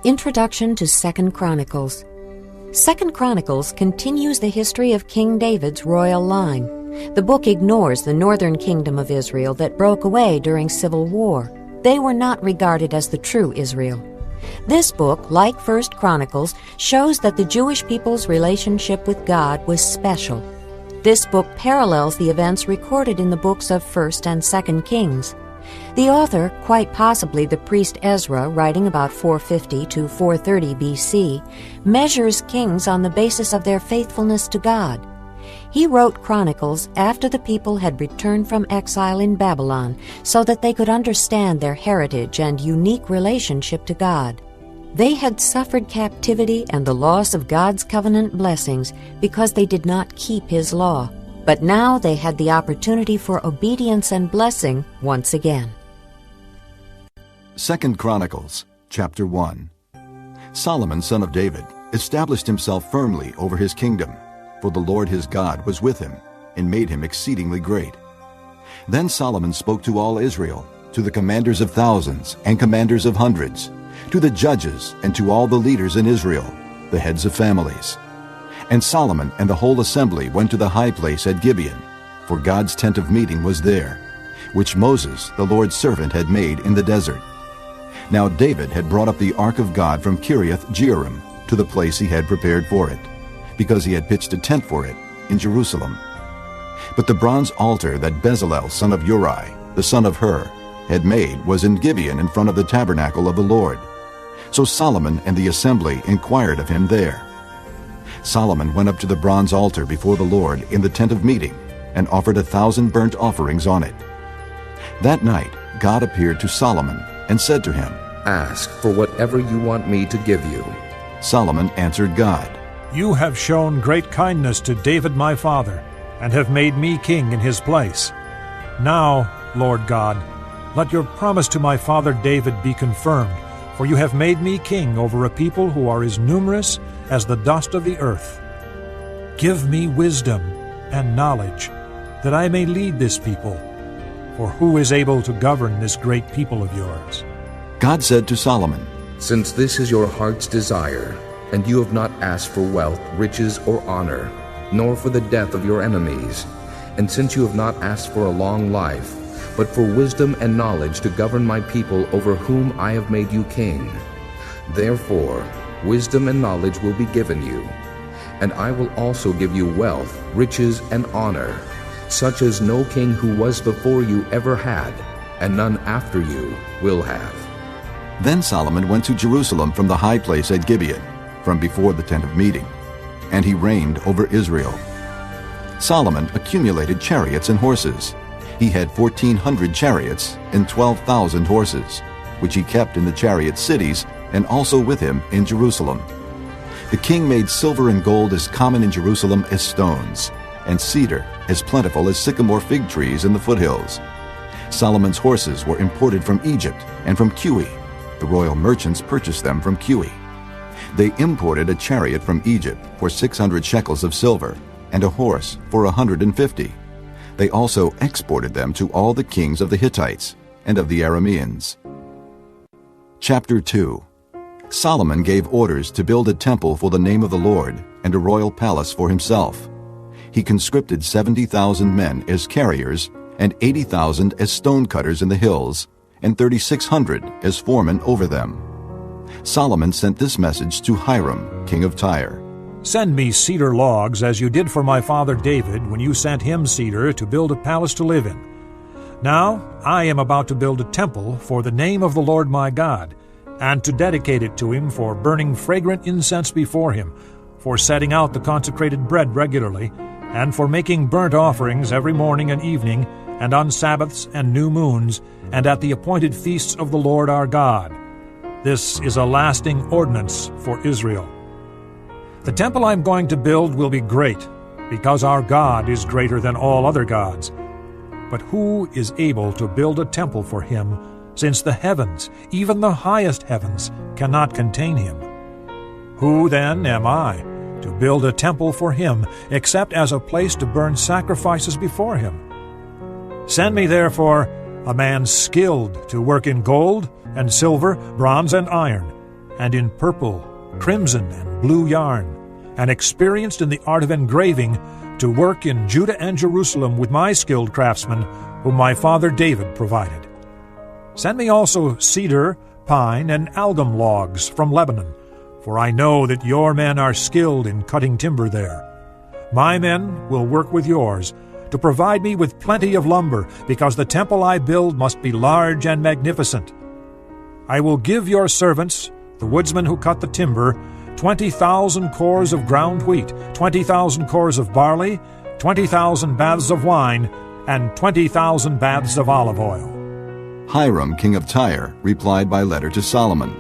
Introduction to 2 Chronicles. 2 Chronicles continues the history of King David's royal line. The book ignores the northern kingdom of Israel that broke away during civil war. They were not regarded as the true Israel. This book, like 1 Chronicles, shows that the Jewish people's relationship with God was special. This book parallels the events recorded in the books of 1 and 2 Kings. The author, quite possibly the priest Ezra, writing about 450 to 430 BC, measures kings on the basis of their faithfulness to God. He wrote Chronicles after the people had returned from exile in Babylon so that they could understand their heritage and unique relationship to God. They had suffered captivity and the loss of God's covenant blessings because they did not keep His law. But now they had the opportunity for obedience and blessing once again. 2 Chronicles, chapter 1. Solomon, son of David, established himself firmly over his kingdom, for the Lord his God was with him, and made him exceedingly great. Then Solomon spoke to all Israel, to the commanders of thousands and commanders of hundreds, to the judges and to all the leaders in Israel, the heads of families. And Solomon and the whole assembly went to the high place at Gibeon, for God's tent of meeting was there, which Moses, the Lord's servant, had made in the desert. Now David had brought up the ark of God from Kiriath-Jearim to the place he had prepared for it, because he had pitched a tent for it in Jerusalem. But the bronze altar that Bezalel son of Uri, the son of Hur, had made was in Gibeon in front of the tabernacle of the Lord. So Solomon and the assembly inquired of him there. Solomon went up to the bronze altar before the Lord in the tent of meeting and offered 1,000 burnt offerings on it. That night God appeared to Solomon and said to him, "Ask for whatever you want me to give you." Solomon answered God, "You have shown great kindness to David my father, and have made me king in his place. Now, Lord God, let your promise to my father David be confirmed, for you have made me king over a people who are as numerous as the dust of the earth. Give me wisdom and knowledge, that I may lead this people. For who is able to govern this great people of yours?" God said to Solomon, "Since this is your heart's desire, and you have not asked for wealth, riches, or honor, nor for the death of your enemies, and since you have not asked for a long life, but for wisdom and knowledge to govern my people over whom I have made you king, therefore wisdom and knowledge will be given you, and I will also give you wealth, riches, and honor, such as no king who was before you ever had, and none after you will have." Then Solomon went to Jerusalem from the high place at Gibeon, from before the tent of meeting, and he reigned over Israel. Solomon accumulated chariots and horses. He had 1,400 chariots and 12,000 horses, which he kept in the chariot cities and also with him in Jerusalem. The king made silver and gold as common in Jerusalem as stones, and cedar as plentiful as sycamore fig trees in the foothills. Solomon's horses were imported from Egypt and from Cuwe. The royal merchants purchased them from Cuwe. They imported a chariot from Egypt for 600 shekels of silver, and a horse for 150. They also exported them to all the kings of the Hittites and of the Arameans. Chapter 2. Solomon gave orders to build a temple for the name of the Lord and a royal palace for himself. He conscripted 70,000 men as carriers and 80,000 as stone cutters in the hills and 3,600 as foremen over them. Solomon sent this message to Hiram, king of Tyre. "Send me cedar logs as you did for my father David when you sent him cedar to build a palace to live in. Now I am about to build a temple for the name of the Lord my God, and to dedicate it to him for burning fragrant incense before him, for setting out the consecrated bread regularly, and for making burnt offerings every morning and evening, and on Sabbaths and new moons, and at the appointed feasts of the Lord our God. This is a lasting ordinance for Israel. The temple I am going to build will be great, because our God is greater than all other gods. But who is able to build a temple for him, since the heavens, even the highest heavens, cannot contain him? Who then am I, to build a temple for him, except as a place to burn sacrifices before him? Send me therefore a man skilled to work in gold and silver, bronze and iron, and in purple, crimson, and blue yarn, and experienced in the art of engraving, to work in Judah and Jerusalem with my skilled craftsmen, whom my father David provided. Send me also cedar, pine, and algum logs from Lebanon, for I know that your men are skilled in cutting timber there. My men will work with yours, to provide me with plenty of lumber, because the temple I build must be large and magnificent. I will give your servants, the woodsmen who cut the timber, 20,000 cores of ground wheat, 20,000 cores of barley, 20,000 baths of wine, and 20,000 baths of olive oil. Hiram, king of Tyre, replied by letter to Solomon,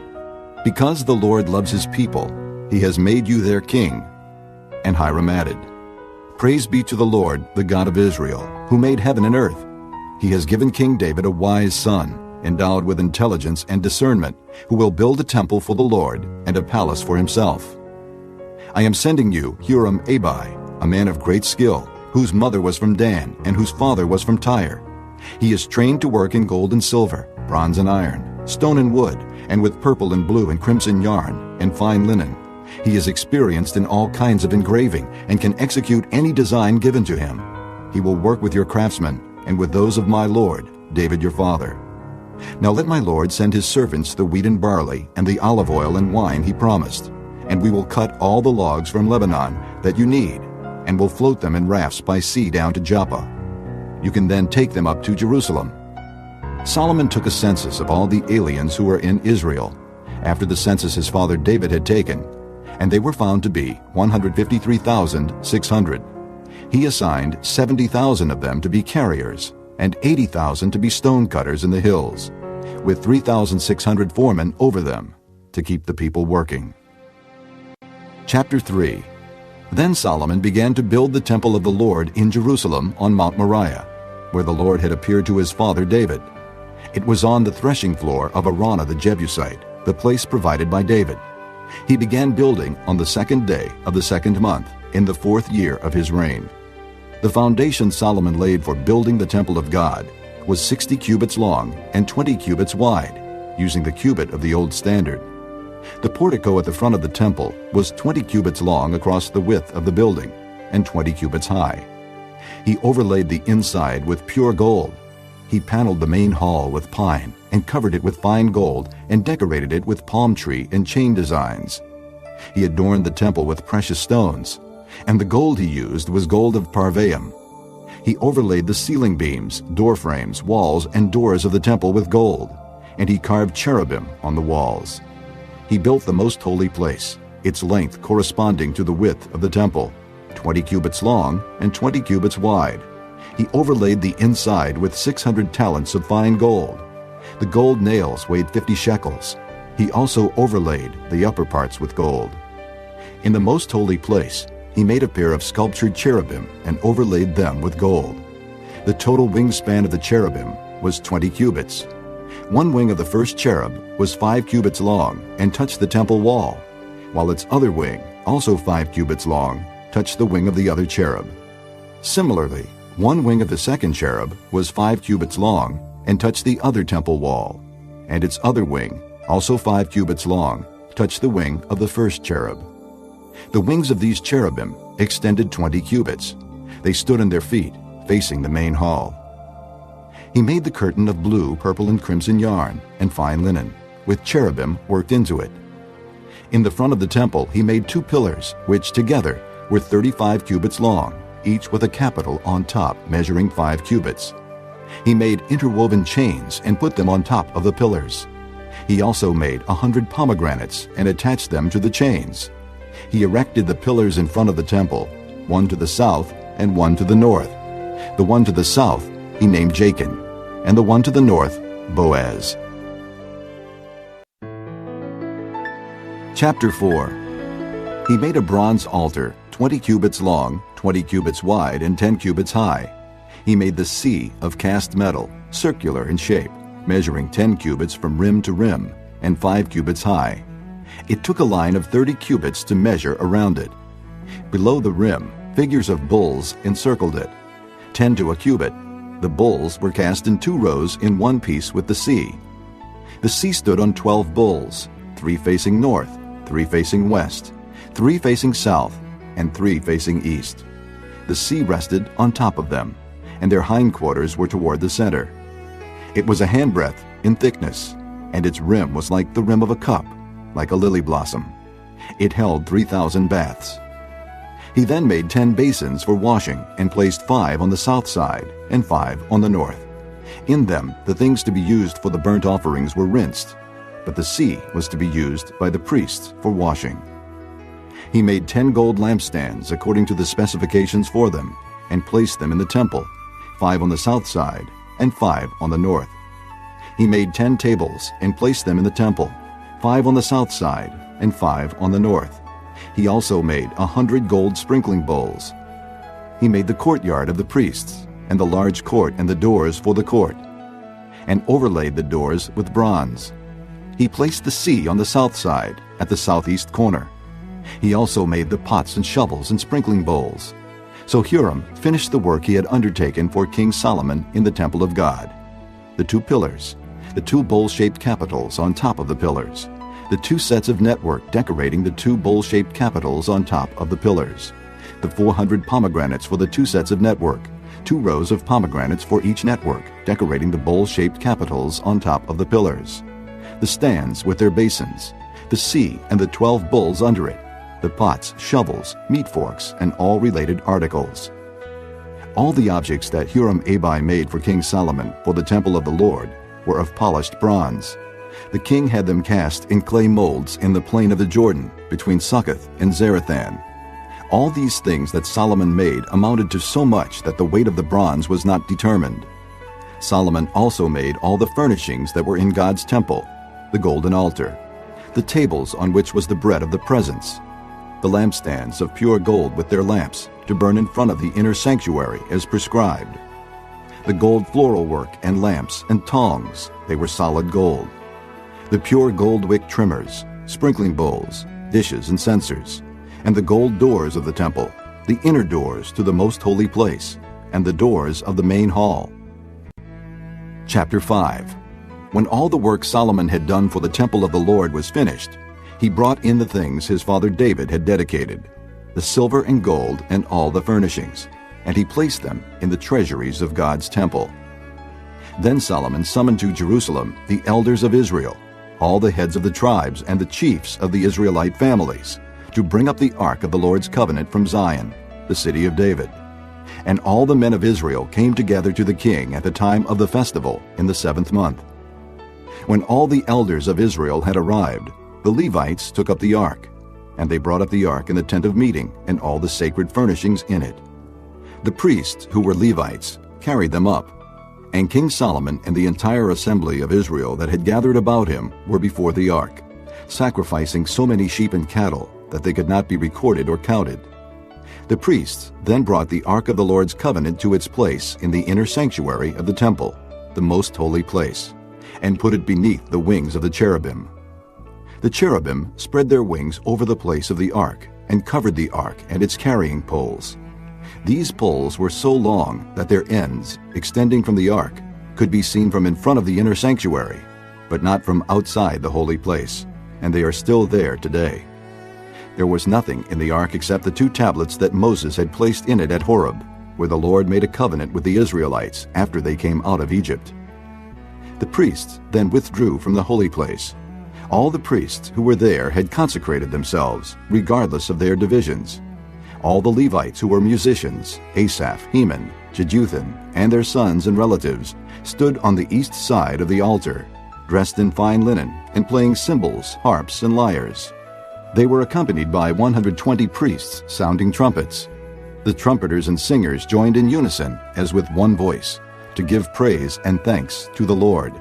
Because the Lord loves his people, he has made you their king. And Hiram added, Praise be to the Lord, the God of Israel, who made heaven and earth. He has given King David a wise son, endowed with intelligence and discernment, who will build a temple for the Lord and a palace for himself. I am sending you Huram-Abi, a man of great skill, whose mother was from Dan and whose father was from Tyre. He is trained to work in gold and silver, bronze and iron, stone and wood, and with purple and blue and crimson yarn, and fine linen. He is experienced in all kinds of engraving and can execute any design given to him. He will work with your craftsmen and with those of my lord, David your father. Now let my lord send his servants the wheat and barley and the olive oil and wine he promised, and we will cut all the logs from Lebanon that you need, and will float them in rafts by sea down to Joppa. You can then take them up to Jerusalem. Solomon took a census of all the aliens who were in Israel, after the census his father David had taken, and they were found to be 153,600. He assigned 70,000 of them to be carriers, and 80,000 to be stone cutters in the hills, with 3,600 foremen over them, to keep the people working. Chapter 3. Then Solomon began to build the temple of the Lord in Jerusalem on Mount Moriah, where the Lord had appeared to his father David. It was on the threshing floor of Araunah the Jebusite, the place provided by David. He began building on the 2nd day of the 2nd month, in the 4th year of his reign. The foundation Solomon laid for building the temple of God was 60 cubits long and 20 cubits wide, using the cubit of the old standard. The portico at the front of the temple was 20 cubits long across the width of the building, and 20 cubits high. He overlaid the inside with pure gold. He paneled the main hall with pine, and covered it with fine gold, and decorated it with palm tree and chain designs. He adorned the temple with precious stones, and the gold he used was gold of Parvaim. He overlaid the ceiling beams, door frames, walls, and doors of the temple with gold, and he carved cherubim on the walls. He built the most holy place, its length corresponding to the width of the temple, 20 cubits long and 20 cubits wide. He overlaid the inside with 600 talents of fine gold. The gold nails weighed 50 shekels. He also overlaid the upper parts with gold. In the most holy place, he made a pair of sculptured cherubim and overlaid them with gold. The total wingspan of the cherubim was 20 cubits. One wing of the first cherub was 5 cubits long and touched the temple wall, while its other wing, also 5 cubits long, touched the wing of the other cherub. Similarly, one wing of the second cherub was 5 cubits long and touched the other temple wall, and its other wing, also 5 cubits long, touched the wing of the first cherub. The wings of these cherubim extended 20 cubits. They stood on their feet, facing the main hall. He made the curtain of blue, purple, and crimson yarn and fine linen, with cherubim worked into it. In the front of the temple he made 2 pillars, which together were 35 cubits long, each with a capital on top measuring 5 cubits. He made interwoven chains and put them on top of the pillars. He also made 100 pomegranates and attached them to the chains. He erected the pillars in front of the temple, one to the south and one to the north. The one to the south he named Jachin, and the one to the north, Boaz. Chapter 4. He made a bronze altar, 20 cubits long, 20 cubits wide, and 10 cubits high. He made the sea of cast metal, circular in shape, measuring 10 cubits from rim to rim, and 5 cubits high. It took a line of 30 cubits to measure around it. Below the rim, figures of bulls encircled it, 10 to a cubit. The bulls were cast in 2 rows in one piece with the sea. The sea stood on 12 bulls, 3 facing north, 3 facing west, 3 facing south, and 3 facing east. The sea rested on top of them, and their hindquarters were toward the center. It was a handbreadth in thickness, and its rim was like the rim of a cup, like a lily blossom. It held 3,000 baths. He then made 10 basins for washing, and placed 5 on the south side and 5 on the north. In them the things to be used for the burnt offerings were rinsed, but the sea was to be used by the priests for washing. He made 10 gold lampstands according to the specifications for them, and placed them in the temple, 5 on the south side and 5 on the north. He made 10 tables and placed them in the temple, 5 on the south side and 5 on the north. He also made 100 gold sprinkling bowls. He made the courtyard of the priests, and the large court and the doors for the court, and overlaid the doors with bronze. He placed the sea on the south side, at the southeast corner. He also made the pots and shovels and sprinkling bowls. So Huram finished the work he had undertaken for King Solomon in the temple of God: the 2 pillars, the 2 bowl-shaped capitals on top of the pillars, the 2 sets of network decorating the 2 bowl-shaped capitals on top of the pillars, the 400 pomegranates for the 2 sets of network, 2 rows of pomegranates for each network decorating the bowl-shaped capitals on top of the pillars, the stands with their basins, the sea and the 12 bowls under it, the pots, shovels, meat forks, and all related articles. All the objects that Huram-Abi made for King Solomon for the temple of the Lord were of polished bronze. The king had them cast in clay molds in the plain of the Jordan, between Succoth and Zarethan. All these things that Solomon made amounted to so much that the weight of the bronze was not determined. Solomon also made all the furnishings that were in God's temple: the golden altar, the tables on which was the bread of the presence, the lampstands of pure gold with their lamps, to burn in front of the inner sanctuary as prescribed, the gold floral work and lamps and tongs, they were solid gold, the pure gold wick trimmers, sprinkling bowls, dishes and censers, and the gold doors of the temple, the inner doors to the most holy place, and the doors of the main hall. Chapter 5. When all the work Solomon had done for the temple of the Lord was finished, he brought in the things his father David had dedicated, the silver and gold and all the furnishings, and he placed them in the treasuries of God's temple. Then Solomon summoned to Jerusalem the elders of Israel, all the heads of the tribes and the chiefs of the Israelite families, to bring up the ark of the Lord's covenant from Zion, the city of David. And all the men of Israel came together to the king at the time of the festival in the 7th month. When all the elders of Israel had arrived, the Levites took up the ark, and they brought up the ark in the tent of meeting and all the sacred furnishings in it. The priests, who were Levites, carried them up, and King Solomon and the entire assembly of Israel that had gathered about him were before the ark, sacrificing so many sheep and cattle that they could not be recorded or counted. The priests then brought the ark of the Lord's covenant to its place in the inner sanctuary of the temple, the most holy place, and put it beneath the wings of the cherubim. The cherubim spread their wings over the place of the ark and covered the ark and its carrying poles. These poles were so long that their ends, extending from the ark, could be seen from in front of the inner sanctuary, but not from outside the holy place, and they are still there today. There was nothing in the ark except the 2 tablets that Moses had placed in it at Horeb, where the Lord made a covenant with the Israelites after they came out of Egypt. The priests then withdrew from the holy place. All the priests who were there had consecrated themselves, regardless of their divisions. All the Levites who were musicians, Asaph, Heman, Jeduthun, and their sons and relatives, stood on the east side of the altar, dressed in fine linen and playing cymbals, harps, and lyres. They were accompanied by 120 priests sounding trumpets. The trumpeters and singers joined in unison, as with one voice, to give praise and thanks to the Lord.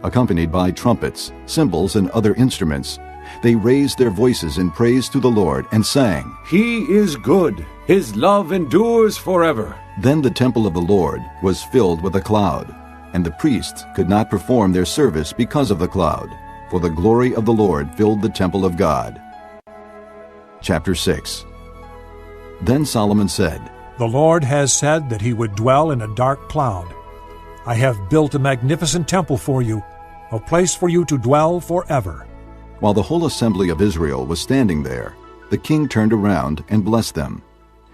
Accompanied by trumpets, cymbals, and other instruments, they raised their voices in praise to the Lord and sang, "He is good. His love endures forever." Then the temple of the Lord was filled with a cloud, and the priests could not perform their service because of the cloud, for the glory of the Lord filled the temple of God. Chapter 6. Then Solomon said, "The Lord has said that he would dwell in a dark cloud. I have built a magnificent temple for you, a place for you to dwell forever. While the whole assembly of Israel was standing there, the king turned around and blessed them.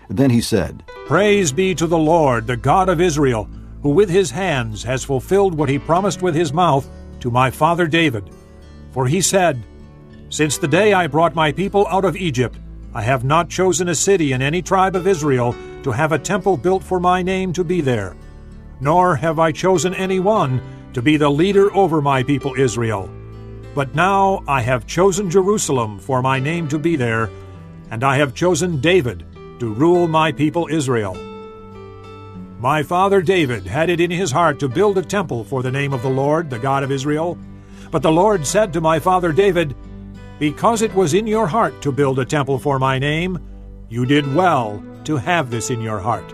Then he said, Praise be to the Lord, the God of Israel, who with his hands has fulfilled what he promised with his mouth to my father David. For he said, Since the day I brought my people out of Egypt, I have not chosen a city in any tribe of Israel to have a temple built for my name to be there, nor have I chosen any one to be the leader over my people Israel. But now I have chosen Jerusalem for my name to be there, and I have chosen David to rule my people Israel. My father David had it in his heart to build a temple for the name of the Lord, the God of Israel. But the Lord said to my father David, Because it was in your heart to build a temple for my name, you did well to have this in your heart.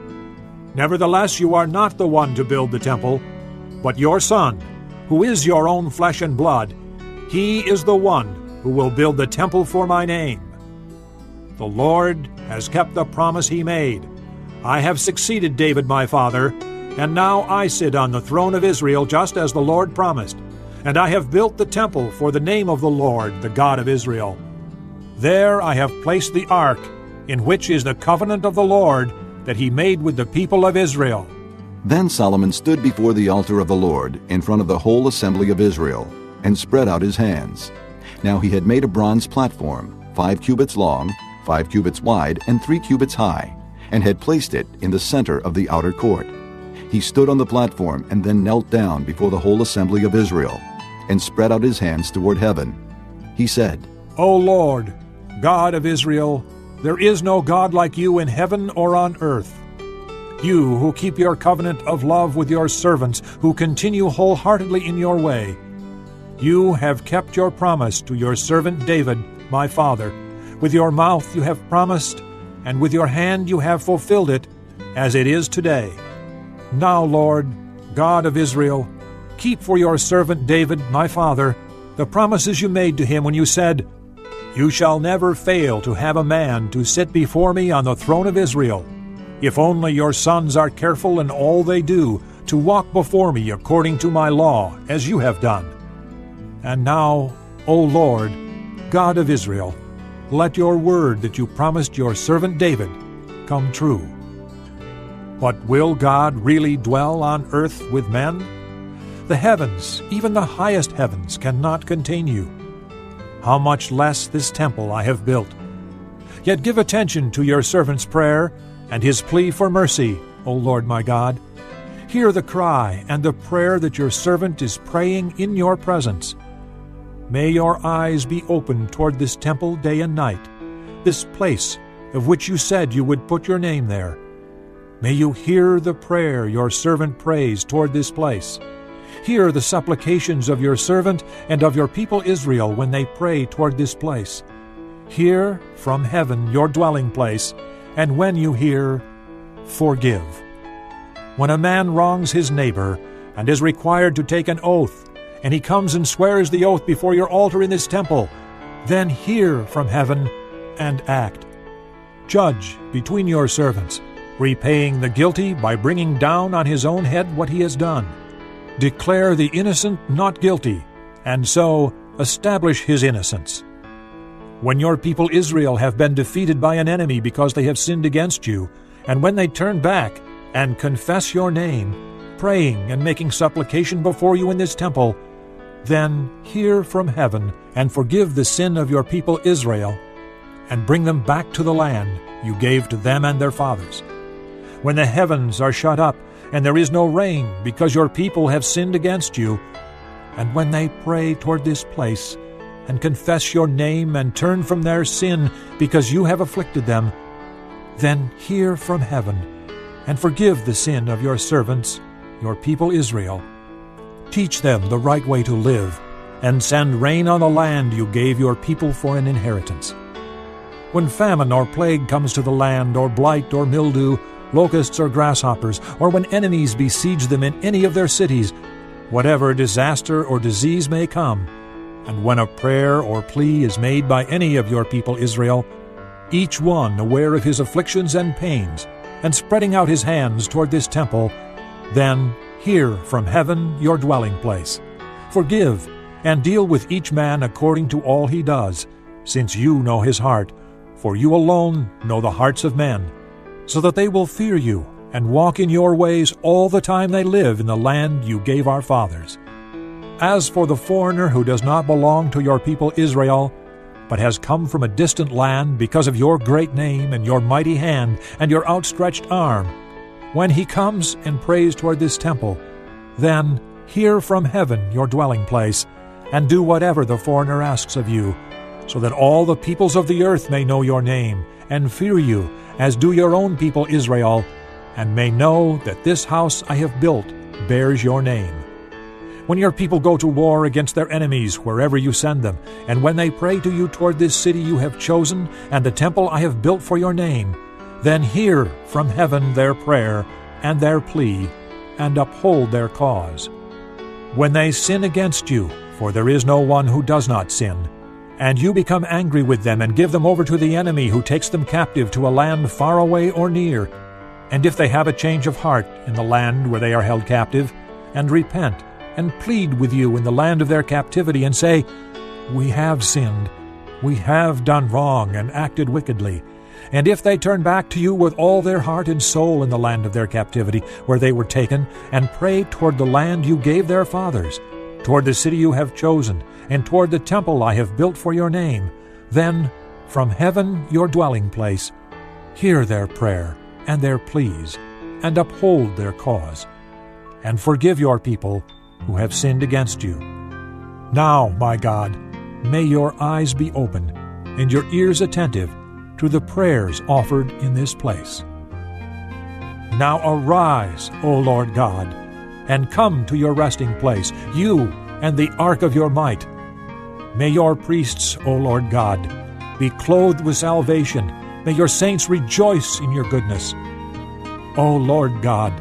Nevertheless, you are not the one to build the temple, but your son, who is your own flesh and blood. He is the one who will build the temple for my name. The Lord has kept the promise he made. I have succeeded David my father, and now I sit on the throne of Israel just as the Lord promised. And I have built the temple for the name of the Lord, the God of Israel. There I have placed the ark, in which is the covenant of the Lord that he made with the people of Israel. Then Solomon stood before the altar of the Lord in front of the whole assembly of Israel, and spread out his hands. Now he had made a bronze platform, 5 cubits long, 5 cubits wide, and 3 cubits high, and had placed it in the center of the outer court. He stood on the platform and then knelt down before the whole assembly of Israel, and spread out his hands toward heaven. He said, O Lord, God of Israel, there is no God like you in heaven or on earth. You who keep your covenant of love with your servants, who continue wholeheartedly in your way. You have kept your promise to your servant David, my father. With your mouth you have promised, and with your hand you have fulfilled it, as it is today. Now, Lord, God of Israel, keep for your servant David, my father, the promises you made to him when you said, You shall never fail to have a man to sit before me on the throne of Israel, if only your sons are careful in all they do to walk before me according to my law, as you have done. And now, O Lord, God of Israel, let your word that you promised your servant David come true. But will God really dwell on earth with men? The heavens, even the highest heavens, cannot contain you. How much less this temple I have built. Yet give attention to your servant's prayer and his plea for mercy, O Lord my God. Hear the cry and the prayer that your servant is praying in your presence. May your eyes be open toward this temple day and night, this place of which you said you would put your name there. May you hear the prayer your servant prays toward this place. Hear the supplications of your servant and of your people Israel when they pray toward this place. Hear from heaven your dwelling place, and when you hear, forgive. When a man wrongs his neighbor and is required to take an oath, and he comes and swears the oath before your altar in this temple, then hear from heaven and act. Judge between your servants, repaying the guilty by bringing down on his own head what he has done. Declare the innocent not guilty, and so establish his innocence. When your people Israel have been defeated by an enemy because they have sinned against you, and when they turn back and confess your name, praying and making supplication before you in this temple, then hear from heaven and forgive the sin of your people Israel, and bring them back to the land you gave to them and their fathers. When the heavens are shut up, and there is no rain because your people have sinned against you, and when they pray toward this place, and confess your name and turn from their sin because you have afflicted them, then hear from heaven and forgive the sin of your servants, your people Israel. Teach them the right way to live, and send rain on the land you gave your people for an inheritance. When famine or plague comes to the land, or blight or mildew, locusts or grasshoppers, or when enemies besiege them in any of their cities, whatever disaster or disease may come, and when a prayer or plea is made by any of your people Israel, each one aware of his afflictions and pains, and spreading out his hands toward this temple, then hear from heaven your dwelling place. Forgive, and deal with each man according to all he does, since you know his heart, for you alone know the hearts of men, so that they will fear you and walk in your ways all the time they live in the land you gave our fathers. As for the foreigner who does not belong to your people Israel, but has come from a distant land because of your great name and your mighty hand and your outstretched arm, when he comes and prays toward this temple, then hear from heaven your dwelling place, and do whatever the foreigner asks of you, so that all the peoples of the earth may know your name, and fear you, as do your own people Israel, and may know that this house I have built bears your name. When your people go to war against their enemies wherever you send them, and when they pray to you toward this city you have chosen, and the temple I have built for your name, then hear from heaven their prayer and their plea, and uphold their cause. When they sin against you, for there is no one who does not sin, and you become angry with them and give them over to the enemy who takes them captive to a land far away or near, and if they have a change of heart in the land where they are held captive, and repent, and plead with you in the land of their captivity, and say, We have sinned, we have done wrong and acted wickedly, and if they turn back to you with all their heart and soul in the land of their captivity, where they were taken, and pray toward the land you gave their fathers, toward the city you have chosen, and toward the temple I have built for your name, then from heaven your dwelling place, hear their prayer and their pleas, and uphold their cause, and forgive your people who have sinned against you. Now, my God, may your eyes be open, and your ears attentive to the prayers offered in this place. Now arise, O Lord God, and come to your resting place, you and the ark of your might. May your priests, O Lord God, be clothed with salvation. May your saints rejoice in your goodness. O Lord God,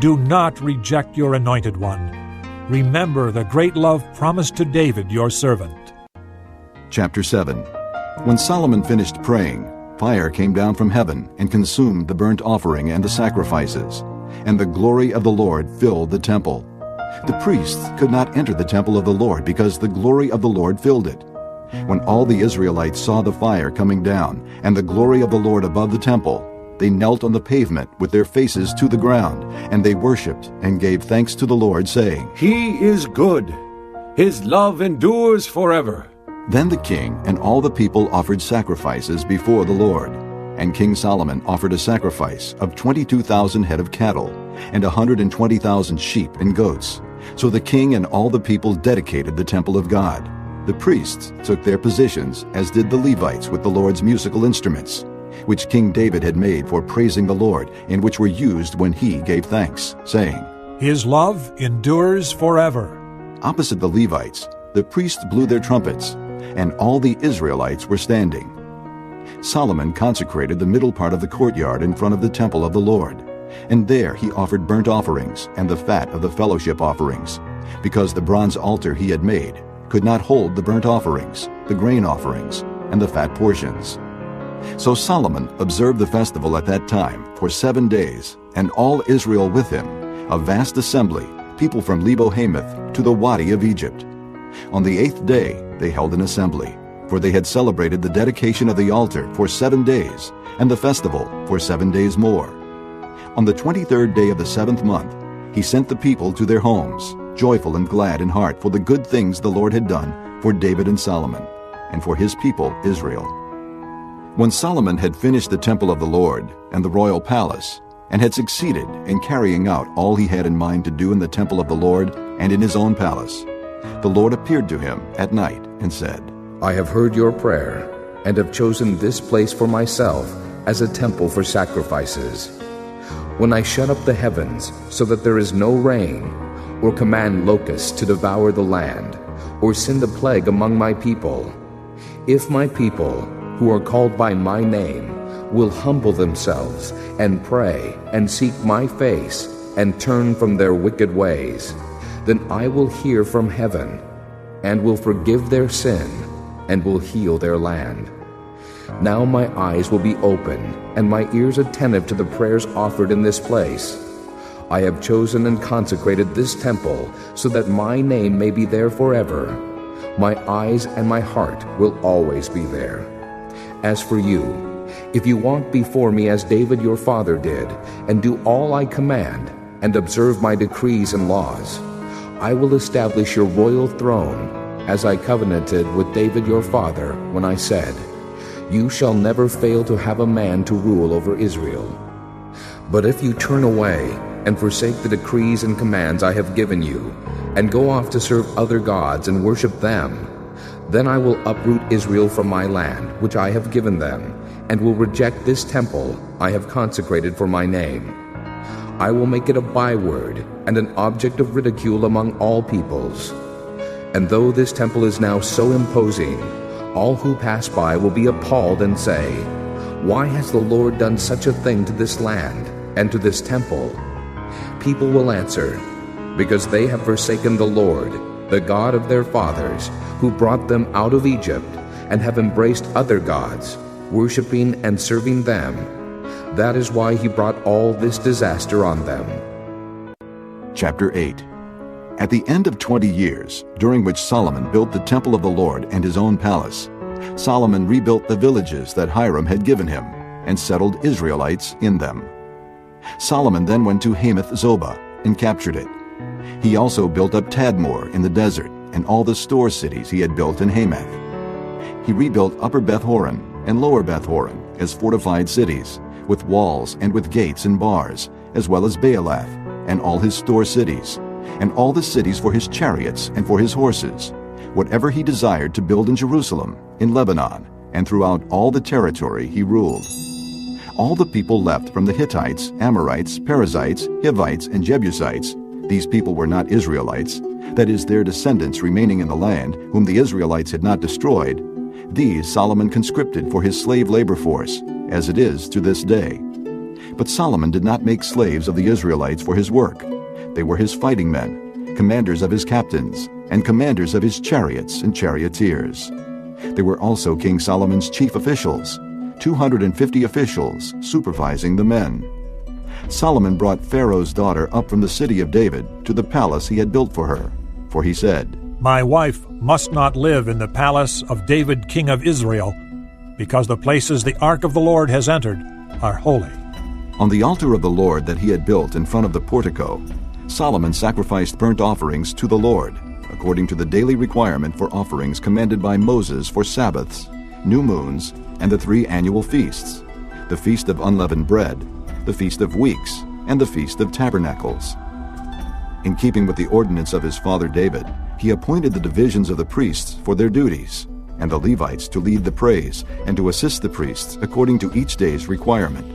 do not reject your anointed one. Remember the great love promised to David your servant. Chapter 7. When Solomon finished praying, fire came down from heaven and consumed the burnt offering and the sacrifices, and the glory of the Lord filled the temple. The priests could not enter the temple of the Lord because the glory of the Lord filled it. When all the Israelites saw the fire coming down and the glory of the Lord above the temple, they knelt on the pavement with their faces to the ground, and they worshipped and gave thanks to the Lord, saying, He is good. His love endures forever. Then the king and all the people offered sacrifices before the Lord. And King Solomon offered a sacrifice of 22,000 head of cattle and 120,000 sheep and goats. So the king and all the people dedicated the temple of God. The priests took their positions, as did the Levites with the Lord's musical instruments, which King David had made for praising the Lord, and which were used when he gave thanks, saying, His love endures forever. Opposite the Levites, the priests blew their trumpets, and all the Israelites were standing. Solomon consecrated the middle part of the courtyard in front of the temple of the Lord, and there he offered burnt offerings and the fat of the fellowship offerings, because the bronze altar he had made could not hold the burnt offerings, the grain offerings, and the fat portions. So Solomon observed the festival at that time for 7 days, and all Israel with him, a vast assembly, people from Lebo-Hamath to the Wadi of Egypt. On the 8th day they held an assembly, for they had celebrated the dedication of the altar for 7 days, and the festival for 7 days more. On the 23rd day of the 7th month he sent the people to their homes, joyful and glad in heart for the good things the Lord had done for David and Solomon, and for his people Israel. When Solomon had finished the temple of the Lord and the royal palace, and had succeeded in carrying out all he had in mind to do in the temple of the Lord and in his own palace, the Lord appeared to him at night and said, I have heard your prayer, and have chosen this place for myself as a temple for sacrifices. When I shut up the heavens so that there is no rain, or command locusts to devour the land, or send a plague among my people, if my people, who are called by my name, will humble themselves and pray and seek my face and turn from their wicked ways, then I will hear from heaven and will forgive their sin and will heal their land. Now my eyes will be open and my ears attentive to the prayers offered in this place. I have chosen and consecrated this temple so that my name may be there forever, My eyes and my heart will always be there. As for you, if you walk before me as David your father did, and do all I command, and observe my decrees and laws, I will establish your royal throne, as I covenanted with David your father when I said, You shall never fail to have a man to rule over Israel. But if you turn away and forsake the decrees and commands I have given you, and go off to serve other gods and worship them, then I will uproot Israel from my land, which I have given them, and will reject this temple I have consecrated for my name. I will make it a byword and an object of ridicule among all peoples. And though this temple is now so imposing, all who pass by will be appalled and say, Why has the Lord done such a thing to this land and to this temple? People will answer, Because they have forsaken the Lord, the God of their fathers, who brought them out of Egypt, and have embraced other gods, worshiping and serving them. That is why he brought all this disaster on them. Chapter 8. At the end of 20 years, during which Solomon built the temple of the Lord and his own palace, Solomon rebuilt the villages that Hiram had given him, and settled Israelites in them. Solomon then went to Hamath Zobah and captured it. He also built up Tadmor in the desert, and all the store cities he had built in Hamath. He rebuilt Upper Beth-horon and Lower Beth-horon as fortified cities, with walls and with gates and bars, as well as Baalath and all his store cities, and all the cities for his chariots and for his horses, whatever he desired to build in Jerusalem, in Lebanon, and throughout all the territory he ruled. All the people left from the Hittites, Amorites, Perizzites, Hivites, and Jebusites. These people were not Israelites, that is, their descendants remaining in the land, whom the Israelites had not destroyed. These Solomon conscripted for his slave labor force, as it is to this day. But Solomon did not make slaves of the Israelites for his work. They were his fighting men, commanders of his captains, and commanders of his chariots and charioteers. They were also King Solomon's chief officials, 250 officials supervising the men. Solomon brought Pharaoh's daughter up from the city of David to the palace he had built for her, for he said, My wife must not live in the palace of David king of Israel, because the places the ark of the Lord has entered are holy. On the altar of the Lord that he had built in front of the portico, Solomon sacrificed burnt offerings to the Lord, according to the daily requirement for offerings commanded by Moses for Sabbaths, new moons, and the 3 annual feasts, the Feast of Unleavened Bread, the Feast of Weeks, and the Feast of Tabernacles. In keeping with the ordinance of his father David, he appointed the divisions of the priests for their duties, and the Levites to lead the praise and to assist the priests according to each day's requirement.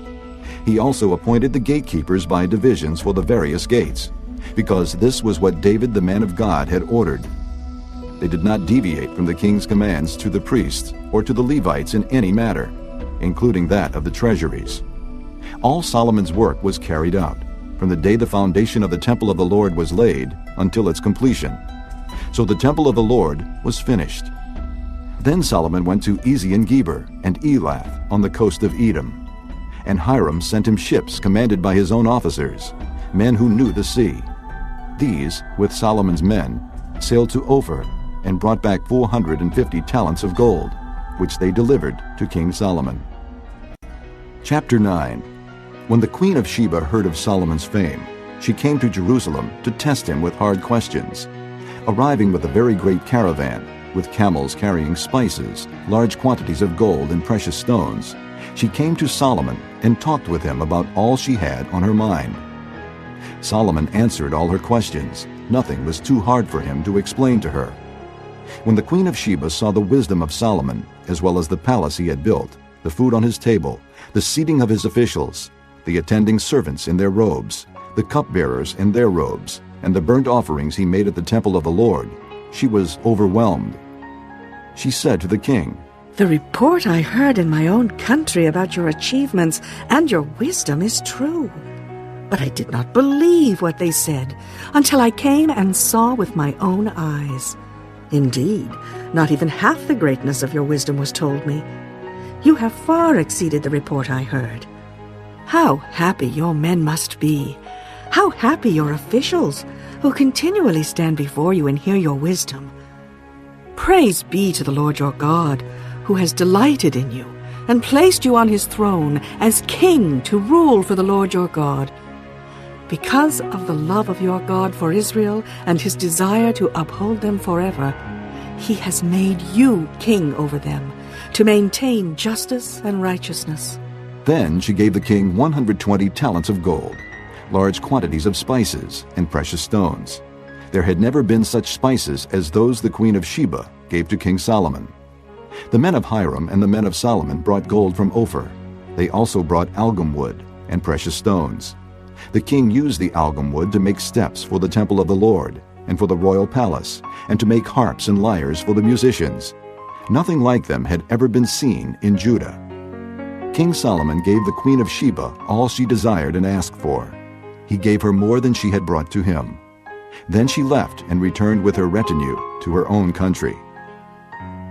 He also appointed the gatekeepers by divisions for the various gates, because this was what David the man of God had ordered. They did not deviate from the king's commands to the priests or to the Levites in any matter, including that of the treasuries. All Solomon's work was carried out, from the day the foundation of the temple of the Lord was laid until its completion. So the temple of the Lord was finished. Then Solomon went to Ezion-Geber and Elath on the coast of Edom. And Hiram sent him ships commanded by his own officers, men who knew the sea. These, with Solomon's men, sailed to Ophir and brought back 450 talents of gold, which they delivered to King Solomon. Chapter 9. When the queen of Sheba heard of Solomon's fame, she came to Jerusalem to test him with hard questions. Arriving with a very great caravan, with camels carrying spices, large quantities of gold and precious stones, she came to Solomon and talked with him about all she had on her mind. Solomon answered all her questions. Nothing was too hard for him to explain to her. When the queen of Sheba saw the wisdom of Solomon, as well as the palace he had built, the food on his table, the seating of his officials, the attending servants in their robes, the cupbearers in their robes, and the burnt offerings he made at the temple of the Lord, she was overwhelmed. She said to the king, The report I heard in my own country about your achievements and your wisdom is true. But I did not believe what they said until I came and saw with my own eyes. Indeed, not even half the greatness of your wisdom was told me. You have far exceeded the report I heard. How happy your men must be! How happy your officials, who continually stand before you and hear your wisdom! Praise be to the Lord your God, who has delighted in you, and placed you on his throne as king to rule for the Lord your God. Because of the love of your God for Israel and his desire to uphold them forever, he has made you king over them, to maintain justice and righteousness. Then she gave the king 120 talents of gold, large quantities of spices and precious stones. There had never been such spices as those the queen of Sheba gave to King Solomon. The men of Hiram and the men of Solomon brought gold from Ophir. They also brought algum wood and precious stones. The king used the algum wood to make steps for the temple of the Lord and for the royal palace, and to make harps and lyres for the musicians. Nothing like them had ever been seen in Judah. King Solomon gave the queen of Sheba all she desired and asked for. He gave her more than she had brought to him. Then she left and returned with her retinue to her own country.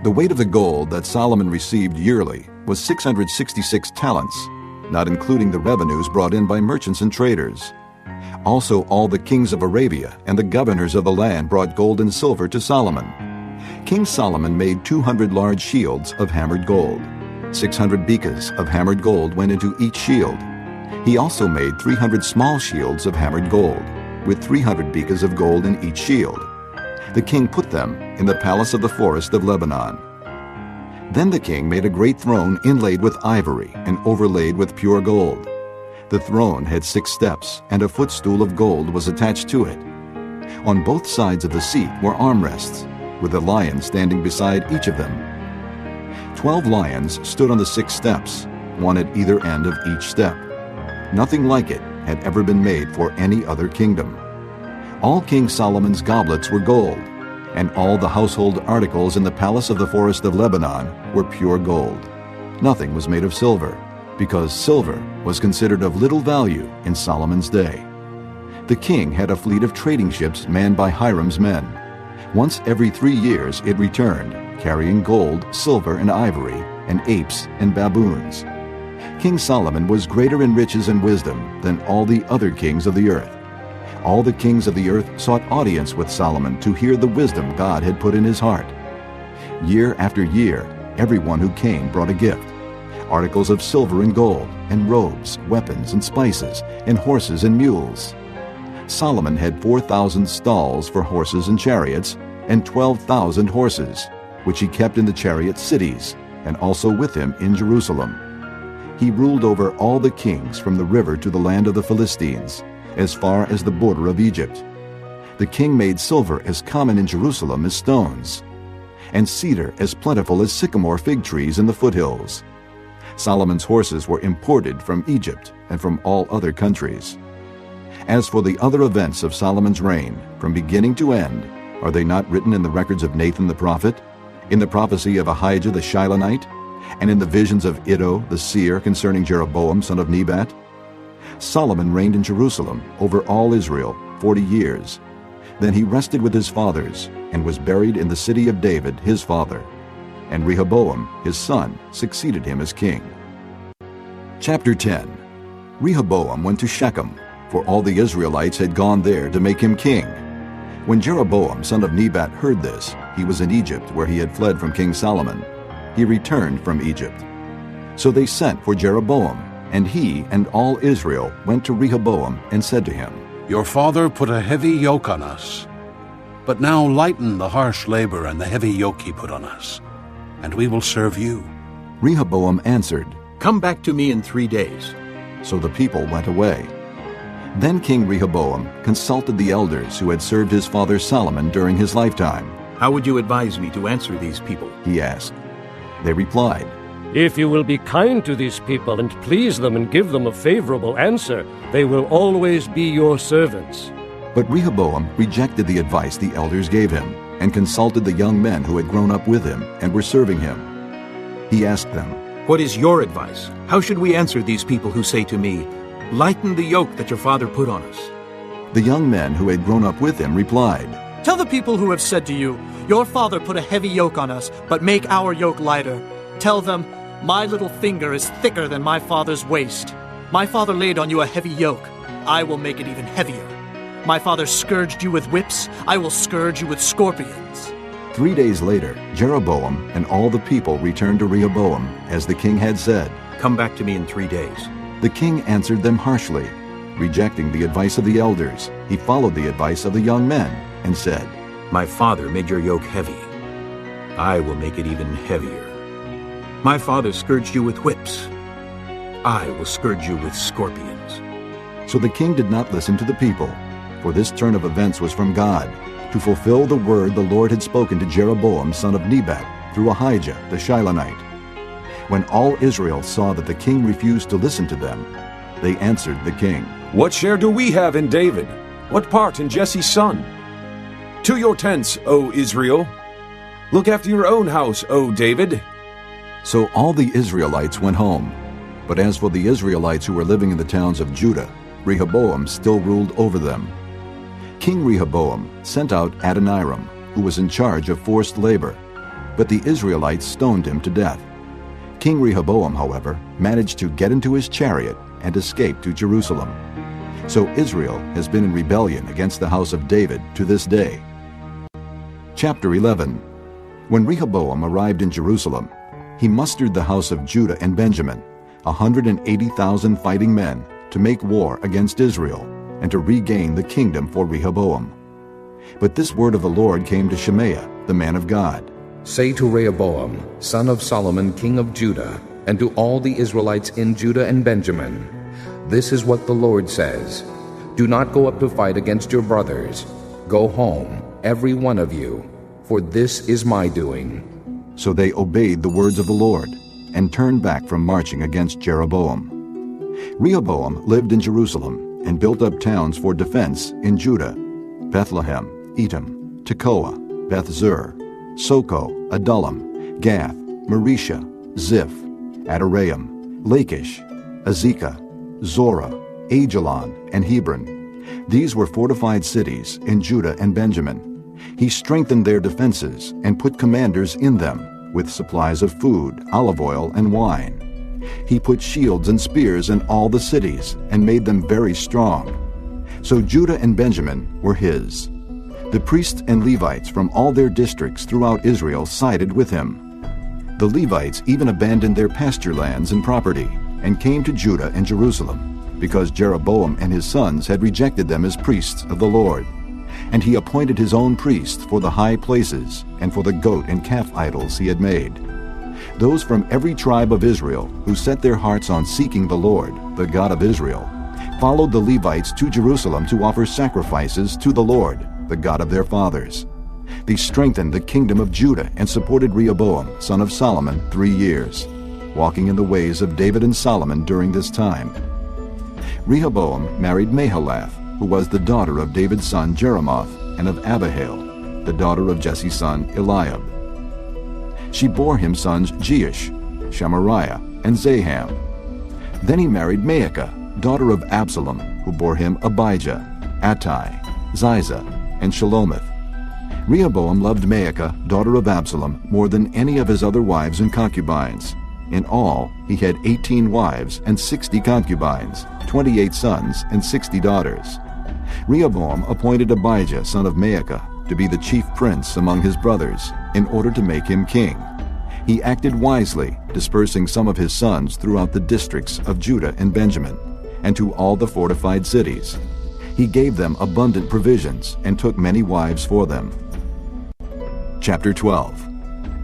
The weight of the gold that Solomon received yearly was 666 talents, not including the revenues brought in by merchants and traders. Also all the kings of Arabia and the governors of the land brought gold and silver to Solomon. King Solomon made 200 large shields of hammered gold. 600 bekas of hammered gold went into each shield. He also made 300 small shields of hammered gold, with 300 bekas of gold in each shield. The king put them in the palace of the forest of Lebanon. Then the king made a great throne inlaid with ivory and overlaid with pure gold. The throne had 6 steps, and a footstool of gold was attached to it. On both sides of the seat were armrests, with a lion standing beside each of them. 12 lions stood on the 6 steps, one at either end of each step. Nothing like it had ever been made for any other kingdom. All King Solomon's goblets were gold, and all the household articles in the palace of the forest of Lebanon were pure gold. Nothing was made of silver, because silver was considered of little value in Solomon's day. The king had a fleet of trading ships manned by Hiram's men. Once every 3 years it returned, carrying gold, silver, and ivory, and apes and baboons. King Solomon was greater in riches and wisdom than all the other kings of the earth. All the kings of the earth sought audience with Solomon to hear the wisdom God had put in his heart. Year after year, everyone who came brought a gift: articles of silver and gold, and robes, weapons, and spices, and horses and mules. Solomon had 4,000 stalls for horses and chariots, and 12,000 horses, which he kept in the chariot cities, and also with him in Jerusalem. He ruled over all the kings from the river to the land of the Philistines, as far as the border of Egypt. The king made silver as common in Jerusalem as stones, and cedar as plentiful as sycamore fig trees in the foothills. Solomon's horses were imported from Egypt and from all other countries. As for the other events of Solomon's reign, from beginning to end, are they not written in the records of Nathan the prophet, in the prophecy of Ahijah the Shilonite, and in the visions of Iddo the seer concerning Jeroboam son of Nebat? Solomon reigned in Jerusalem over all Israel 40 years. Then he rested with his fathers, and was buried in the city of David his father. And Rehoboam his son succeeded him as king. Chapter 10. Rehoboam went to Shechem, for all the Israelites had gone there to make him king. When Jeroboam son of Nebat heard this, he was in Egypt, where he had fled from King Solomon. He returned from Egypt. So they sent for Jeroboam, and he and all Israel went to Rehoboam and said to him, "Your father put a heavy yoke on us, but now lighten the harsh labor and the heavy yoke he put on us, and we will serve you." Rehoboam answered, "Come back to me in 3 days." So the people went away. Then King Rehoboam consulted the elders who had served his father Solomon during his lifetime. "How would you advise me to answer these people?" he asked. They replied, "If you will be kind to these people and please them and give them a favorable answer, they will always be your servants." But Rehoboam rejected the advice the elders gave him, and consulted the young men who had grown up with him and were serving him. He asked them, "What is your advice? How should we answer these people who say to me, 'Lighten the yoke that your father put on us'?" The young men who had grown up with him replied, "Tell the people who have said to you, 'Your father put a heavy yoke on us, but make our yoke lighter.' Tell them, 'My little finger is thicker than my father's waist. My father laid on you a heavy yoke. I will make it even heavier. My father scourged you with whips. I will scourge you with scorpions.'" 3 days later, Jeroboam and all the people returned to Rehoboam, as the king had said. Come back to me in 3 days. The king answered them harshly. Rejecting the advice of the elders, he followed the advice of the young men and said, My father made your yoke heavy. I will make it even heavier. My father scourged you with whips. I will scourge you with scorpions. So the king did not listen to the people, for this turn of events was from God, to fulfill the word the Lord had spoken to Jeroboam son of Nebat through Ahijah the Shilonite. When all Israel saw that the king refused to listen to them, they answered the king, What share do we have in David? What part in Jesse's son? To your tents, O Israel! Look after your own house, O David! So all the Israelites went home. But as for the Israelites who were living in the towns of Judah, Rehoboam still ruled over them. King Rehoboam sent out Adoniram, who was in charge of forced labor, but the Israelites stoned him to death. King Rehoboam, however, managed to get into his chariot and escape to Jerusalem. So Israel has been in rebellion against the house of David to this day. Chapter 11. When Rehoboam arrived in Jerusalem, he mustered the house of Judah and Benjamin, 180,000 fighting men, to make war against Israel and to regain the kingdom for Rehoboam. But this word of the Lord came to Shemaiah, the man of God. Say to Rehoboam, son of Solomon, king of Judah, and to all the Israelites in Judah and Benjamin, this is what the Lord says. Do not go up to fight against your brothers. Go home, every one of you, for this is my doing. So they obeyed the words of the Lord and turned back from marching against Jeroboam. Rehoboam lived in Jerusalem and built up towns for defense in Judah: Bethlehem, Etam, Tekoa, Beth-zur, Soko, Adullam, Gath, Maresha, Ziph, Adoraim, Lachish, Azekah, Zorah, Ajalon, and Hebron. These were fortified cities in Judah and Benjamin. He strengthened their defenses and put commanders in them with supplies of food, olive oil, and wine. He put shields and spears in all the cities and made them very strong. So Judah and Benjamin were his. The priests and Levites from all their districts throughout Israel sided with him. The Levites even abandoned their pasture lands and property and came to Judah and Jerusalem, because Jeroboam and his sons had rejected them as priests of the Lord. And he appointed his own priests for the high places and for the goat and calf idols he had made. Those from every tribe of Israel who set their hearts on seeking the Lord, the God of Israel, followed the Levites to Jerusalem to offer sacrifices to the Lord, the God of their fathers. They strengthened the kingdom of Judah and supported Rehoboam, son of Solomon, 3 years, walking in the ways of David and Solomon during this time. Rehoboam married Mahalath, who was the daughter of David's son Jeremoth, and of Abihail, the daughter of Jesse's son Eliab. She bore him sons Jeush, Shemariah, and Zaham. Then he married Maacah, daughter of Absalom, who bore him Abijah, Attai, Ziza, and Shelomith. Rehoboam loved Maacah, daughter of Absalom, more than any of his other wives and concubines. In all, he had 18 wives and 60 concubines, 28 sons and 60 daughters. Rehoboam appointed Abijah, son of Maacah, to be the chief prince among his brothers, in order to make him king. He acted wisely, dispersing some of his sons throughout the districts of Judah and Benjamin, and to all the fortified cities. He gave them abundant provisions and took many wives for them. Chapter 12.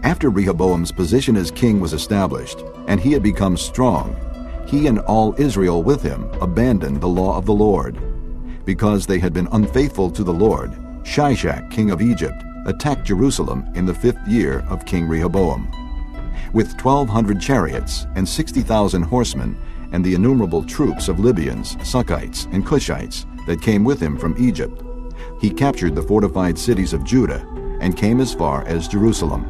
After Rehoboam's position as king was established, and he had become strong, he and all Israel with him abandoned the law of the Lord. Because they had been unfaithful to the Lord, Shishak, king of Egypt, attacked Jerusalem in the 5th year of King Rehoboam. With 1,200 chariots and 60,000 horsemen and the innumerable troops of Libyans, Sukkites, and Cushites that came with him from Egypt, he captured the fortified cities of Judah and came as far as Jerusalem.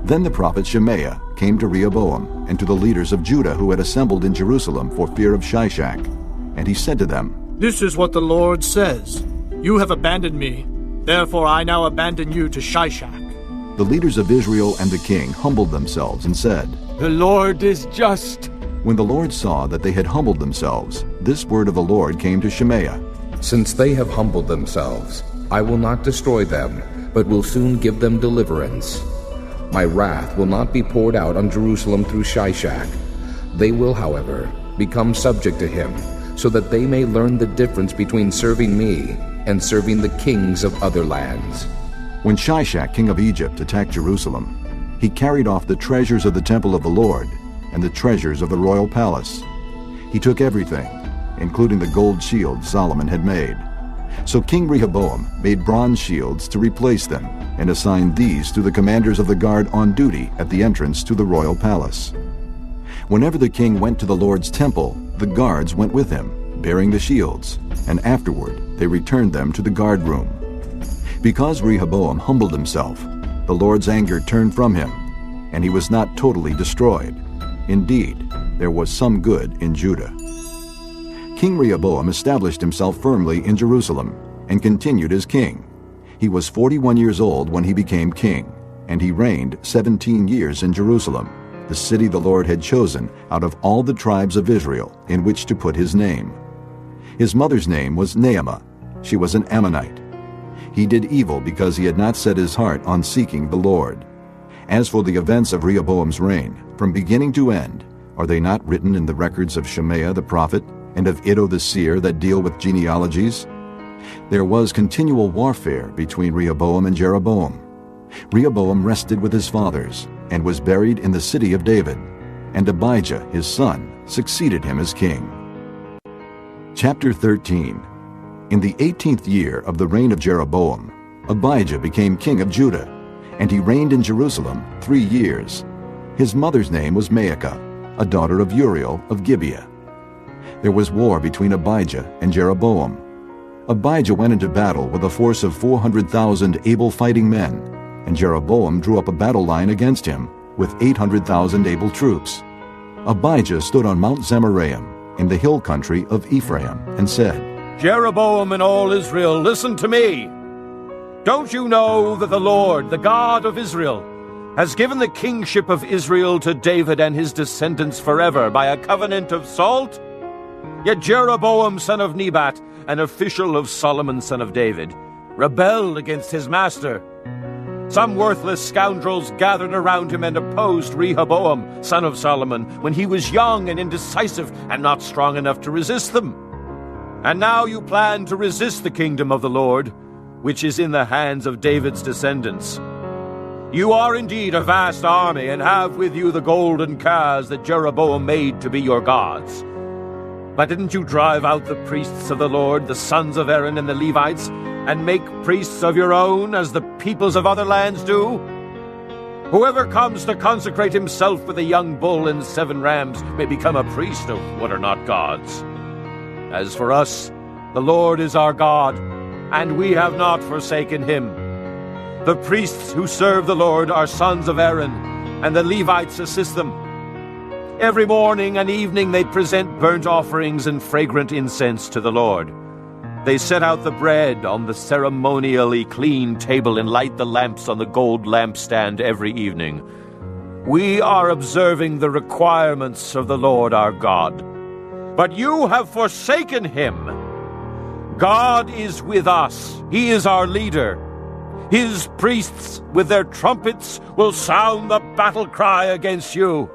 Then the prophet Shemaiah came to Rehoboam and to the leaders of Judah who had assembled in Jerusalem for fear of Shishak, and he said to them, This is what the Lord says. You have abandoned me, therefore I now abandon you to Shishak. The leaders of Israel and the king humbled themselves and said, The Lord is just. When the Lord saw that they had humbled themselves, this word of the Lord came to Shemaiah. Since they have humbled themselves, I will not destroy them, but will soon give them deliverance. My wrath will not be poured out on Jerusalem through Shishak. They will, however, become subject to him, so that they may learn the difference between serving me and serving the kings of other lands." When Shishak, king of Egypt, attacked Jerusalem, he carried off the treasures of the temple of the Lord and the treasures of the royal palace. He took everything, including the gold shields Solomon had made. So King Rehoboam made bronze shields to replace them and assigned these to the commanders of the guard on duty at the entrance to the royal palace. Whenever the king went to the Lord's temple, the guards went with him, bearing the shields, and afterward they returned them to the guard room. Because Rehoboam humbled himself, the Lord's anger turned from him, and he was not totally destroyed. Indeed, there was some good in Judah. King Rehoboam established himself firmly in Jerusalem and continued as king. He was 41 years old when he became king, and he reigned 17 years in Jerusalem, the city the Lord had chosen out of all the tribes of Israel in which to put his name. His mother's name was Naamah. She was an Ammonite. He did evil because he had not set his heart on seeking the Lord. As for the events of Rehoboam's reign, from beginning to end, are they not written in the records of Shemaiah the prophet and of Iddo the seer that deal with genealogies? There was continual warfare between Rehoboam and Jeroboam. Rehoboam rested with his fathers and was buried in the city of David, and Abijah his son succeeded him as king. Chapter 13. In the 18th year of the reign of Jeroboam, Abijah became king of Judah, and he reigned in Jerusalem 3 years. His mother's name was Maacah, a daughter of Uriel of Gibeah. There was war between Abijah and Jeroboam. Abijah went into battle with a force of 400,000 able fighting men, and Jeroboam drew up a battle line against him with 800,000 able troops. Abijah stood on Mount Zemaraim in the hill country of Ephraim and said, "Jeroboam and all Israel, listen to me. Don't you know that the Lord, the God of Israel, has given the kingship of Israel to David and his descendants forever by a covenant of salt? Yet Jeroboam son of Nebat, an official of Solomon son of David, rebelled against his master. Some worthless scoundrels gathered around him and opposed Rehoboam son of Solomon when he was young and indecisive and not strong enough to resist them. And now you plan to resist the kingdom of the Lord, which is in the hands of David's descendants. You are indeed a vast army and have with you the golden calves that Jeroboam made to be your gods. But didn't you drive out the priests of the Lord, the sons of Aaron and the Levites, and make priests of your own as the peoples of other lands do? Whoever comes to consecrate himself with a young bull and 7 rams may become a priest of what are not gods. As for us, the Lord is our God, and we have not forsaken him. The priests who serve the Lord are sons of Aaron, and the Levites assist them. Every morning and evening they present burnt offerings and fragrant incense to the Lord. They set out the bread on the ceremonially clean table and light the lamps on the gold lampstand every evening. We are observing the requirements of the Lord our God. But you have forsaken him. God is with us. He is our leader. His priests with their trumpets will sound the battle cry against you.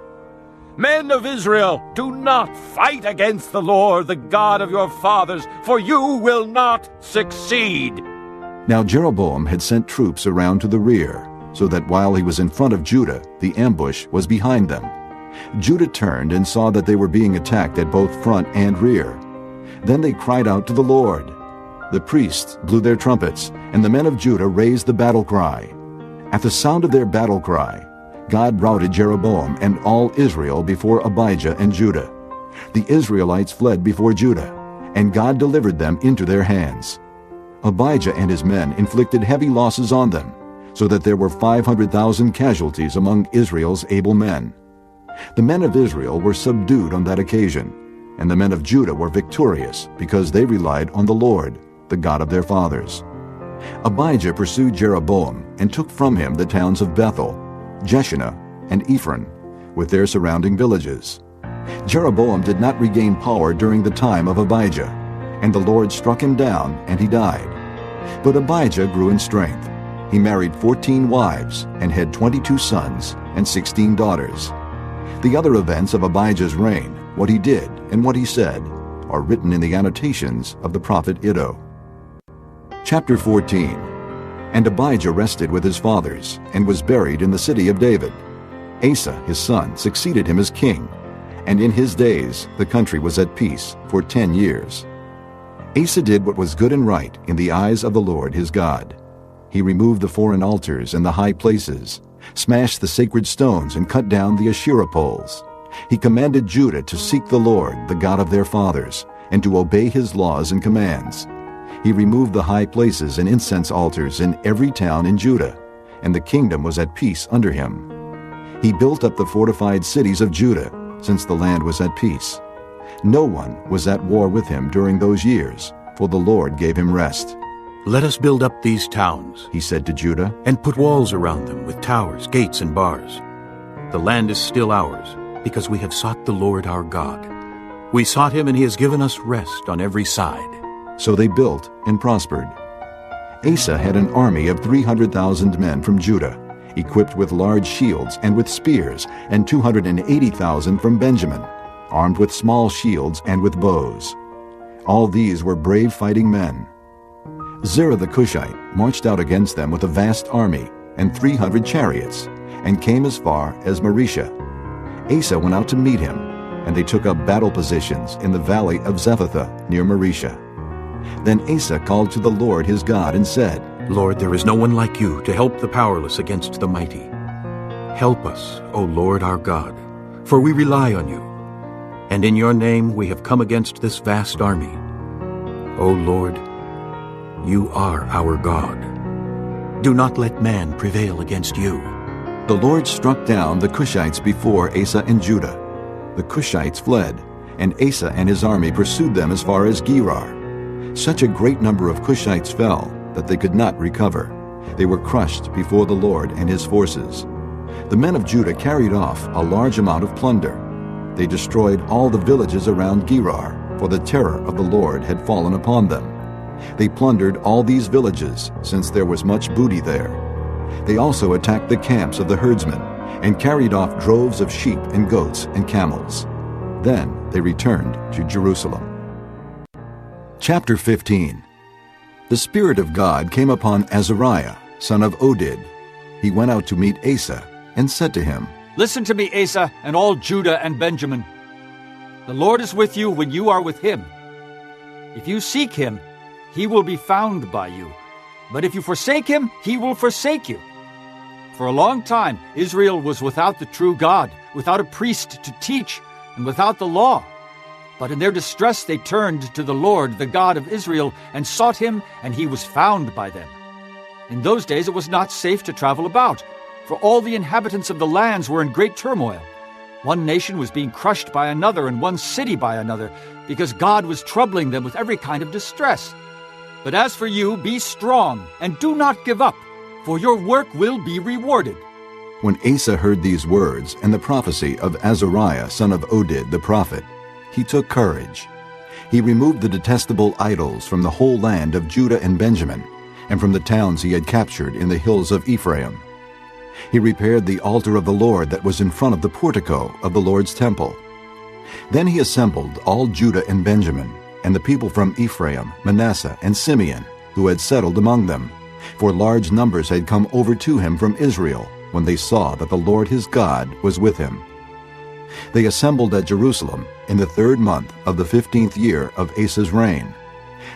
Men of Israel, do not fight against the Lord, the God of your fathers, for you will not succeed." Now Jeroboam had sent troops around to the rear, so that while he was in front of Judah, the ambush was behind them. Judah turned and saw that they were being attacked at both front and rear. Then they cried out to the Lord. The priests blew their trumpets, and the men of Judah raised the battle cry. At the sound of their battle cry, God routed Jeroboam and all Israel before Abijah and Judah. The Israelites fled before Judah, and God delivered them into their hands. Abijah and his men inflicted heavy losses on them, so that there were 500,000 casualties among Israel's able men. The men of Israel were subdued on that occasion, and the men of Judah were victorious because they relied on the Lord, the God of their fathers. Abijah pursued Jeroboam and took from him the towns of Bethel, Jeshanah, and Ephron, with their surrounding villages. Jeroboam did not regain power during the time of Abijah, and the Lord struck him down, and he died. But Abijah grew in strength. He married 14 wives and had 22 sons and 16 daughters. The other events of Abijah's reign, what he did and what he said, are written in the annotations of the prophet Iddo. Chapter 14. And Abijah rested with his fathers, and was buried in the city of David. Asa his son succeeded him as king, and in his days the country was at peace for 10 years. Asa did what was good and right in the eyes of the Lord his God. He removed the foreign altars and the high places, smashed the sacred stones, and cut down the Asherah poles. He commanded Judah to seek the Lord, the God of their fathers, and to obey his laws and commands. He removed the high places and incense altars in every town in Judah, and the kingdom was at peace under him. He built up the fortified cities of Judah, since the land was at peace. No one was at war with him during those years, for the Lord gave him rest. "Let us build up these towns," he said to Judah, "and put walls around them with towers, gates, and bars. The land is still ours, because we have sought the Lord our God. We sought him, and he has given us rest on every side." So they built and prospered. Asa had an army of 300,000 men from Judah, equipped with large shields and with spears, and 280,000 from Benjamin, armed with small shields and with bows. All these were brave fighting men. Zerah the Cushite marched out against them with a vast army and 300 chariots, and came as far as Mareshah. Asa went out to meet him, and they took up battle positions in the valley of Zephathah near Mareshah. Then Asa called to the Lord his God and said, "Lord, there is no one like you to help the powerless against the mighty. Help us, O Lord our God, for we rely on you. And in your name we have come against this vast army. O Lord, you are our God. Do not let man prevail against you." The Lord struck down the Cushites before Asa and Judah. The Cushites fled, and Asa and his army pursued them as far as Gerar. Such a great number of Cushites fell that they could not recover. They were crushed before the Lord and his forces. The men of Judah carried off a large amount of plunder. They destroyed all the villages around Gerar, for the terror of the Lord had fallen upon them. They plundered all these villages, since there was much booty there. They also attacked the camps of the herdsmen, and carried off droves of sheep and goats and camels. Then they returned to Jerusalem. Chapter 15. The Spirit of God came upon Azariah, son of Oded. He went out to meet Asa, and said to him, "Listen to me, Asa, and all Judah and Benjamin. The Lord is with you when you are with him. If you seek him, he will be found by you. But if you forsake him, he will forsake you. For a long time, Israel was without the true God, without a priest to teach, and without the law. But in their distress they turned to the Lord, the God of Israel, and sought him, and he was found by them. In those days it was not safe to travel about, for all the inhabitants of the lands were in great turmoil. One nation was being crushed by another, and one city by another, because God was troubling them with every kind of distress. But as for you, be strong, and do not give up, for your work will be rewarded." When Asa heard these words and the prophecy of Azariah, son of Oded the prophet, he took courage. He removed the detestable idols from the whole land of Judah and Benjamin, and from the towns he had captured in the hills of Ephraim. He repaired the altar of the Lord that was in front of the portico of the Lord's temple. Then he assembled all Judah and Benjamin, and the people from Ephraim, Manasseh, and Simeon, who had settled among them, for large numbers had come over to him from Israel, when they saw that the Lord his God was with him. They assembled at Jerusalem in the 3rd month of the 15th year of Asa's reign.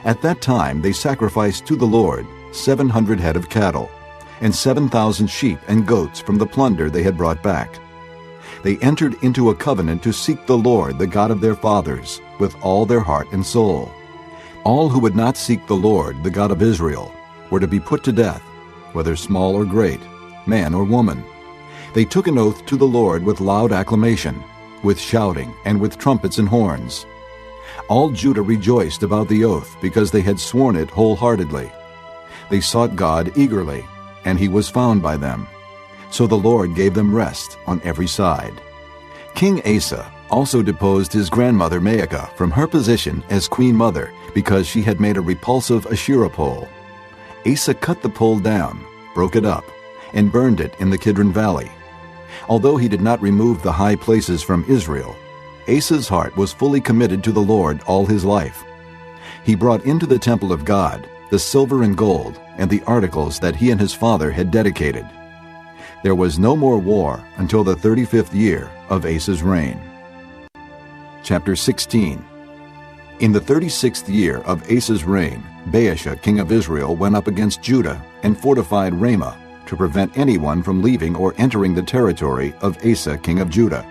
At that time they sacrificed to the Lord 700 head of cattle, and 7,000 sheep and goats from the plunder they had brought back. They entered into a covenant to seek the Lord, the God of their fathers, with all their heart and soul. All who would not seek the Lord, the God of Israel, were to be put to death, whether small or great, man or woman. They took an oath to the Lord with loud acclamation, with shouting, and with trumpets and horns. All Judah rejoiced about the oath, because they had sworn it wholeheartedly. They sought God eagerly, and he was found by them. So the Lord gave them rest on every side. King Asa also deposed his grandmother Maacah from her position as queen mother, because she had made a repulsive Asherah pole. Asa cut the pole down, broke it up and burned it in the Kidron Valley. Although he did not remove the high places from Israel, Asa's heart was fully committed to the Lord all his life. He brought into the temple of God the silver and gold and the articles that he and his father had dedicated. There was no more war until the 35th year of Asa's reign. Chapter 16. In the 36th year of Asa's reign, Baasha, king of Israel, went up against Judah and fortified Ramah to prevent anyone from leaving or entering the territory of Asa, king of Judah.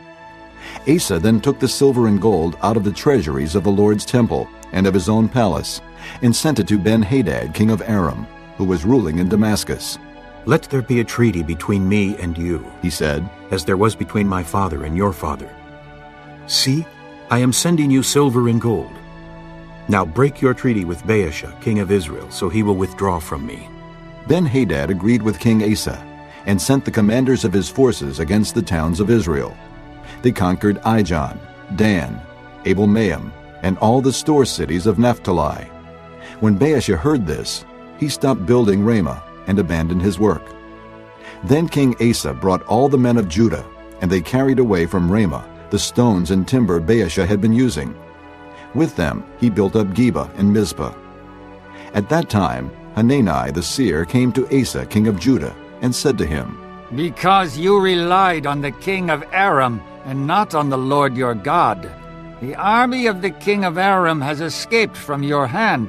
Asa then took the silver and gold out of the treasuries of the Lord's temple and of his own palace, and sent it to Ben-Hadad, king of Aram, who was ruling in Damascus. "Let there be a treaty between me and you," he said, "as there was between my father and your father. See, I am sending you silver and gold. Now break your treaty with Baasha, king of Israel, so he will withdraw from me." Ben-Hadad agreed with King Asa, and sent the commanders of his forces against the towns of Israel. They conquered Ijon, Dan, Abel-Maim, and all the store cities of Naphtali. When Baasha heard this, he stopped building Ramah and abandoned his work. Then King Asa brought all the men of Judah, and they carried away from Ramah the stones and timber Baasha had been using. With them he built up Geba and Mizpah. At that time Hanani the seer came to Asa king of Judah and said to him, "Because you relied on the king of Aram and not on the Lord your God, the army of the king of Aram has escaped from your hand.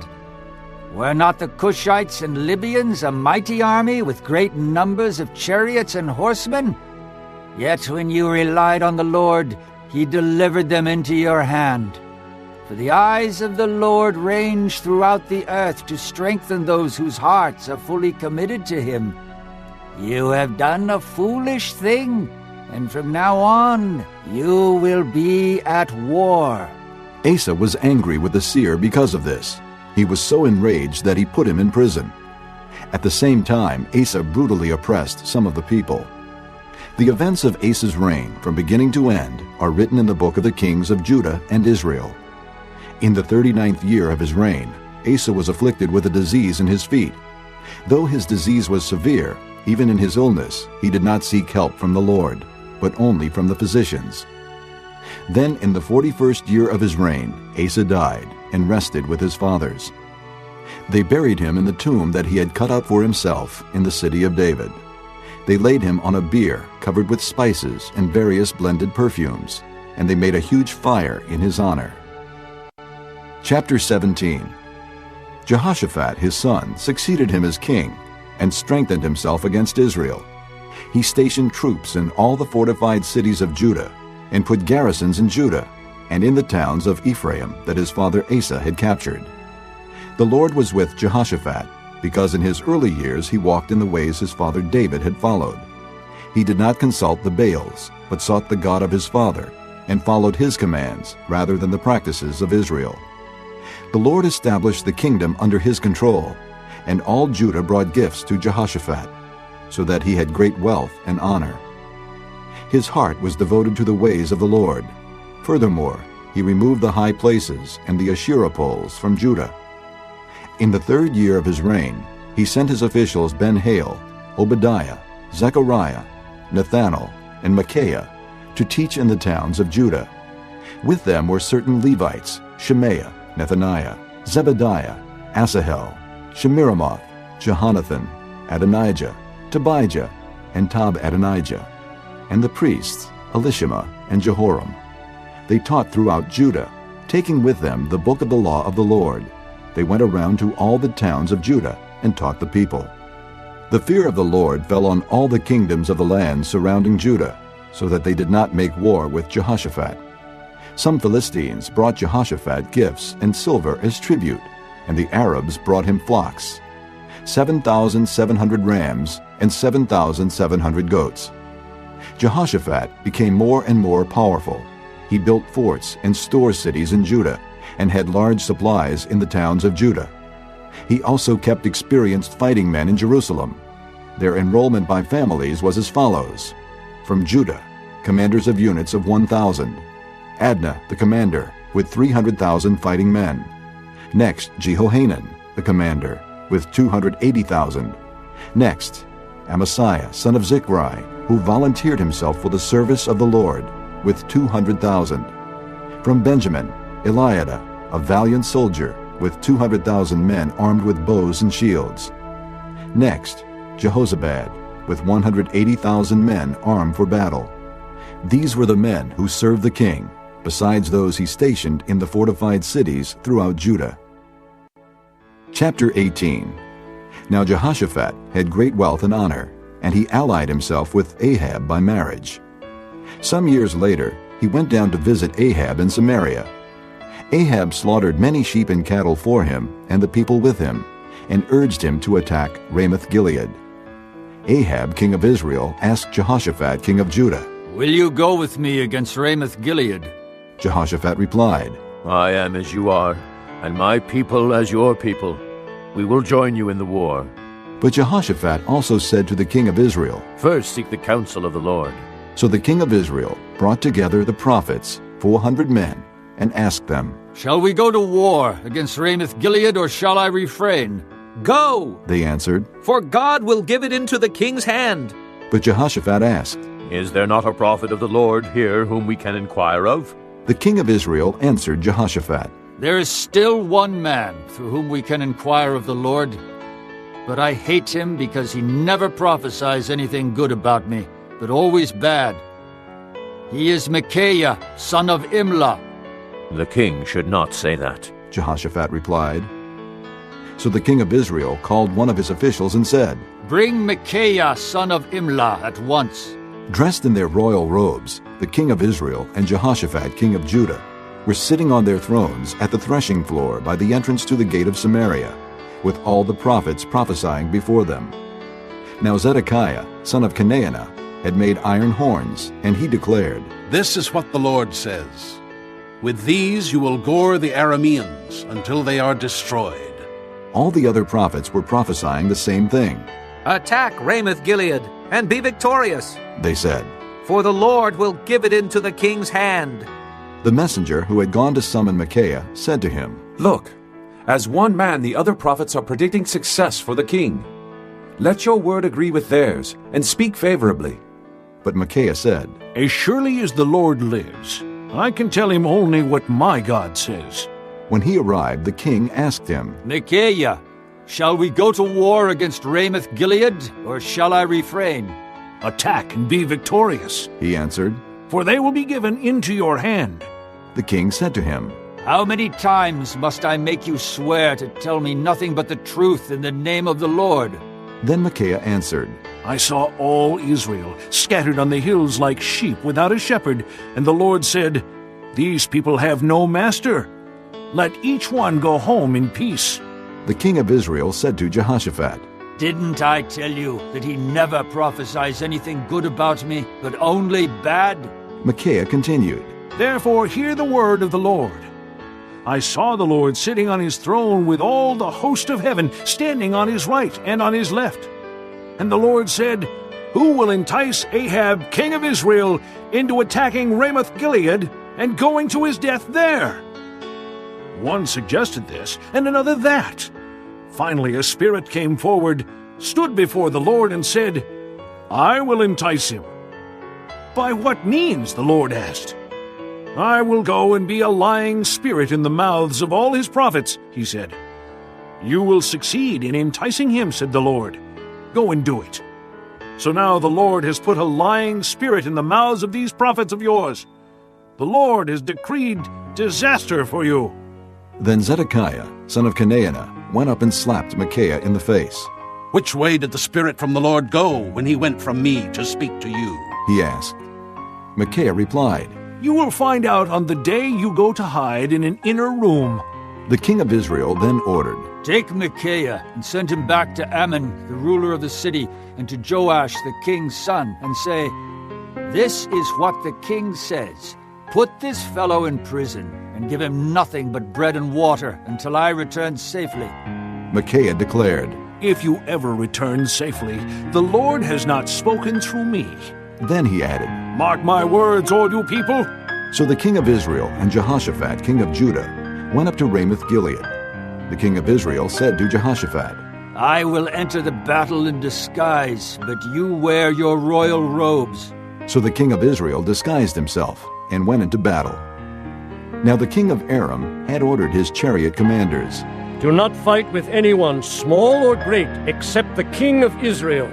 Were not the Cushites and Libyans a mighty army with great numbers of chariots and horsemen? Yet when you relied on the Lord, he delivered them into your hand. For the eyes of the Lord range throughout the earth to strengthen those whose hearts are fully committed to him. You have done a foolish thing, and from now on you will be at war." Asa was angry with the seer because of this. He was so enraged that he put him in prison. At the same time, Asa brutally oppressed some of the people. The events of Asa's reign, from beginning to end, are written in the book of the kings of Judah and Israel. In the 39th year of his reign, Asa was afflicted with a disease in his feet. Though his disease was severe, even in his illness, he did not seek help from the Lord, but only from the physicians. Then in the 41st year of his reign, Asa died and rested with his fathers. They buried him in the tomb that he had cut out for himself in the city of David. They laid him on a bier covered with spices and various blended perfumes, and they made a huge fire in his honor. Chapter 17. Jehoshaphat his son succeeded him as king and strengthened himself against Israel. He stationed troops in all the fortified cities of Judah and put garrisons in Judah and in the towns of Ephraim that his father Asa had captured. The Lord was with Jehoshaphat, because in his early years he walked in the ways his father David had followed. He did not consult the Baals, but sought the God of his father, and followed his commands rather than the practices of Israel. The Lord established the kingdom under his control, and all Judah brought gifts to Jehoshaphat, so that he had great wealth and honor. His heart was devoted to the ways of the Lord. Furthermore, he removed the high places and the Asherah poles from Judah. In the 3rd year of his reign, he sent his officials Ben-Hail, Obadiah, Zechariah, Nathanael, and Micaiah to teach in the towns of Judah. With them were certain Levites, Shemaiah, Nethaniah, Zebediah, Asahel, Shemiramoth, Jehonathan, Adonijah, Tobijah, and Tob-Adonijah, and the priests, Elishama and Jehoram. They taught throughout Judah, taking with them the book of the law of the Lord. They went around to all the towns of Judah and taught the people. The fear of the Lord fell on all the kingdoms of the land surrounding Judah, so that they did not make war with Jehoshaphat. Some Philistines brought Jehoshaphat gifts and silver as tribute, and the Arabs brought him flocks, 7,700 rams and 7,700 goats. Jehoshaphat became more and more powerful. He built forts and store cities in Judah and had large supplies in the towns of Judah. He also kept experienced fighting men in Jerusalem. Their enrollment by families was as follows. From Judah, commanders of units of 1,000. Adnah, the commander, with 300,000 fighting men. Next, Jehohanan, the commander, with 280,000. Next, Amasiah, son of Zichri, who volunteered himself for the service of the Lord, with 200,000. From Benjamin, Eliada, a valiant soldier, with 200,000 men armed with bows and shields. Next, Jehozabad, with 180,000 men armed for battle. These were the men who served the king, besides those he stationed in the fortified cities throughout Judah. Chapter 18. Now Jehoshaphat had great wealth and honor, and he allied himself with Ahab by marriage. Some years later, he went down to visit Ahab in Samaria. Ahab slaughtered many sheep and cattle for him and the people with him, and urged him to attack Ramoth-Gilead. Ahab, king of Israel, asked Jehoshaphat, king of Judah, "Will you go with me against Ramoth-Gilead?" Jehoshaphat replied, I am as you are, and my people as your people. We will join you in the war. But Jehoshaphat also said to the king of Israel, First seek the counsel of the Lord. So the king of Israel brought together the prophets, 400 men, and asked them, "Shall we go to war against Ramoth-Gilead, or shall I refrain?" Go, they answered. for God will give it into the king's hand. But Jehoshaphat asked, Is there not a prophet of the Lord here whom we can inquire of? The king of Israel answered Jehoshaphat, There is still one man through whom we can inquire of the Lord, but I hate him because he never prophesies anything good about me, but always bad. He is Micaiah, son of Imlah. The king should not say that. Jehoshaphat replied. So the king of Israel called one of his officials and said, Bring Micaiah, son of Imlah, at once. Dressed in their royal robes, the king of Israel and Jehoshaphat, king of Judah, were sitting on their thrones at the threshing floor by the entrance to the gate of Samaria, with all the prophets prophesying before them. Now Zedekiah, son of Chenaanah, had made iron horns, and he declared, This is what the Lord says. With these you will gore the Arameans until they are destroyed. All the other prophets were prophesying the same thing. Attack Ramoth-Gilead, and be victorious, They said. for the Lord will give it into the king's hand. The messenger who had gone to summon Micaiah said to him, Look, as one man the other prophets are predicting success for the king. Let your word agree with theirs, and speak favorably. But Micaiah said, As surely as the Lord lives, I can tell him only what my God says. When he arrived, the king asked him, Micaiah, shall we go to war against Ramoth-Gilead, or shall I refrain? Attack and be victorious, he answered. for they will be given into your hand. The king said to him, How many times must I make you swear to tell me nothing but the truth in the name of the Lord? Then Micaiah answered, I saw all Israel scattered on the hills like sheep without a shepherd, and the Lord said, These people have no master. Let each one go home in peace. The king of Israel said to Jehoshaphat, Didn't I tell you that he never prophesies anything good about me, but only bad? Micaiah continued, Therefore hear the word of the Lord. I saw the Lord sitting on his throne with all the host of heaven standing on his right and on his left. And the Lord said, Who will entice Ahab, king of Israel, into attacking Ramoth-Gilead and going to his death there? One suggested this, and another that. Finally a spirit came forward, stood before the Lord, and said, I will entice him. By what means? The Lord asked. I will go and be a lying spirit in the mouths of all his prophets, he said. You will succeed in enticing him, said the Lord. Go and do it. So now the Lord has put a lying spirit in the mouths of these prophets of yours. The Lord has decreed disaster for you. Then Zedekiah, son of Chenaanah, went up and slapped Micaiah in the face. Which way did the Spirit from the Lord go when he went from me to speak to you? He asked. Micaiah replied, You will find out on the day you go to hide in an inner room. The king of Israel then ordered, Take Micaiah and send him back to Ammon, the ruler of the city, and to Joash, the king's son, and say, This is what the king says. Put this fellow in prison, and give him nothing but bread and water until I return safely. Micaiah declared, If you ever return safely, the Lord has not spoken through me. Then he added, Mark my words, all you people. So the king of Israel and Jehoshaphat, king of Judah, went up to Ramoth-Gilead. The king of Israel said to Jehoshaphat, I will enter the battle in disguise, but you wear your royal robes." So the king of Israel disguised himself and went into battle. Now the king of Aram had ordered his chariot commanders, "Do not fight with anyone, small or great, except the king of Israel."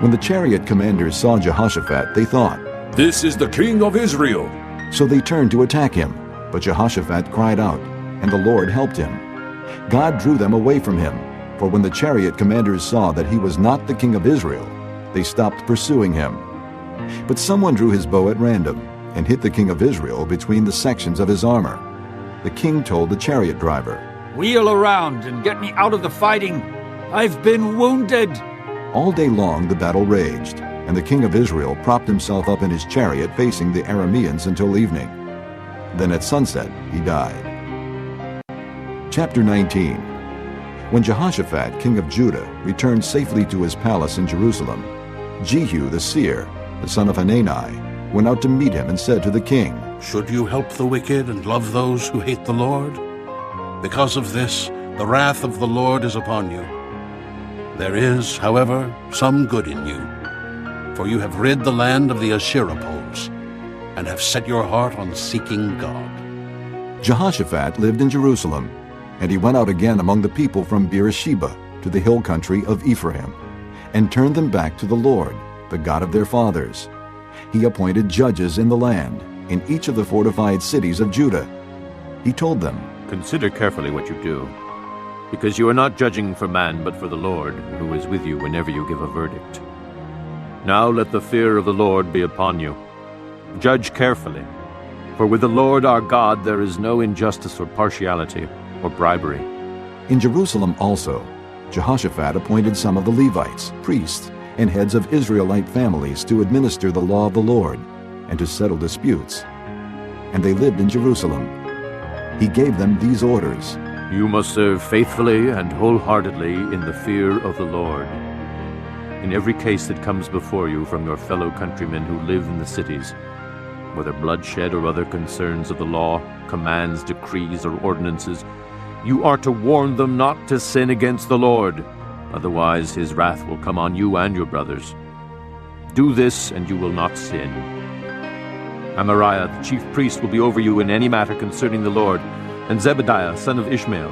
When the chariot commanders saw Jehoshaphat, they thought, "This is the king of Israel." So they turned to attack him. But Jehoshaphat cried out, and the Lord helped him. God drew them away from him, for when the chariot commanders saw that he was not the king of Israel, they stopped pursuing him. But someone drew his bow at random and hit the king of Israel between the sections of his armor. The king told the chariot driver, "Wheel around and get me out of the fighting. I've been wounded." All day long the battle raged, and the king of Israel propped himself up in his chariot facing the Arameans until evening. Then at sunset he died. Chapter 19. When Jehoshaphat, king of Judah, returned safely to his palace in Jerusalem, Jehu the seer, the son of Hanani, went out to meet him and said to the king, "Should you help the wicked and love those who hate the Lord? Because of this, the wrath of the Lord is upon you. There is, however, some good in you, for you have rid the land of the Asherah poles, and have set your heart on seeking God." Jehoshaphat lived in Jerusalem, and he went out again among the people from Beersheba to the hill country of Ephraim, and turned them back to the Lord, the God of their fathers. He appointed judges in the land, in each of the fortified cities of Judah. He told them, "Consider carefully what you do, because you are not judging for man but for the Lord, who is with you whenever you give a verdict. Now let the fear of the Lord be upon you. Judge carefully, for with the Lord our God there is no injustice or partiality or bribery." In Jerusalem also, Jehoshaphat appointed some of the Levites, priests, and heads of Israelite families to administer the law of the Lord and to settle disputes. And they lived in Jerusalem. He gave them these orders: "You must serve faithfully and wholeheartedly in the fear of the Lord. In every case that comes before you from your fellow countrymen who live in the cities, whether bloodshed or other concerns of the law, commands, decrees, or ordinances, you are to warn them not to sin against the Lord, otherwise his wrath will come on you and your brothers. Do this, and you will not sin. Amariah, the chief priest, will be over you in any matter concerning the Lord, and Zebediah, son of Ishmael,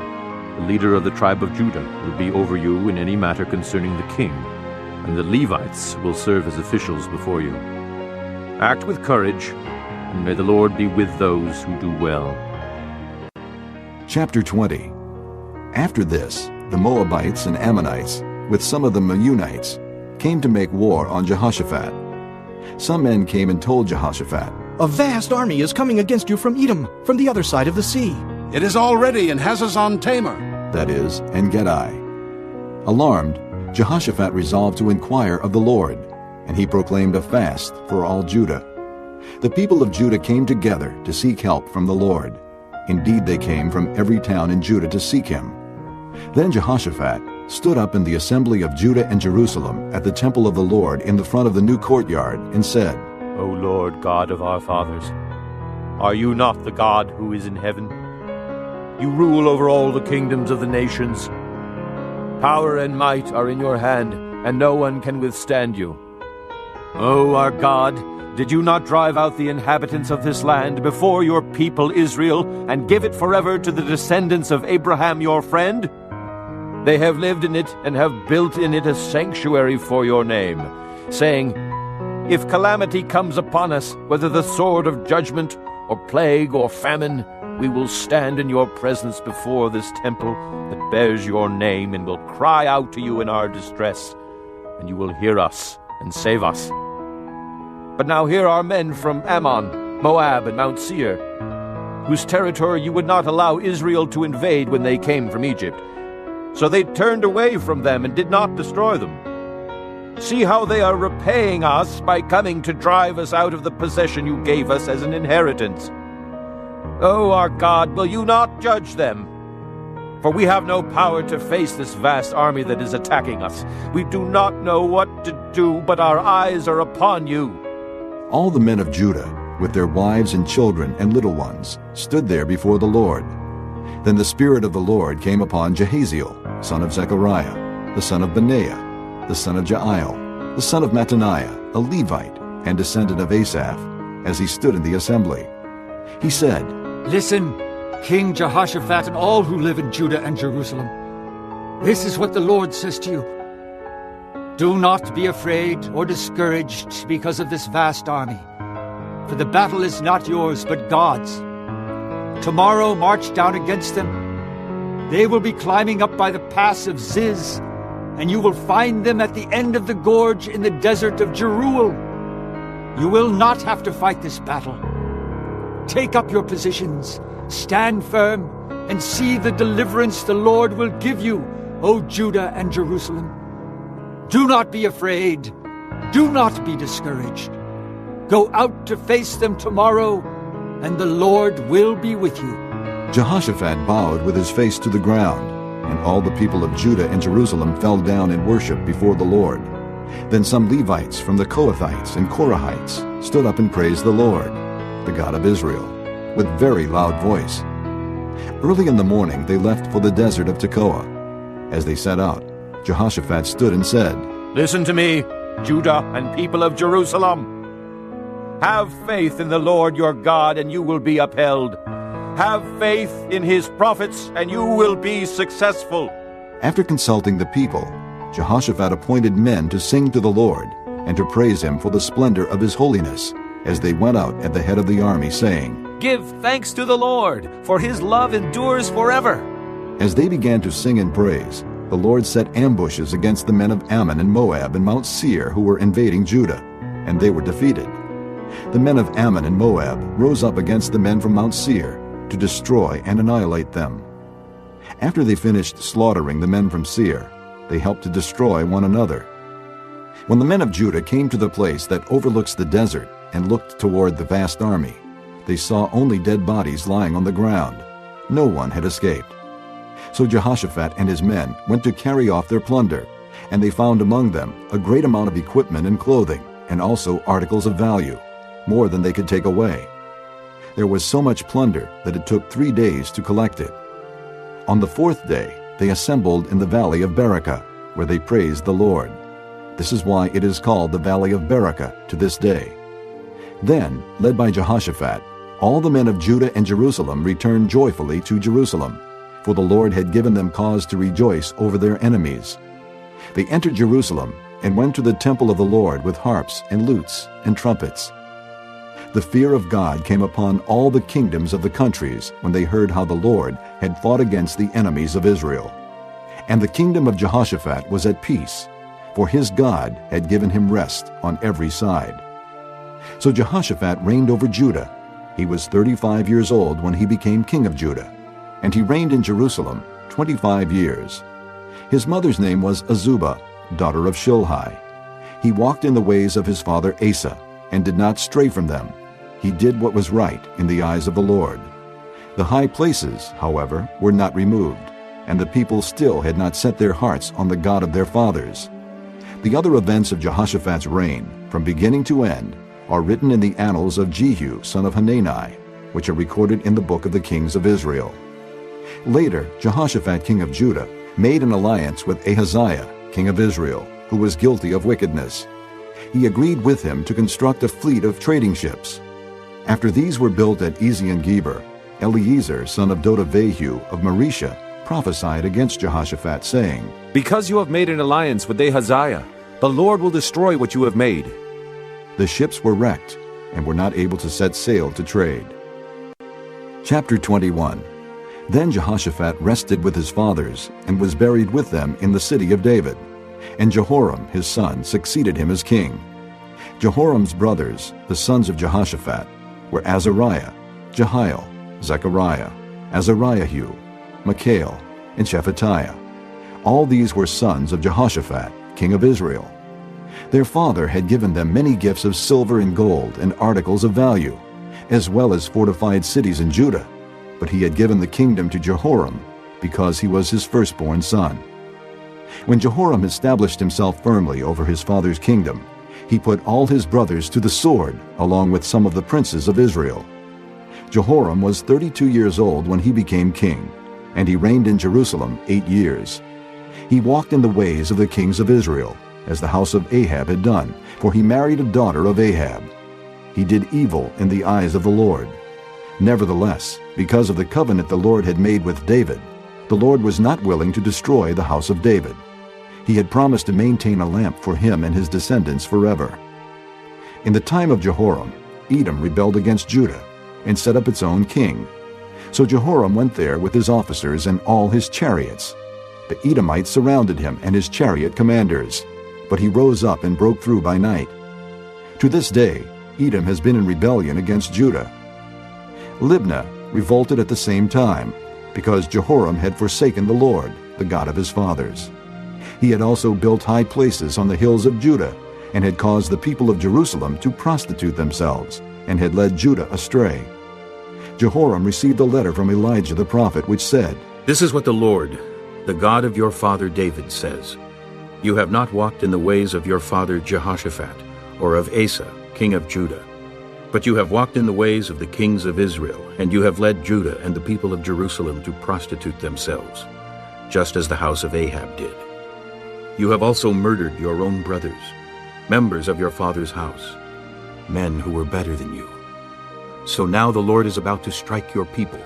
the leader of the tribe of Judah, will be over you in any matter concerning the king, and the Levites will serve as officials before you. Act with courage, and may the Lord be with those who do well." Chapter 20. After this, the Moabites and Ammonites, with some of the Meunites, came to make war on Jehoshaphat. Some men came and told Jehoshaphat, "A vast army is coming against you from Edom, from the other side of the sea." "It is already in Hazazon Tamar," that is, En-Gedi. Alarmed, Jehoshaphat resolved to inquire of the Lord, and he proclaimed a fast for all Judah. The people of Judah came together to seek help from the Lord. Indeed, they came from every town in Judah to seek him. Then Jehoshaphat stood up in the assembly of Judah and Jerusalem at the temple of the Lord in the front of the new courtyard and said, "O Lord God of our fathers, are you not the God who is in heaven? You rule over all the kingdoms of the nations. Power and might are in your hand, and no one can withstand you. O our God, did you not drive out the inhabitants of this land before your people Israel, and give it forever to the descendants of Abraham your friend? They have lived in it and have built in it a sanctuary for your name, saying, 'If calamity comes upon us, whether the sword of judgment, or plague, or famine, we will stand in your presence before this temple that bears your name, and will cry out to you in our distress, and you will hear us and save us.' But now here are men from Ammon, Moab, and Mount Seir, whose territory you would not allow Israel to invade when they came from Egypt. So they turned away from them and did not destroy them. See how they are repaying us by coming to drive us out of the possession you gave us as an inheritance. O our God, will you not judge them? For we have no power to face this vast army that is attacking us. We do not know what to do, but our eyes are upon you." All the men of Judah, with their wives and children and little ones, stood there before the Lord. Then the Spirit of the Lord came upon Jahaziel, son of Zechariah, the son of Benaiah, the son of Jael, the son of Mattaniah, a Levite, and descendant of Asaph, as he stood in the assembly. He said, "Listen, King Jehoshaphat and all who live in Judah and Jerusalem. This is what the Lord says to you. Do not be afraid or discouraged because of this vast army, for the battle is not yours but God's. Tomorrow march down against them. They will be climbing up by the pass of Ziz, and you will find them at the end of the gorge in the desert of Jeruel. You will not have to fight this battle. Take up your positions, stand firm, and see the deliverance the Lord will give you, O Judah and Jerusalem. Do not be afraid. Do not be discouraged. Go out to face them tomorrow, and the Lord will be with you." Jehoshaphat bowed with his face to the ground, and all the people of Judah and Jerusalem fell down in worship before the Lord. Then some Levites from the Kohathites and Korahites stood up and praised the Lord, the God of Israel, with very loud voice. Early in the morning they left for the desert of Tekoa. As they set out, Jehoshaphat stood and said, "Listen to me, Judah and people of Jerusalem. Have faith in the Lord your God, and you will be upheld. Have faith in his prophets, and you will be successful." After consulting the people, Jehoshaphat appointed men to sing to the Lord and to praise him for the splendor of his holiness, as they went out at the head of the army, saying, "Give thanks to the Lord, for his love endures forever." As they began to sing and praise, the Lord set ambushes against the men of Ammon and Moab and Mount Seir who were invading Judah, and they were defeated. The men of Ammon and Moab rose up against the men from Mount Seir to destroy and annihilate them. After they finished slaughtering the men from Seir, they helped to destroy one another. When the men of Judah came to the place that overlooks the desert and looked toward the vast army, they saw only dead bodies lying on the ground. No one had escaped. So Jehoshaphat and his men went to carry off their plunder, and they found among them a great amount of equipment and clothing, and also articles of value, more than they could take away. There was so much plunder that it took 3 days to collect it. On the 4th day, they assembled in the valley of Berakah, where they praised the Lord. This is why it is called the Valley of Berakah to this day. Then, led by Jehoshaphat, all the men of Judah and Jerusalem returned joyfully to Jerusalem, for the Lord had given them cause to rejoice over their enemies. They entered Jerusalem and went to the temple of the Lord with harps and lutes and trumpets. The fear of God came upon all the kingdoms of the countries when they heard how the Lord had fought against the enemies of Israel. And the kingdom of Jehoshaphat was at peace, for his God had given him rest on every side. So Jehoshaphat reigned over Judah. He was 35 years old when he became king of Judah, and he reigned in Jerusalem 25 years. His mother's name was Azubah, daughter of Shilhi. He walked in the ways of his father Asa, and did not stray from them. He did what was right in the eyes of the Lord. The high places, however, were not removed, and the people still had not set their hearts on the God of their fathers. The other events of Jehoshaphat's reign, from beginning to end, are written in the annals of Jehu, son of Hanani, which are recorded in the book of the kings of Israel. Later, Jehoshaphat, king of Judah, made an alliance with Ahaziah, king of Israel, who was guilty of wickedness. He agreed with him to construct a fleet of trading ships. After these were built at Ezion-Geber, Eliezer, son of Dodavehu of Marisha, prophesied against Jehoshaphat, saying, "Because you have made an alliance with Ahaziah, the Lord will destroy what you have made." The ships were wrecked and were not able to set sail to trade. Chapter 21. Then Jehoshaphat rested with his fathers and was buried with them in the city of David. And Jehoram his son succeeded him as king. Jehoram's brothers, the sons of Jehoshaphat, were Azariah, Jehiel, Zechariah, Azariahu, Michael, and Shephatiah. All these were sons of Jehoshaphat, king of Israel. Their father had given them many gifts of silver and gold and articles of value, as well as fortified cities in Judah, but he had given the kingdom to Jehoram because he was his firstborn son. When Jehoram established himself firmly over his father's kingdom, he put all his brothers to the sword, along with some of the princes of Israel. Jehoram was 32 years old when he became king, and he reigned in Jerusalem 8 years. He walked in the ways of the kings of Israel, as the house of Ahab had done, for he married a daughter of Ahab. He did evil in the eyes of the Lord. Nevertheless, because of the covenant the Lord had made with David, the Lord was not willing to destroy the house of David. He had promised to maintain a lamp for him and his descendants forever. In the time of Jehoram, Edom rebelled against Judah and set up its own king. So Jehoram went there with his officers and all his chariots. The Edomites surrounded him and his chariot commanders, but he rose up and broke through by night. To this day, Edom has been in rebellion against Judah. Libnah revolted at the same time, because Jehoram had forsaken the Lord, the God of his fathers. He had also built high places on the hills of Judah, and had caused the people of Jerusalem to prostitute themselves, and had led Judah astray. Jehoram received a letter from Elijah the prophet, which said, "This is what the Lord, the God of your father David, says. You have not walked in the ways of your father Jehoshaphat, or of Asa, king of Judah. But you have walked in the ways of the kings of Israel, and you have led Judah and the people of Jerusalem to prostitute themselves, just as the house of Ahab did. You have also murdered your own brothers, members of your father's house, men who were better than you. So now the Lord is about to strike your people,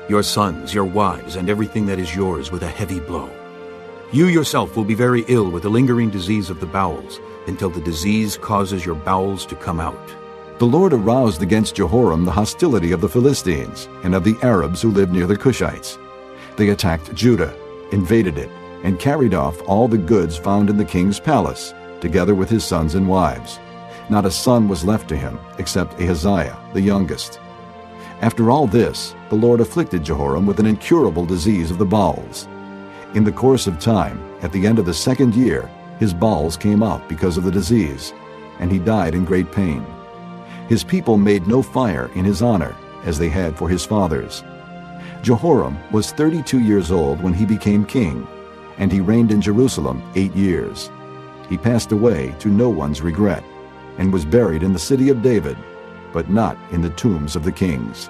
your sons, your wives, and everything that is yours with a heavy blow. You yourself will be very ill with the lingering disease of the bowels, until the disease causes your bowels to come out." The Lord aroused against Jehoram the hostility of the Philistines and of the Arabs who lived near the Cushites. They attacked Judah, invaded it, and carried off all the goods found in the king's palace, together with his sons and wives. Not a son was left to him, except Ahaziah, the youngest. After all this, the Lord afflicted Jehoram with an incurable disease of the bowels. In the course of time, at the end of the 2nd year, his bowels came out because of the disease, and he died in great pain. His people made no fire in his honor, as they had for his fathers. Jehoram was 32 years old when he became king, and he reigned in Jerusalem 8 years. He passed away to no one's regret, and was buried in the city of David, but not in the tombs of the kings.